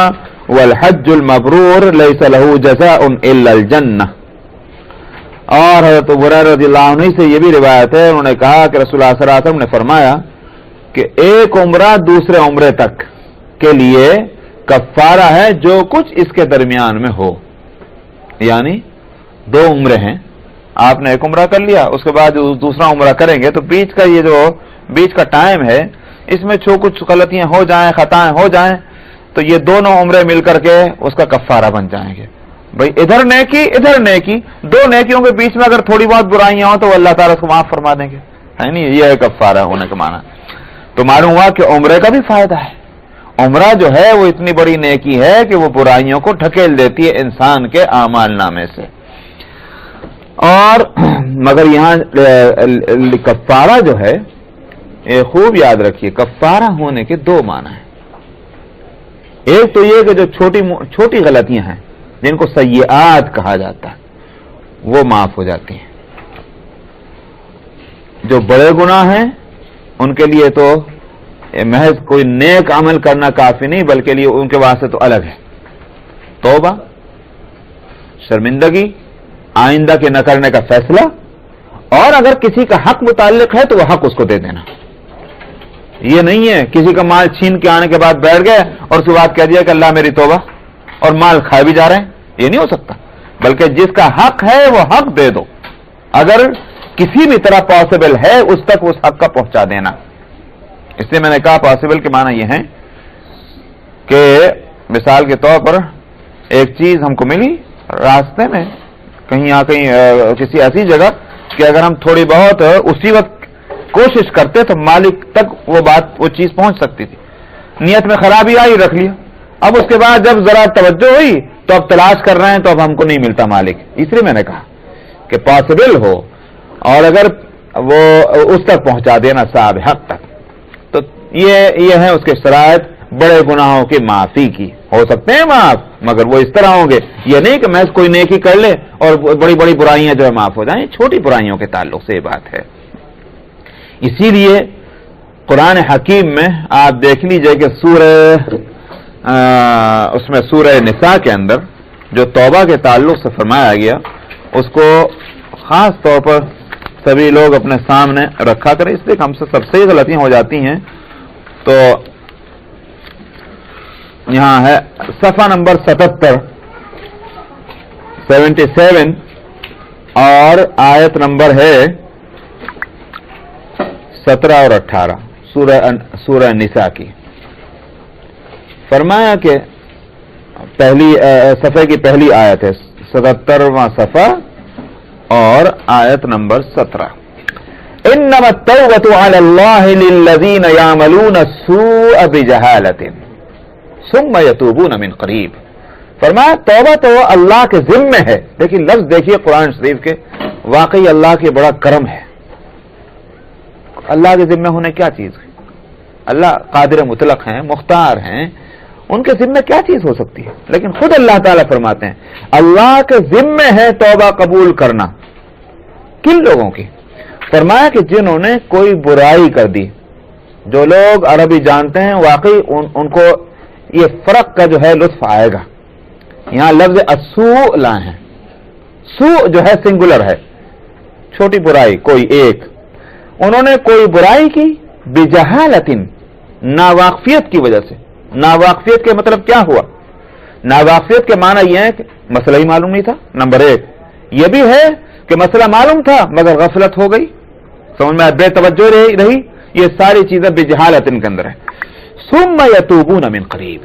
والحج المبرور لیس له جزاء الا الجنہ. اور حضرت ہریرہ رضی اللہ عنہ سے یہ بھی روایت ہے، انہوں نے کہا کہ رسول اللہ صلی اللہ علیہ وسلم نے فرمایا کہ ایک عمرہ دوسرے عمرے تک کے لیے کفارہ ہے جو کچھ اس کے درمیان میں ہو. یعنی دو عمرے ہیں، آپ نے ایک عمرہ کر لیا، اس کے بعد دوسرا عمرہ کریں گے تو بیچ کا یہ جو بیچ کا ٹائم ہے اس میں کچھ غلطیاں ہو جائیں، خطائیں ہو جائیں تو یہ دونوں عمرے مل کر کے اس کا کفارہ بن جائیں گے. بھئی ادھر نیکی ادھر نیکی، دو نیکیوں کے بیچ میں اگر تھوڑی بہت برائیاں ہوں تو وہ اللہ تعالیٰ اس کو معاف فرما دیں گے، ہے نہیں؟ یہ ہے کفارہ ہونے کا معنی. تو معلوم ہوا کہ عمرے کا بھی فائدہ ہے. عمرہ جو ہے وہ اتنی بڑی نیکی ہے کہ وہ برائیوں کو ڈھکیل دیتی ہے انسان کے اعمال نامے سے. اور مگر یہاں کفارہ جو ہے یہ خوب یاد رکھیے، کفارہ ہونے کے دو معنی ہیں. ایک تو یہ کہ جو چھوٹی غلطیاں ہیں جن کو سیئات کہا جاتا ہے وہ معاف ہو جاتی ہیں. جو بڑے گناہ ہیں ان کے لیے تو محض کوئی نیک عمل کرنا کافی نہیں، بلکہ لیے ان کے واسطے تو الگ ہے توبہ، شرمندگی، آئندہ کے نہ کرنے کا فیصلہ، اور اگر کسی کا حق متعلق ہے تو وہ حق اس کو دے دینا. یہ نہیں ہے کسی کا مال چھین کے آنے کے بعد بیٹھ گئے اور اس کے بعد کہہ دیا کہ اللہ میری توبہ، اور مال کھائے بھی جا رہے ہیں. یہ نہیں ہو سکتا، بلکہ جس کا حق ہے وہ حق دے دو، اگر کسی بھی طرح پاسبل ہے اس تک اس حق کا پہنچا دینا. اس لیے میں نے کہا پاسبل کے معنی یہ ہیں کہ مثال کے طور پر ایک چیز ہم کو ملی راستے میں کہیں کسی ایسی جگہ کہ اگر ہم تھوڑی بہت اسی وقت کوشش کرتے تو مالک تک وہ چیز پہنچ سکتی تھی. نیت میں خرابی آئی، رکھ لیا. اب اس کے بعد جب ذرا توجہ ہوئی تو اب تلاش کر رہے ہیں تو اب ہم کو نہیں ملتا مالک. اس لیے میں نے کہا کہ پاسبل ہو اور اگر وہ اس تک پہنچا دینا صاحب حق تک، تو یہ ہے اس کے شرائط. بڑے گناہوں کی معافی کی ہو سکتے ہیں معاف، مگر وہ اس طرح ہوں گے، یہ نہیں کہ محض کوئی نیکی کر لے اور بڑی بڑی برائیاں جو ہے معاف ہو جائیں. چھوٹی برائیوں کے تعلق سے یہ بات ہے. اسی لیے قرآن حکیم میں آپ دیکھ لیجئے کہ اس میں سورہ نساء کے اندر جو توبہ کے تعلق سے فرمایا گیا اس کو خاص طور پر سبھی لوگ اپنے سامنے رکھا کریں، اس لیے ہم سے سب سے غلطیاں ہو جاتی ہیں. تو یہاں ہے صفحہ نمبر 77 اور آیت نمبر ہے 17 اور 18 سورہ نساء کی. فرمایا کہ پہلی صفحے کی پہلی آیت ہے 77واں صفحہ اور آیت نمبر 17. انما التوبۃ علی اللہ للذین یعملون السوء بجہالۃ ثم یتوبون من قریب. فرمایا توبہ تو اللہ کے ذمہ ہے. لیکن لفظ دیکھیے قرآن شریف کے، واقعی اللہ کے بڑا کرم ہے. اللہ کے ذمہ ہونے کیا چیز ہے؟ اللہ قادر مطلق ہیں، مختار ہیں، ان کے ذمہ کیا چیز ہو سکتی ہے؟ لیکن خود اللہ تعالیٰ فرماتے ہیں اللہ کے ذمہ ہے توبہ قبول کرنا. کن لوگوں کی؟ فرمایا کہ جنہوں نے کوئی برائی کر دی. جو لوگ عربی جانتے ہیں واقعی ان کو یہ فرق کا جو ہے لطف آئے گا. یہاں لفظ السوء لائے ہیں. سوء جو ہے سنگولر ہے، چھوٹی برائی کوئی ایک. انہوں نے کوئی برائی کی بجہالۃ، ناواقفیت کی وجہ سے. ناواقفیت کے مطلب کیا ہوا؟ ناواقفیت کے معنی یہ ہے کہ مسئلہ ہی معلوم نہیں تھا، نمبر ایک. یہ بھی ہے کہ مسئلہ معلوم تھا مگر غفلت ہو گئی، سمجھ میں بے توجہ رہی. یہ ساری چیزیں بجہالت ان کے اندر ہے. ثم یتوبون من قریب.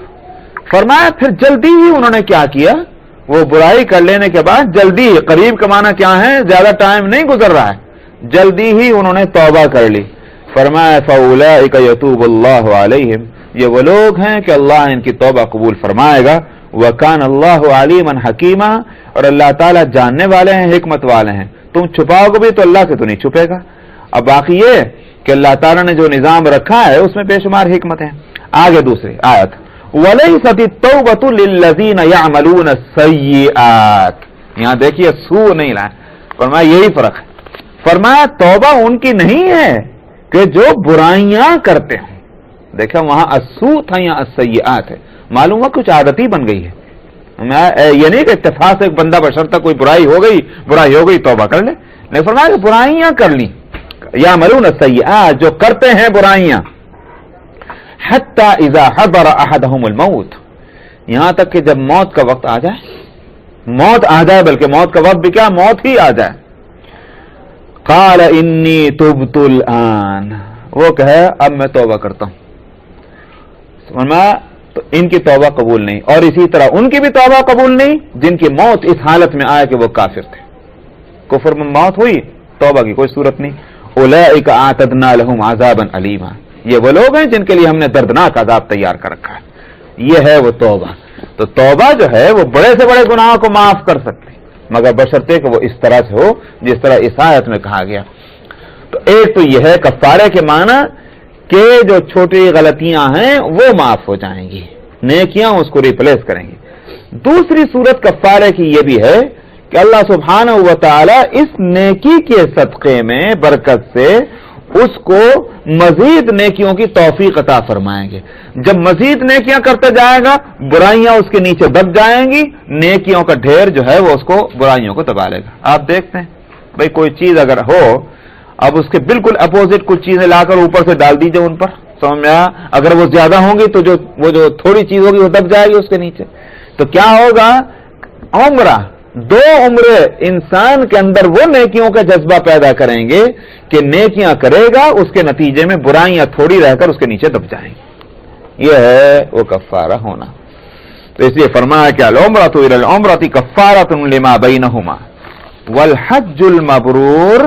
فرمایا پھر جلدی ہی انہوں نے کیا کیا؟ وہ برائی کر لینے کے بعد جلدی، قریب کا معنی کیا ہے؟ زیادہ ٹائم نہیں گزر رہا ہے، جلدی ہی انہوں نے توبہ کر لی. فرمایا فاولئک یتوب اللہ علیہم. یہ وہ لوگ ہیں کہ اللہ ان کی توبہ قبول فرمائے گا. وکان اللہ علیما حکیما. اور اللہ تعالیٰ جاننے والے ہیں، حکمت والے ہیں. تم چھپاؤ گے بھی تو اللہ سے تو نہیں چھپے گا. اب باقی یہ کہ اللہ تعالیٰ نے جو نظام رکھا ہے اس میں بے شمار حکمت ہیں. آگے دوسری آیت وَلَيْسَتِ التَّوْبَةُ لِلَّذِينَ يَعْمَلُونَ السَّيِّئَاتِ. یہاں دیکھیے سو نہیں لائیں, فرمایا یہی فرق ہے. فرمایا توبہ ان کی نہیں ہے کہ جو برائیاں کرتے ہیں. دیکھا وہاں السو تھا, یہاں السیئات ہے. معلوم ہوا کچھ عادت ہی بن گئی ہے. یہ نہیں کہ اتفاق سے ایک بندہ بشرطہ کوئی برائی ہو گئی توبہ کر لے. نہیں, فرمایا کہ برائیاں کر لی. یعملون السیئات, جو کرتے ہیں برائیاں. حتی اذا حضر احدهم الموت, یہاں تک کہ جب موت کا وقت آ جائے, بلکہ موت کا وقت بھی کیا, موت ہی آ جائے. قال انی تبت الان, وہ کہے اب میں توبہ کرتا ہوں. فرمایا تو ان کی توبہ قبول نہیں, اور اسی طرح ان کی بھی توبہ قبول نہیں جن کی موت اس حالت میں آئے کہ وہ کافر تھے. کفر میں موت ہوئی, توبہ کی کوئی صورت نہیں. اولئک اعتدنا لهم عذابا علیما, یہ وہ لوگ ہیں جن کے لیے ہم نے دردناک عذاب تیار کر رکھا ہے. یہ ہے وہ توبہ. تو توبہ جو ہے وہ بڑے سے بڑے گناہوں کو معاف کر سکتی, مگر بشرطے کہ وہ اس طرح سے ہو جس طرح اس آیت میں کہا گیا. تو ایک تو یہ ہے کفارے کے معنی کہ جو چھوٹی غلطیاں ہیں وہ معاف ہو جائیں گی, نیکیاں اس کو ریپلیس کریں گی. دوسری صورت کفارے کی یہ بھی ہے کہ اللہ سبحانہ و تعالی اس نیکی کے صدقے میں برکت سے اس کو مزید نیکیوں کی توفیق عطا فرمائیں گے. جب مزید نیکیاں کرتے جائے گا برائیاں اس کے نیچے دب جائیں گی, نیکیوں کا ڈھیر جو ہے وہ اس کو برائیوں کو دبا لے گا. آپ دیکھتے ہیں بھئی کوئی چیز اگر ہو, اب اس کے بالکل اپوزٹ کچھ چیزیں لا کر اوپر سے ڈال دیجئے ان پر, سمجھ میں آیا. اگر وہ زیادہ ہوں گی تو وہ جو تھوڑی چیز ہوگی وہ دب جائے گی اس کے نیچے. تو کیا ہوگا, عمرہ دو عمرے انسان کے اندر وہ نیکیوں کا جذبہ پیدا کریں گے کہ نیکیاں کرے گا, اس کے نتیجے میں برائیاں تھوڑی رہ کر اس کے نیچے دب جائیں گی. یہ ہے وہ کفارہ ہونا. تو اس لیے فرمایا کہ العمرۃ الی العمرۃ کفارۃ لما بینہما والحج المبرور.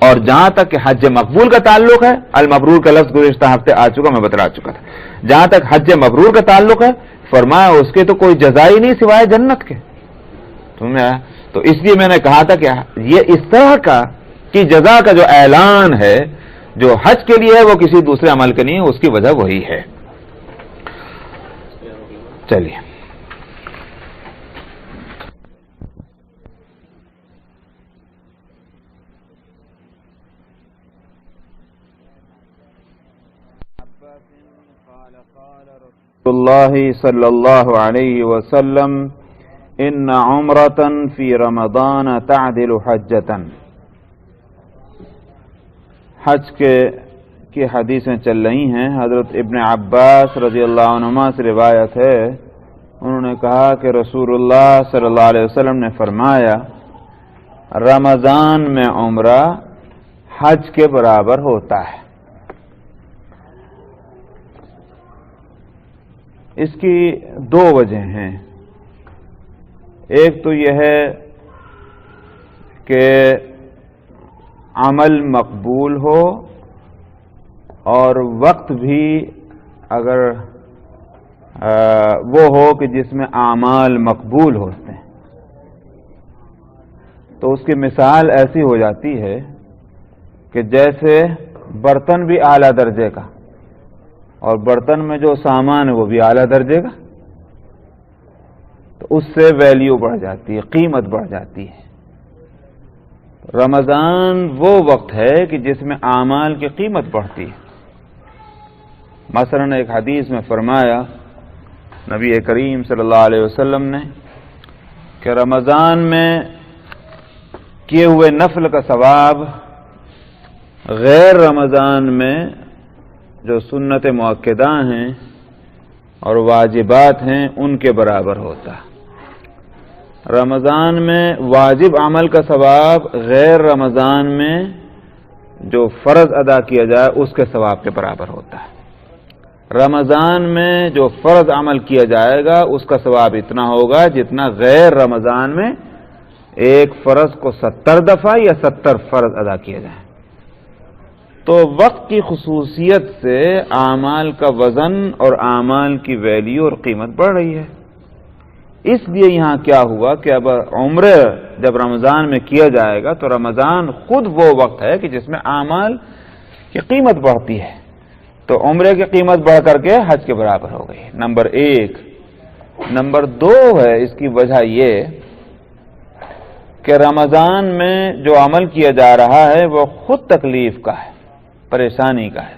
اور جہاں تک کہ حج مقبول کا تعلق ہے, المبرور کا لفظ گزشتہ ہفتے آ چکا, میں بتلا چکا تھا. جہاں تک حج مبرور کا تعلق ہے فرمایا اس کے تو کوئی جزائی نہیں سوائے جنت کے. تو اس لیے میں نے کہا تھا کہ یہ اس طرح کا کہ جزا کا جو اعلان ہے جو حج کے لیے ہے وہ کسی دوسرے عمل کے نہیں ہے, اس کی وجہ وہی ہے. چلیے اللہ صلی اللہ علیہ وسلم ان عمرۃ فی رمضان تعدل حجۃ. حج کی حدیثیں چل رہی ہیں. حضرت ابن عباس رضی اللہ عنہما سے روایت ہے, انہوں نے کہا کہ رسول اللہ صلی اللہ علیہ وسلم نے فرمایا رمضان میں عمرہ حج کے برابر ہوتا ہے. اس کی دو وجہ ہیں. ایک تو یہ ہے کہ عمل مقبول ہو اور وقت بھی اگر وہ ہو کہ جس میں اعمال مقبول ہوتے ہیں, تو اس کی مثال ایسی ہو جاتی ہے کہ جیسے برتن بھی اعلیٰ درجے کا اور برتن میں جو سامان ہے وہ بھی اعلیٰ درجے کا, تو اس سے ویلیو بڑھ جاتی ہے, قیمت بڑھ جاتی ہے. رمضان وہ وقت ہے کہ جس میں اعمال کی قیمت بڑھتی ہے. مثلا ایک حدیث میں فرمایا نبی کریم صلی اللہ علیہ وسلم نے کہ رمضان میں کیے ہوئے نفل کا ثواب غیر رمضان میں جو سنت مؤکدہ ہیں اور واجبات ہیں ان کے برابر ہوتا ہے. رمضان میں واجب عمل کا ثواب غیر رمضان میں جو فرض ادا کیا جائے اس کے ثواب کے برابر ہوتا ہے. رمضان میں جو فرض عمل کیا جائے گا اس کا ثواب اتنا ہوگا جتنا غیر رمضان میں ایک فرض کو 70 دفعہ یا 70 فرض ادا کیا جائے. تو وقت کی خصوصیت سے اعمال کا وزن اور اعمال کی ویلیو اور قیمت بڑھ رہی ہے. اس لیے یہاں کیا ہوا کہ اب عمرہ جب رمضان میں کیا جائے گا تو رمضان خود وہ وقت ہے کہ جس میں اعمال کی قیمت بڑھتی ہے، تو عمرے کی قیمت بڑھ کر کے حج کے برابر ہو گئی، نمبر 1۔ نمبر 2 ہے اس کی وجہ یہ کہ رمضان میں جو عمل کیا جا رہا ہے وہ خود تکلیف کا ہے، پریشانی کا ہے،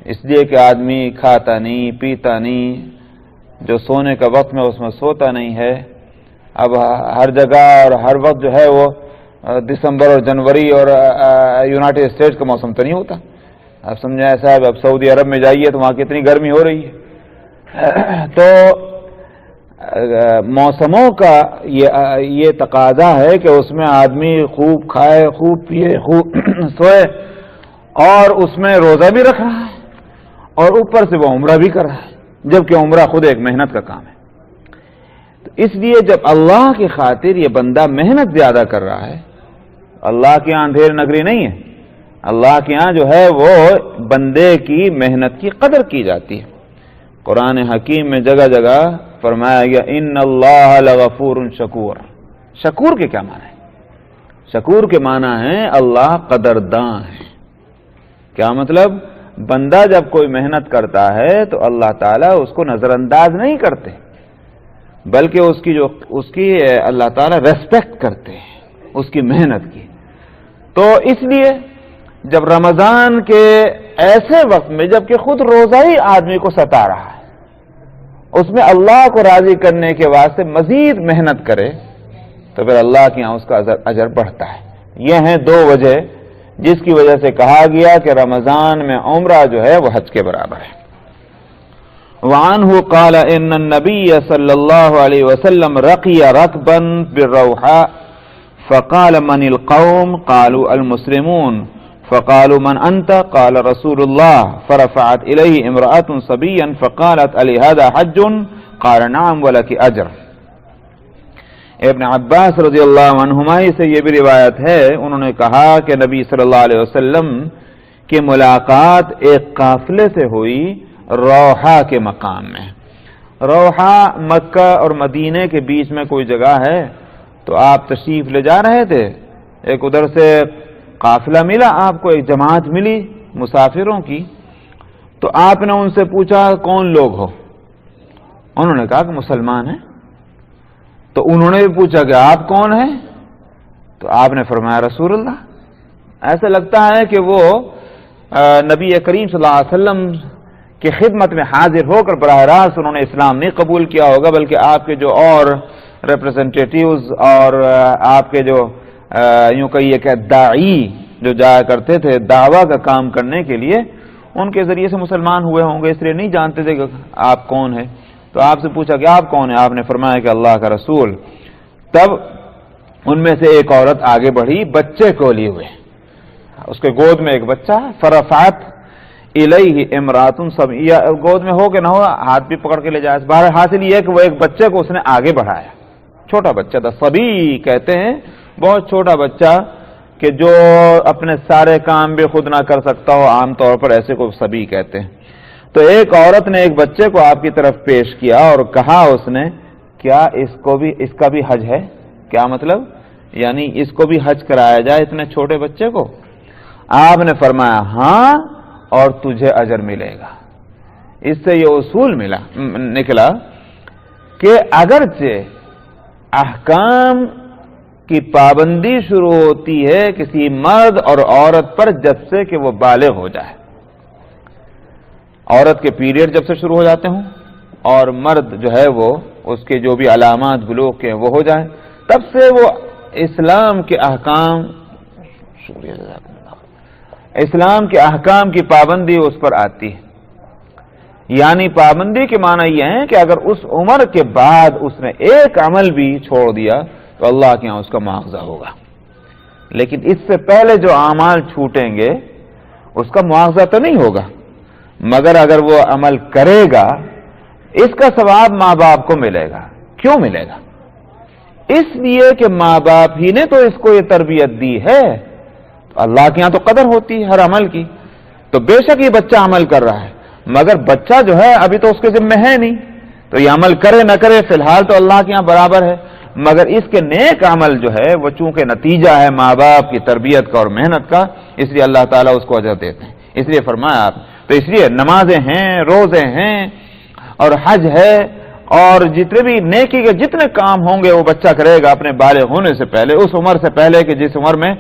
اس لیے کہ آدمی کھاتا نہیں، پیتا نہیں، جو سونے کا وقت میں اس میں سوتا نہیں ہے۔ اب ہر جگہ اور ہر وقت جو ہے وہ دسمبر اور جنوری اور یونائٹڈ اسٹیٹس کا موسم تو نہیں ہوتا۔ اب سمجھیں ایسا ہے، اب سعودی عرب میں جائیے تو وہاں کتنی گرمی ہو رہی ہے۔ تو موسموں کا یہ تقاضا ہے کہ اس میں آدمی خوب کھائے، خوب پیے، خوب سوئے، اور اس میں روزہ بھی رکھ رہا ہے اور اوپر سے وہ عمرہ بھی کر رہا ہے، جبکہ عمرہ خود ایک محنت کا کام ہے۔ تو اس لیے جب اللہ کی خاطر یہ بندہ محنت زیادہ کر رہا ہے، اللہ کے یہاں اندھیر نگری نہیں ہے، اللہ کے یہاں جو ہے وہ بندے کی محنت کی قدر کی جاتی ہے۔ قرآن حکیم میں جگہ جگہ فرمایا گیا ان اللہ لغفور شکور۔ شکور کے کیا معنی ہے؟ شکور کے معنی ہے اللہ قدرداں ہے۔ کیا مطلب؟ بندہ جب کوئی محنت کرتا ہے تو اللہ تعالیٰ اس کو نظر انداز نہیں کرتے، بلکہ اس کی اللہ تعالیٰ ریسپیکٹ کرتے ہیں اس کی محنت کی۔ تو اس لیے جب رمضان کے ایسے وقت میں جبکہ خود روزہ ہی آدمی کو ستا رہا ہے، اس میں اللہ کو راضی کرنے کے واسطے مزید محنت کرے تو پھر اللہ کے یہاں اس کا اجر بڑھتا ہے۔ یہ ہیں 2 وجہ جس کی وجہ سے کہا گیا کہ رمضان میں عمرہ جو ہے وہ حج کے برابر ہے۔ وعنہ قال ان النبی صلی اللہ علیہ وسلم رقی رکبا بالروحاء فقال من القوم قالوا المسلمون فقالوا من انت قال رسول الله فرفعت الیہ امرأة صبیا فقالت علی هذا حج قال نعم ولك اجر۔ ابن عباس رضی اللہ عنہما سے یہ بھی روایت ہے، انہوں نے کہا کہ نبی صلی اللہ علیہ وسلم کی ملاقات ایک قافلے سے ہوئی روحا کے مقام میں۔ روحا مکہ اور مدینے کے بیچ میں کوئی جگہ ہے، تو آپ تشریف لے جا رہے تھے، ایک ادھر سے قافلہ ملا، آپ کو ایک جماعت ملی مسافروں کی، تو آپ نے ان سے پوچھا کون لوگ ہو؟ انہوں نے کہا کہ مسلمان ہیں۔ تو انہوں نے بھی پوچھا کہ آپ کون ہیں؟ تو آپ نے فرمایا رسول اللہ۔ ایسا لگتا ہے کہ وہ نبی کریم صلی اللہ علیہ وسلم کی خدمت میں حاضر ہو کر براہ راست انہوں نے اسلام نہیں قبول کیا ہوگا، بلکہ آپ کے جو اور ریپریزنٹیٹیوز اور آپ کے جو یوں کہیے کہ داعی جو جایا کرتے تھے دعویٰ کا کام کرنے کے لیے، ان کے ذریعے سے مسلمان ہوئے ہوں گے، اس لیے نہیں جانتے تھے کہ آپ کون ہیں۔ تو آپ سے پوچھا کہ آپ کون ہیں؟ آپ نے فرمایا کہ اللہ کا رسول۔ تب ان میں سے ایک عورت آگے بڑھی بچے کو لیے ہوئے، اس کے گود میں ایک بچہ، فرفعت الیہ امرأۃ صبیہ، گود میں ہو کہ نہ ہو ہاتھ بھی پکڑ کے لے جائے، باہر حاصل یہ ہے کہ وہ ایک بچے کو اس نے آگے بڑھایا، چھوٹا بچہ تھا، صبی کہتے ہیں بہت چھوٹا بچہ کہ جو اپنے سارے کام بھی خود نہ کر سکتا ہو، عام طور پر ایسے کو صبی کہتے ہیں۔ تو ایک عورت نے ایک بچے کو آپ کی طرف پیش کیا اور کہا اس نے کیا اس کا بھی حج ہے؟ کیا مطلب؟ یعنی اس کو بھی حج کرایا جائے اتنے چھوٹے بچے کو؟ آپ نے فرمایا ہاں، اور تجھے اجر ملے گا۔ اس سے یہ اصول نکلا کہ اگرچہ احکام کی پابندی شروع ہوتی ہے کسی مرد اور عورت پر جب سے کہ وہ بالغ ہو جائے، عورت کے پیریڈ جب سے شروع ہو جاتے ہوں اور مرد جو ہے وہ اس کے جو بھی علامات بلوغ کے وہ ہو جائیں، تب سے وہ اسلام کے احکام کی پابندی اس پر آتی ہے۔ یعنی پابندی کے معنی یہ ہے کہ اگر اس عمر کے بعد اس نے ایک عمل بھی چھوڑ دیا تو اللہ کے یہاں اس کا مواخذہ ہوگا، لیکن اس سے پہلے جو اعمال چھوٹیں گے اس کا مواخذہ تو نہیں ہوگا، مگر اگر وہ عمل کرے گا اس کا ثواب ماں باپ کو ملے گا۔ کیوں ملے گا؟ اس لیے کہ ماں باپ ہی نے تو اس کو یہ تربیت دی ہے، تو اللہ کے یہاں تو قدر ہوتی ہے ہر عمل کی۔ تو بے شک یہ بچہ عمل کر رہا ہے، مگر بچہ جو ہے ابھی تو اس کے ذمہ ہے نہیں، تو یہ عمل کرے نہ کرے فی الحال تو اللہ کے یہاں برابر ہے، مگر اس کے نیک عمل جو ہے وہ چونکہ نتیجہ ہے ماں باپ کی تربیت کا اور محنت کا، اس لیے اللہ تعالیٰ اس کو اجر دیتے ہیں. اس لیے فرمایا آپ تو اس لیے نمازیں ہیں، روزے ہیں اور حج ہے اور جتنے بھی نیکی کے جتنے کام ہوں گے وہ بچہ کرے گا اپنے بالغ ہونے سے پہلے، اس عمر سے پہلے کہ جس عمر میں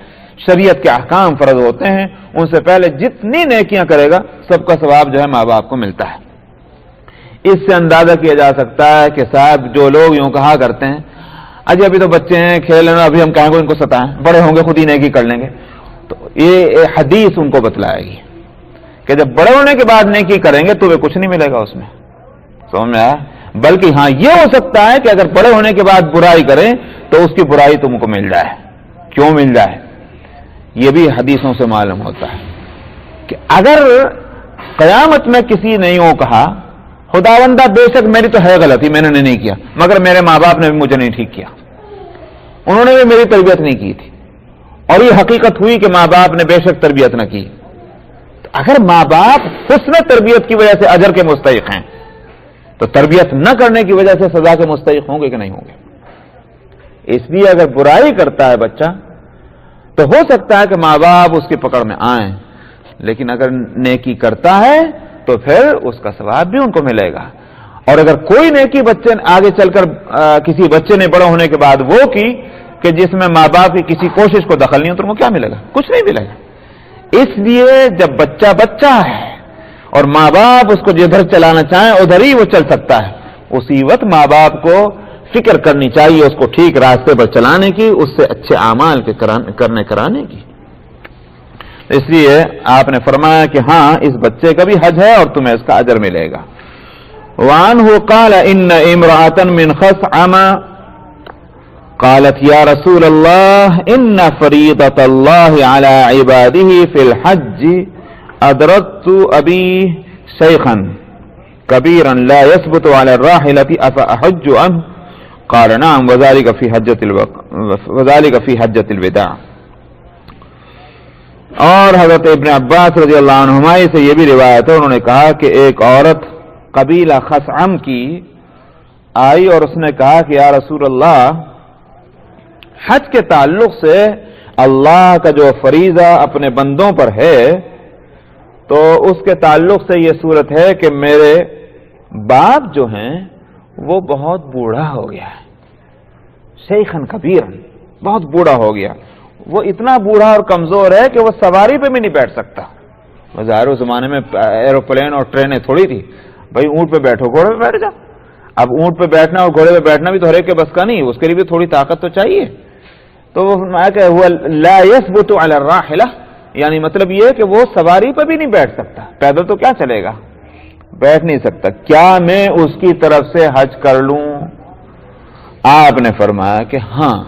شریعت کے احکام فرض ہوتے ہیں، ان سے پہلے جتنی نیکیاں کرے گا سب کا ثواب جو ہے ماں باپ کو ملتا ہے. اس سے اندازہ کیا جا سکتا ہے کہ صاحب جو لوگ یوں کہا کرتے ہیں اجی ابھی تو بچے ہیں کھیل رہے ہیں، ابھی ہم کہیں گے ان کو ستائیں، بڑے ہوں گے خود ہی نیکی کر لیں گے، تو یہ حدیث ان کو بتلائے گی کہ جب بڑے ہونے کے بعد نیکی کریں گے تو وہ کچھ نہیں ملے گا اس میں. سمجھ میں آیا؟ بلکہ ہاں یہ ہو سکتا ہے کہ اگر بڑے ہونے کے بعد برائی کریں تو اس کی برائی تم کو مل جائے. کیوں مل جائے؟ یہ بھی حدیثوں سے معلوم ہوتا ہے کہ اگر قیامت میں کسی نے یوں کہا خداوندہ بے شک میری تو ہے غلطی، میں نے نہیں کیا، مگر میرے ماں باپ نے بھی مجھے نہیں ٹھیک کیا، انہوں نے بھی میری تربیت نہیں کی تھی، اور یہ حقیقت ہوئی کہ ماں باپ نے بے شک تربیت نہ کی. اگر ماں باپ حسن تربیت کی وجہ سے اجر کے مستحق ہیں تو تربیت نہ کرنے کی وجہ سے سزا کے مستحق ہوں گے کہ نہیں ہوں گے؟ اس لیے اگر برائی کرتا ہے بچہ تو ہو سکتا ہے کہ ماں باپ اس کی پکڑ میں آئیں، لیکن اگر نیکی کرتا ہے تو پھر اس کا ثواب بھی ان کو ملے گا. اور اگر کوئی نیکی بچے آگے چل کر کسی بچے نے بڑا ہونے کے بعد وہ کی کہ جس میں ماں باپ کی کسی کوشش کو دخل نہیں ہو تو ان کو کیا ملے گا؟ کچھ نہیں ملے گا. اس لیے جب بچہ بچہ ہے اور ماں باپ اس کو جدھر چلانا چاہیں ادھر ہی وہ چل سکتا ہے، اسی وقت ماں باپ کو فکر کرنی چاہیے اس کو ٹھیک راستے پر چلانے کی، اس سے اچھے اعمال کے کرانے کی. اس لیے آپ نے فرمایا کہ ہاں اس بچے کا بھی حج ہے اور تمہیں اس کا اجر ملے گا. وعنہ قال ان امرأة من خثعم قالت یا رسول اللہ ان فریضة اللہ علی عباده فی الحج ادرکت ابی شیخا کبیرا لا يثبت على الراحلة افاحج عنه قال نعم وذلك في حجة الوداع. اور حضرت ابن عباس رضی اللہ عنہما سے یہ بھی روایت ہے، انہوں نے کہا کہ ایک عورت قبیلہ خثعم کی آئی اور اس نے کہا کہ یا رسول اللہ حج کے تعلق سے اللہ کا جو فریضہ اپنے بندوں پر ہے تو اس کے تعلق سے یہ صورت ہے کہ میرے باپ جو ہیں وہ بہت بوڑھا ہو گیا ہے، شیخن کبیرن، بہت بوڑھا ہو گیا، وہ اتنا بوڑھا اور کمزور ہے کہ وہ سواری پہ بھی نہیں بیٹھ سکتا. ظاہر اس زمانے میں ایروپلین اور ٹرینیں تھوڑی تھی، بھائی اونٹ پہ بیٹھو گھوڑے پہ بیٹھ جاؤ. اب اونٹ پہ بیٹھنا اور گھوڑے پہ بیٹھنا بھی تو ہر ایک کے بس کا نہیں، اس کے لیے بھی تھوڑی طاقت تو چاہیے. تو وہ لا يثبت على الراحلة، یعنی مطلب یہ کہ وہ سواری پہ بھی نہیں بیٹھ سکتا، پیدل تو کیا چلے گا، بیٹھ نہیں سکتا. کیا میں اس کی طرف سے حج کر لوں؟ آپ نے فرمایا کہ ہاں.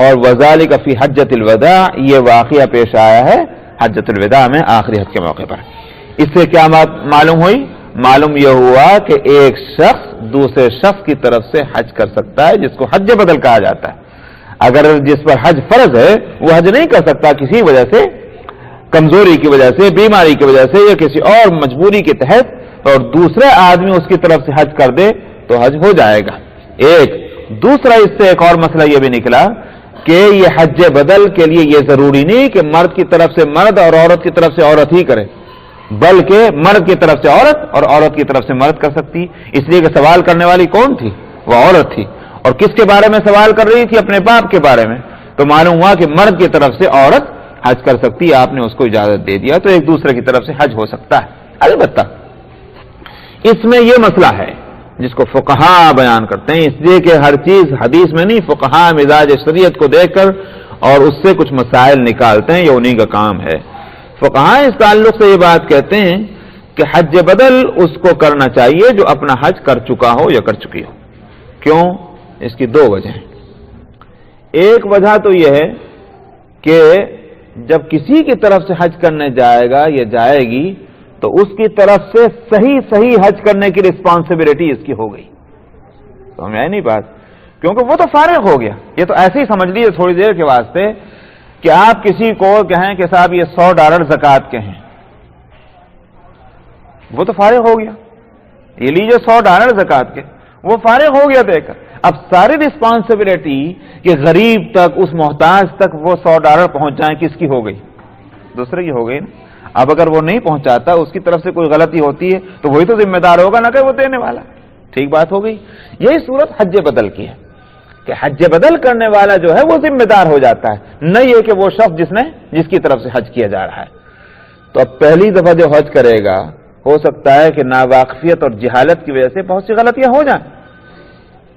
اور وذالک فی حجۃ الوداع، یہ واقعہ پیش آیا ہے حجۃ الوداع میں آخری حج کے موقع پر. اس سے کیا معلوم ہوئی؟ معلوم یہ ہوا کہ ایک شخص دوسرے شخص کی طرف سے حج کر سکتا ہے جس کو حج بدل کہا جاتا ہے. اگر جس پر حج فرض ہے وہ حج نہیں کر سکتا کسی وجہ سے، کمزوری کی وجہ سے، بیماری کی وجہ سے یا کسی اور مجبوری کے تحت، اور دوسرے آدمی اس کی طرف سے حج کر دے تو حج ہو جائے گا. ایک دوسرا اس سے ایک اور مسئلہ یہ بھی نکلا کہ یہ حج بدل کے لیے یہ ضروری نہیں کہ مرد کی طرف سے مرد اور عورت کی طرف سے عورت ہی کرے، بلکہ مرد کی طرف سے عورت اور عورت کی طرف سے مرد کر سکتی. اس لیے کہ سوال کرنے والی کون تھی؟ وہ عورت تھی. اور کس کے بارے میں سوال کر رہی تھی؟ اپنے باپ کے بارے میں. تو معلوم ہوا کہ مرد کی طرف سے عورت حج کر سکتی، آپ نے اس کو اجازت دے دیا، تو ایک دوسرے کی طرف سے حج ہو سکتا ہے. البتہ اس میں یہ مسئلہ ہے جس کو فقہا بیان کرتے ہیں، اس لیے کہ ہر چیز حدیث میں نہیں، فقہا مزاج شریعت کو دیکھ کر اور اس سے کچھ مسائل نکالتے ہیں، یہ انہی کا کام ہے. فقہا اس تعلق سے یہ بات کہتے ہیں کہ حج بدل اس کو کرنا چاہیے جو اپنا حج کر چکا ہو یا کر چکی ہو. کیوں؟ اس کی دو وجہ ہیں. ایک وجہ تو یہ ہے کہ جب کسی کی طرف سے حج کرنے جائے گا یا جائے گی تو اس کی طرف سے صحیح حج کرنے کی رسپانسبلٹی اس کی ہو گئی. سمجھ نہیں بات؟ کیونکہ وہ تو فارغ ہو گیا. یہ تو ایسے ہی سمجھ لیجیے تھوڑی دیر کے واسطے کہ آپ کسی کو کہیں کہ صاحب یہ $100 زکوٰۃ کے ہیں، وہ تو فارغ ہو گیا. یہ لیجیے $100 زکوٰۃ کے، وہ فارغ ہو گیا دے کر. اب ساری رسپانسبلٹی کہ غریب تک، اس محتاج تک وہ $100 پہنچ جائیں، کس کی ہو گئی؟ دوسرے کی ہو گئی نا۔ اب اگر وہ نہیں پہنچاتا، اس کی طرف سے کوئی غلطی ہوتی ہے تو وہی تو ذمہ دار ہوگا، نہ کہ وہ دینے والا۔ ٹھیک بات ہو گئی۔ یہی صورت حج بدل کی ہے کہ حج بدل کرنے والا جو ہے وہ ذمہ دار ہو جاتا ہے، نہ یہ کہ وہ شخص جس کی طرف سے حج کیا جا رہا ہے۔ تو اب پہلی دفعہ جو حج کرے گا، ہو سکتا ہے کہ ناواقفیت اور جہالت کی وجہ سے بہت سی غلطیاں ہو جائیں۔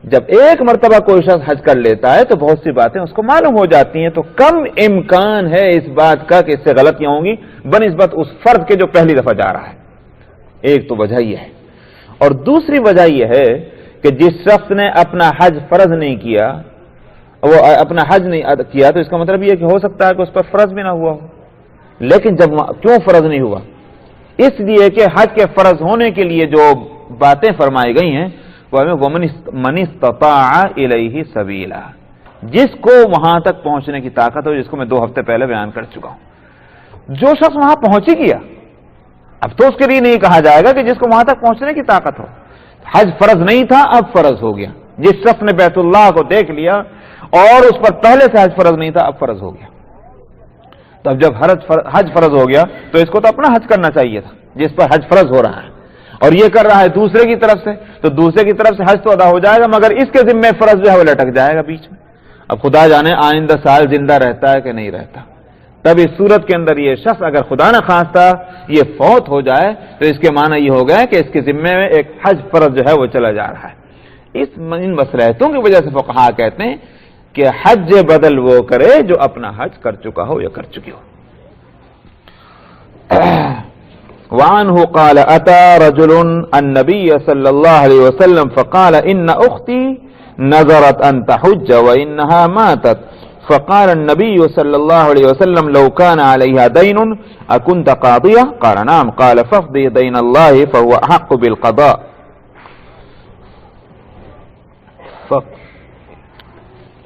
جب ایک مرتبہ کوئی شخص حج کر لیتا ہے تو بہت سی باتیں اس کو معلوم ہو جاتی ہیں، تو کم امکان ہے اس بات کا کہ اس سے غلطیاں ہوں گی بنسبت اس فرد کے جو پہلی دفعہ جا رہا ہے۔ ایک تو وجہ یہ ہے، اور دوسری وجہ یہ ہے کہ جس شخص نے اپنا حج فرض نہیں کیا، وہ اپنا حج نہیں ادا کیا، تو اس کا مطلب یہ کہ ہو سکتا ہے کہ اس پر فرض بھی نہ ہوا ہو۔ لیکن جب کیوں فرض نہیں ہوا؟ اس لیے کہ حج کے فرض ہونے کے لیے جو باتیں فرمائی گئی ہیں وہ من استطاع الیہ سبیلا، جس کو وہاں تک پہنچنے کی طاقت ہو، جس کو میں 2 ہفتے پہلے بیان کر چکا ہوں۔ جو شخص وہاں پہنچ ہی گیا، اب تو اس کے لیے نہیں کہا جائے گا کہ جس کو وہاں تک پہنچنے کی طاقت ہو۔ حج فرض نہیں تھا، اب فرض ہو گیا۔ جس شخص نے بیت اللہ کو دیکھ لیا اور اس پر پہلے سے حج فرض نہیں تھا، اب فرض ہو گیا۔ تو اب جب حج فرض ہو گیا تو اس کو تو اپنا حج کرنا چاہیے تھا، جس پر حج فرض ہو رہا ہے، اور یہ کر رہا ہے دوسرے کی طرف سے، تو دوسرے کی طرف سے حج تو ادا ہو جائے گا، مگر اس کے ذمہ فرض جو ہے وہ لٹک جائے گا بیچ میں۔ اب خدا جانے آئندہ سال زندہ رہتا ہے کہ نہیں رہتا۔ تب اس صورت کے اندر یہ شخص اگر خدا نہ خواستہ یہ فوت ہو جائے تو اس کے معنی یہ ہو گیا کہ اس کے ذمے میں ایک حج فرض جو ہے وہ چلا جا رہا ہے۔ ان مصلحتوں کی وجہ سے فقہاء کہتے ہیں کہ حج بدل وہ کرے جو اپنا حج کر چکا ہو یا کر چکی ہو۔ وعنه قال اتى رجل النبي صلى الله عليه وسلم فقال ان اختي نذرت ان تحج وانها ماتت، فقال النبي صلى الله عليه وسلم لو كان عليها دين اكنت قاضية؟ قال نعم، قال فاقضي دين الله فهو احق بالقضاء۔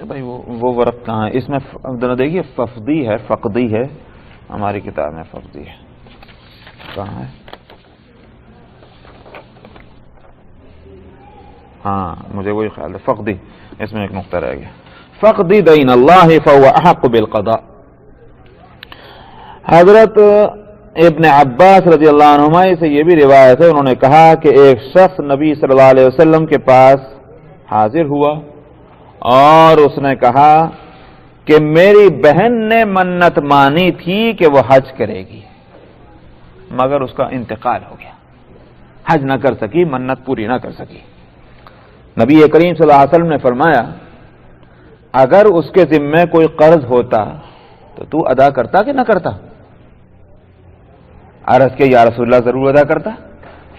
بھائی وہ ورق کہاں ہے؟ اس میں دیکھیے ففدی ہے، فقدی ہے، ہماری کتاب میں ففدی ہے، کہاں ہے؟ ہاں مجھے وہی خیال ہے، فقدی، اس میں ایک نقطہ رہ گیا۔ فقدی دین اللہ فهو احق بالقضاء۔ حضرت ابن عباس رضی اللہ عنہما سے یہ بھی روایت ہے، انہوں نے کہا کہ ایک شخص نبی صلی اللہ علیہ وسلم کے پاس حاضر ہوا اور اس نے کہا کہ میری بہن نے منت مانی تھی کہ وہ حج کرے گی، مگر اس کا انتقال ہو گیا، حج نہ کر سکی، منت پوری نہ کر سکی۔ نبی کریم صلی اللہ علیہ وسلم نے فرمایا اگر اس کے ذمہ کوئی قرض ہوتا تو ادا کرتا کہ نہ کرتا؟ عرض کے یا رسول اللہ ضرور ادا کرتا۔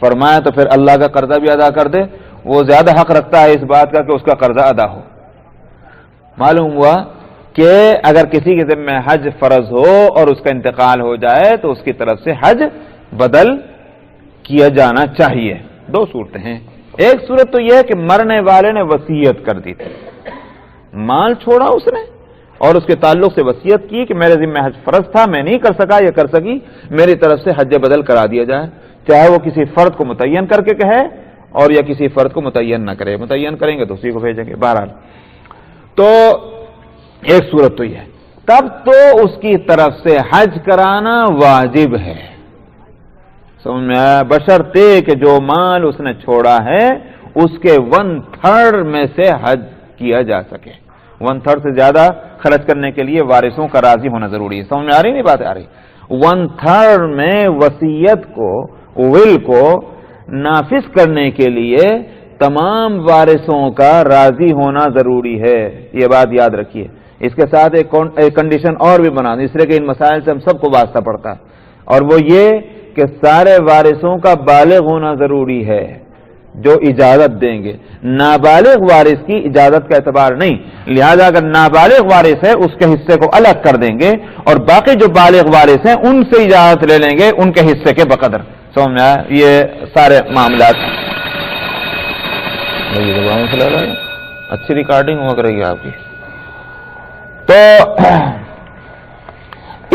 فرمایا تو پھر اللہ کا قرضہ بھی ادا کر دے، وہ زیادہ حق رکھتا ہے اس بات کا کہ اس کا قرضہ ادا ہو۔ معلوم ہوا کہ اگر کسی کے ذمہ حج فرض ہو اور اس کا انتقال ہو جائے تو اس کی طرف سے حج بدل کیا جانا چاہیے۔ 2 صورتیں ہیں، ایک صورت تو یہ ہے کہ مرنے والے نے وصیت کر دی تھی، مال چھوڑا اس نے اور اس کے تعلق سے وصیت کی کہ میرے ذمہ حج فرض تھا، میں نہیں کر سکا یا کر سکی، میری طرف سے حج بدل کرا دیا جائے، چاہے وہ کسی فرد کو متعین کر کے کہے اور یا کسی فرد کو متعین نہ کرے، متعین کریں گے تو اسی کو بھیجیں گے۔ بہرحال تو ایک صورت تو یہ ہے، تب تو اس کی طرف سے حج کرانا واجب ہے، سمجھ میں آیا؟ بشرطے کہ جو مال اس نے چھوڑا ہے اس کے 1/3 میں سے حج کیا جا سکے۔ 1/3 سے زیادہ خرچ کرنے کے لیے وارثوں کا راضی ہونا ضروری ہے۔ سمجھ میں آ رہی نہیں بات آ رہی؟ 1/3 میں وصیت کو، ول کو نافذ کرنے کے لیے تمام وارثوں کا راضی ہونا ضروری ہے، یہ بات یاد رکھیے۔ اس کے ساتھ ایک کنڈیشن اور بھی بنا دیں، اس لیے کہ ان مسائل سے ہم سب کو واسطہ پڑتا ہے، اور وہ یہ کہ سارے وارثوں کا بالغ ہونا ضروری ہے جو اجازت دیں گے۔ نابالغ وارث کی اجازت کا اعتبار نہیں، لہذا اگر نابالغ وارث ہے اس کے حصے کو الگ کر دیں گے اور باقی جو بالغ وارث ہیں ان سے اجازت لے لیں گے ان کے حصے کے بقدر۔ سمجھ میں آیا؟ یہ سارے معاملات اچھی ریکارڈنگ ہوا کرے گی آپ کی۔ تو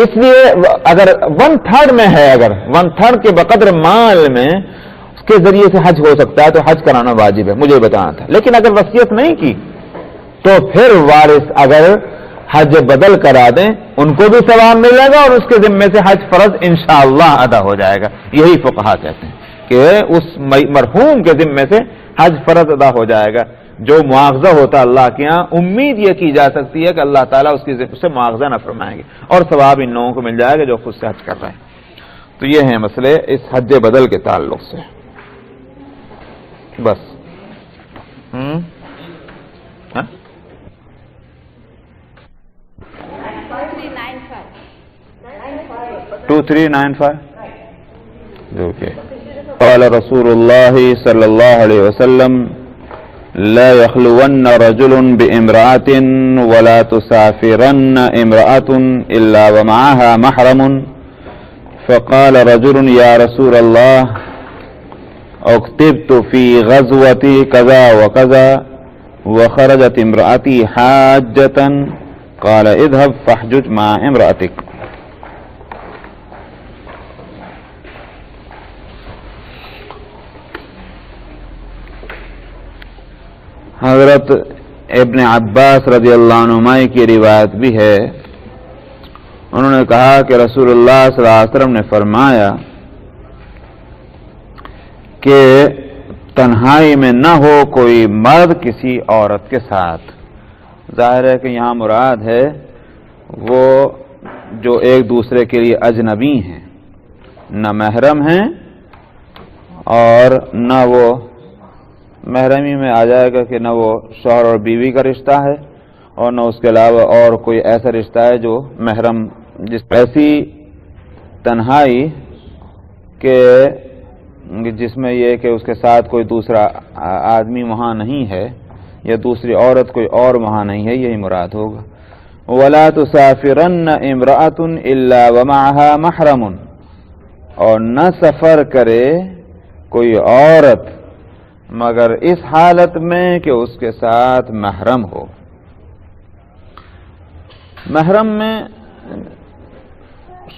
اس لیے اگر 1/3 میں ہے، اگر 1/3 کے بقدر مال میں کے ذریعے سے حج ہو سکتا ہے تو حج کرانا واجب ہے، مجھے بتانا تھا. لیکن اگر وصیت نہیں کی تو پھر وارث اگر حج بدل کرا دیں ان کو بھی ثواب ملے گا اور اس کے ذمے سے حج فرض انشاءاللہ ادا ہو جائے گا. یہی فقہا کہتے ہیں کہ اس مرحوم کے ذمے سے حج فرض ادا ہو جائے گا. جو معاوضہ ہوتا اللہ کے یہاں امید یہ کی جا سکتی ہے کہ اللہ تعالیٰ اس کی سے معاوضہ نہ فرمائیں گے اور ثواب ان لوگوں کو مل جائے گا جو خود سے حج کر رہے ہیں. تو یہ ہیں مسئلے اس حج بدل کے تعلق سے. بس 2395 قال رسول الله صلى الله عليه وسلم لا يخلون رجل بامرأة ولا تسافرن امرأة إلا ومعها محرم فقال رجل يا رسول الله اكتبت في غزوة كذا وكذا وخرجت امرأتي حاجة قال اذهب فاحجج مع امرأتك. حضرت ابن عباس رضی اللہ عنہما کی روایت بھی ہے، انہوں نے کہا کہ رسول اللہ صلی اللہ علیہ وسلم نے فرمایا کہ تنہائی میں نہ ہو کوئی مرد کسی عورت کے ساتھ. ظاہر ہے کہ یہاں مراد ہے وہ جو ایک دوسرے کے لیے اجنبی ہیں، نہ محرم ہیں اور نہ وہ محرمی میں آ جائے گا کہ نہ وہ شوہر اور بیوی کا رشتہ ہے اور نہ اس کے علاوہ اور کوئی ایسا رشتہ ہے جو محرم، ایسی تنہائی کہ جس میں یہ کہ اس کے ساتھ کوئی دوسرا آدمی وہاں نہیں ہے یا دوسری عورت کوئی اور وہاں نہیں ہے، یہی مراد ہوگا. وَلَا تُسَافِرَنَّ امْرَأَةٌ إِلَّا وَمَعَهَا مَحْرَمٌ، اور نہ سفر کرے کوئی عورت مگر اس حالت میں کہ اس کے ساتھ محرم ہو. محرم میں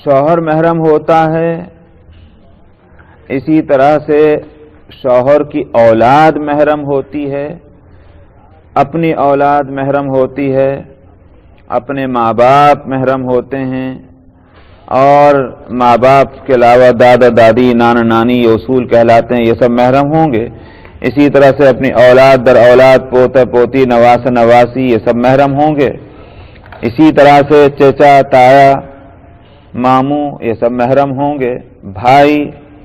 شوہر محرم ہوتا ہے، اسی طرح سے شوہر کی اولاد محرم ہوتی ہے، اپنی اولاد محرم ہوتی ہے، اپنے ماں باپ محرم ہوتے ہیں اور ماں باپ کے علاوہ دادا دادی نانا نانی یہ اصول کہلاتے ہیں، یہ سب محرم ہوں گے. اسی طرح سے اپنی اولاد در اولاد پوتا پوتی نواسا نواسی یہ سب محرم ہوں گے. اسی طرح سے چچا تایا ماموں یہ سب محرم ہوں گے. بھائی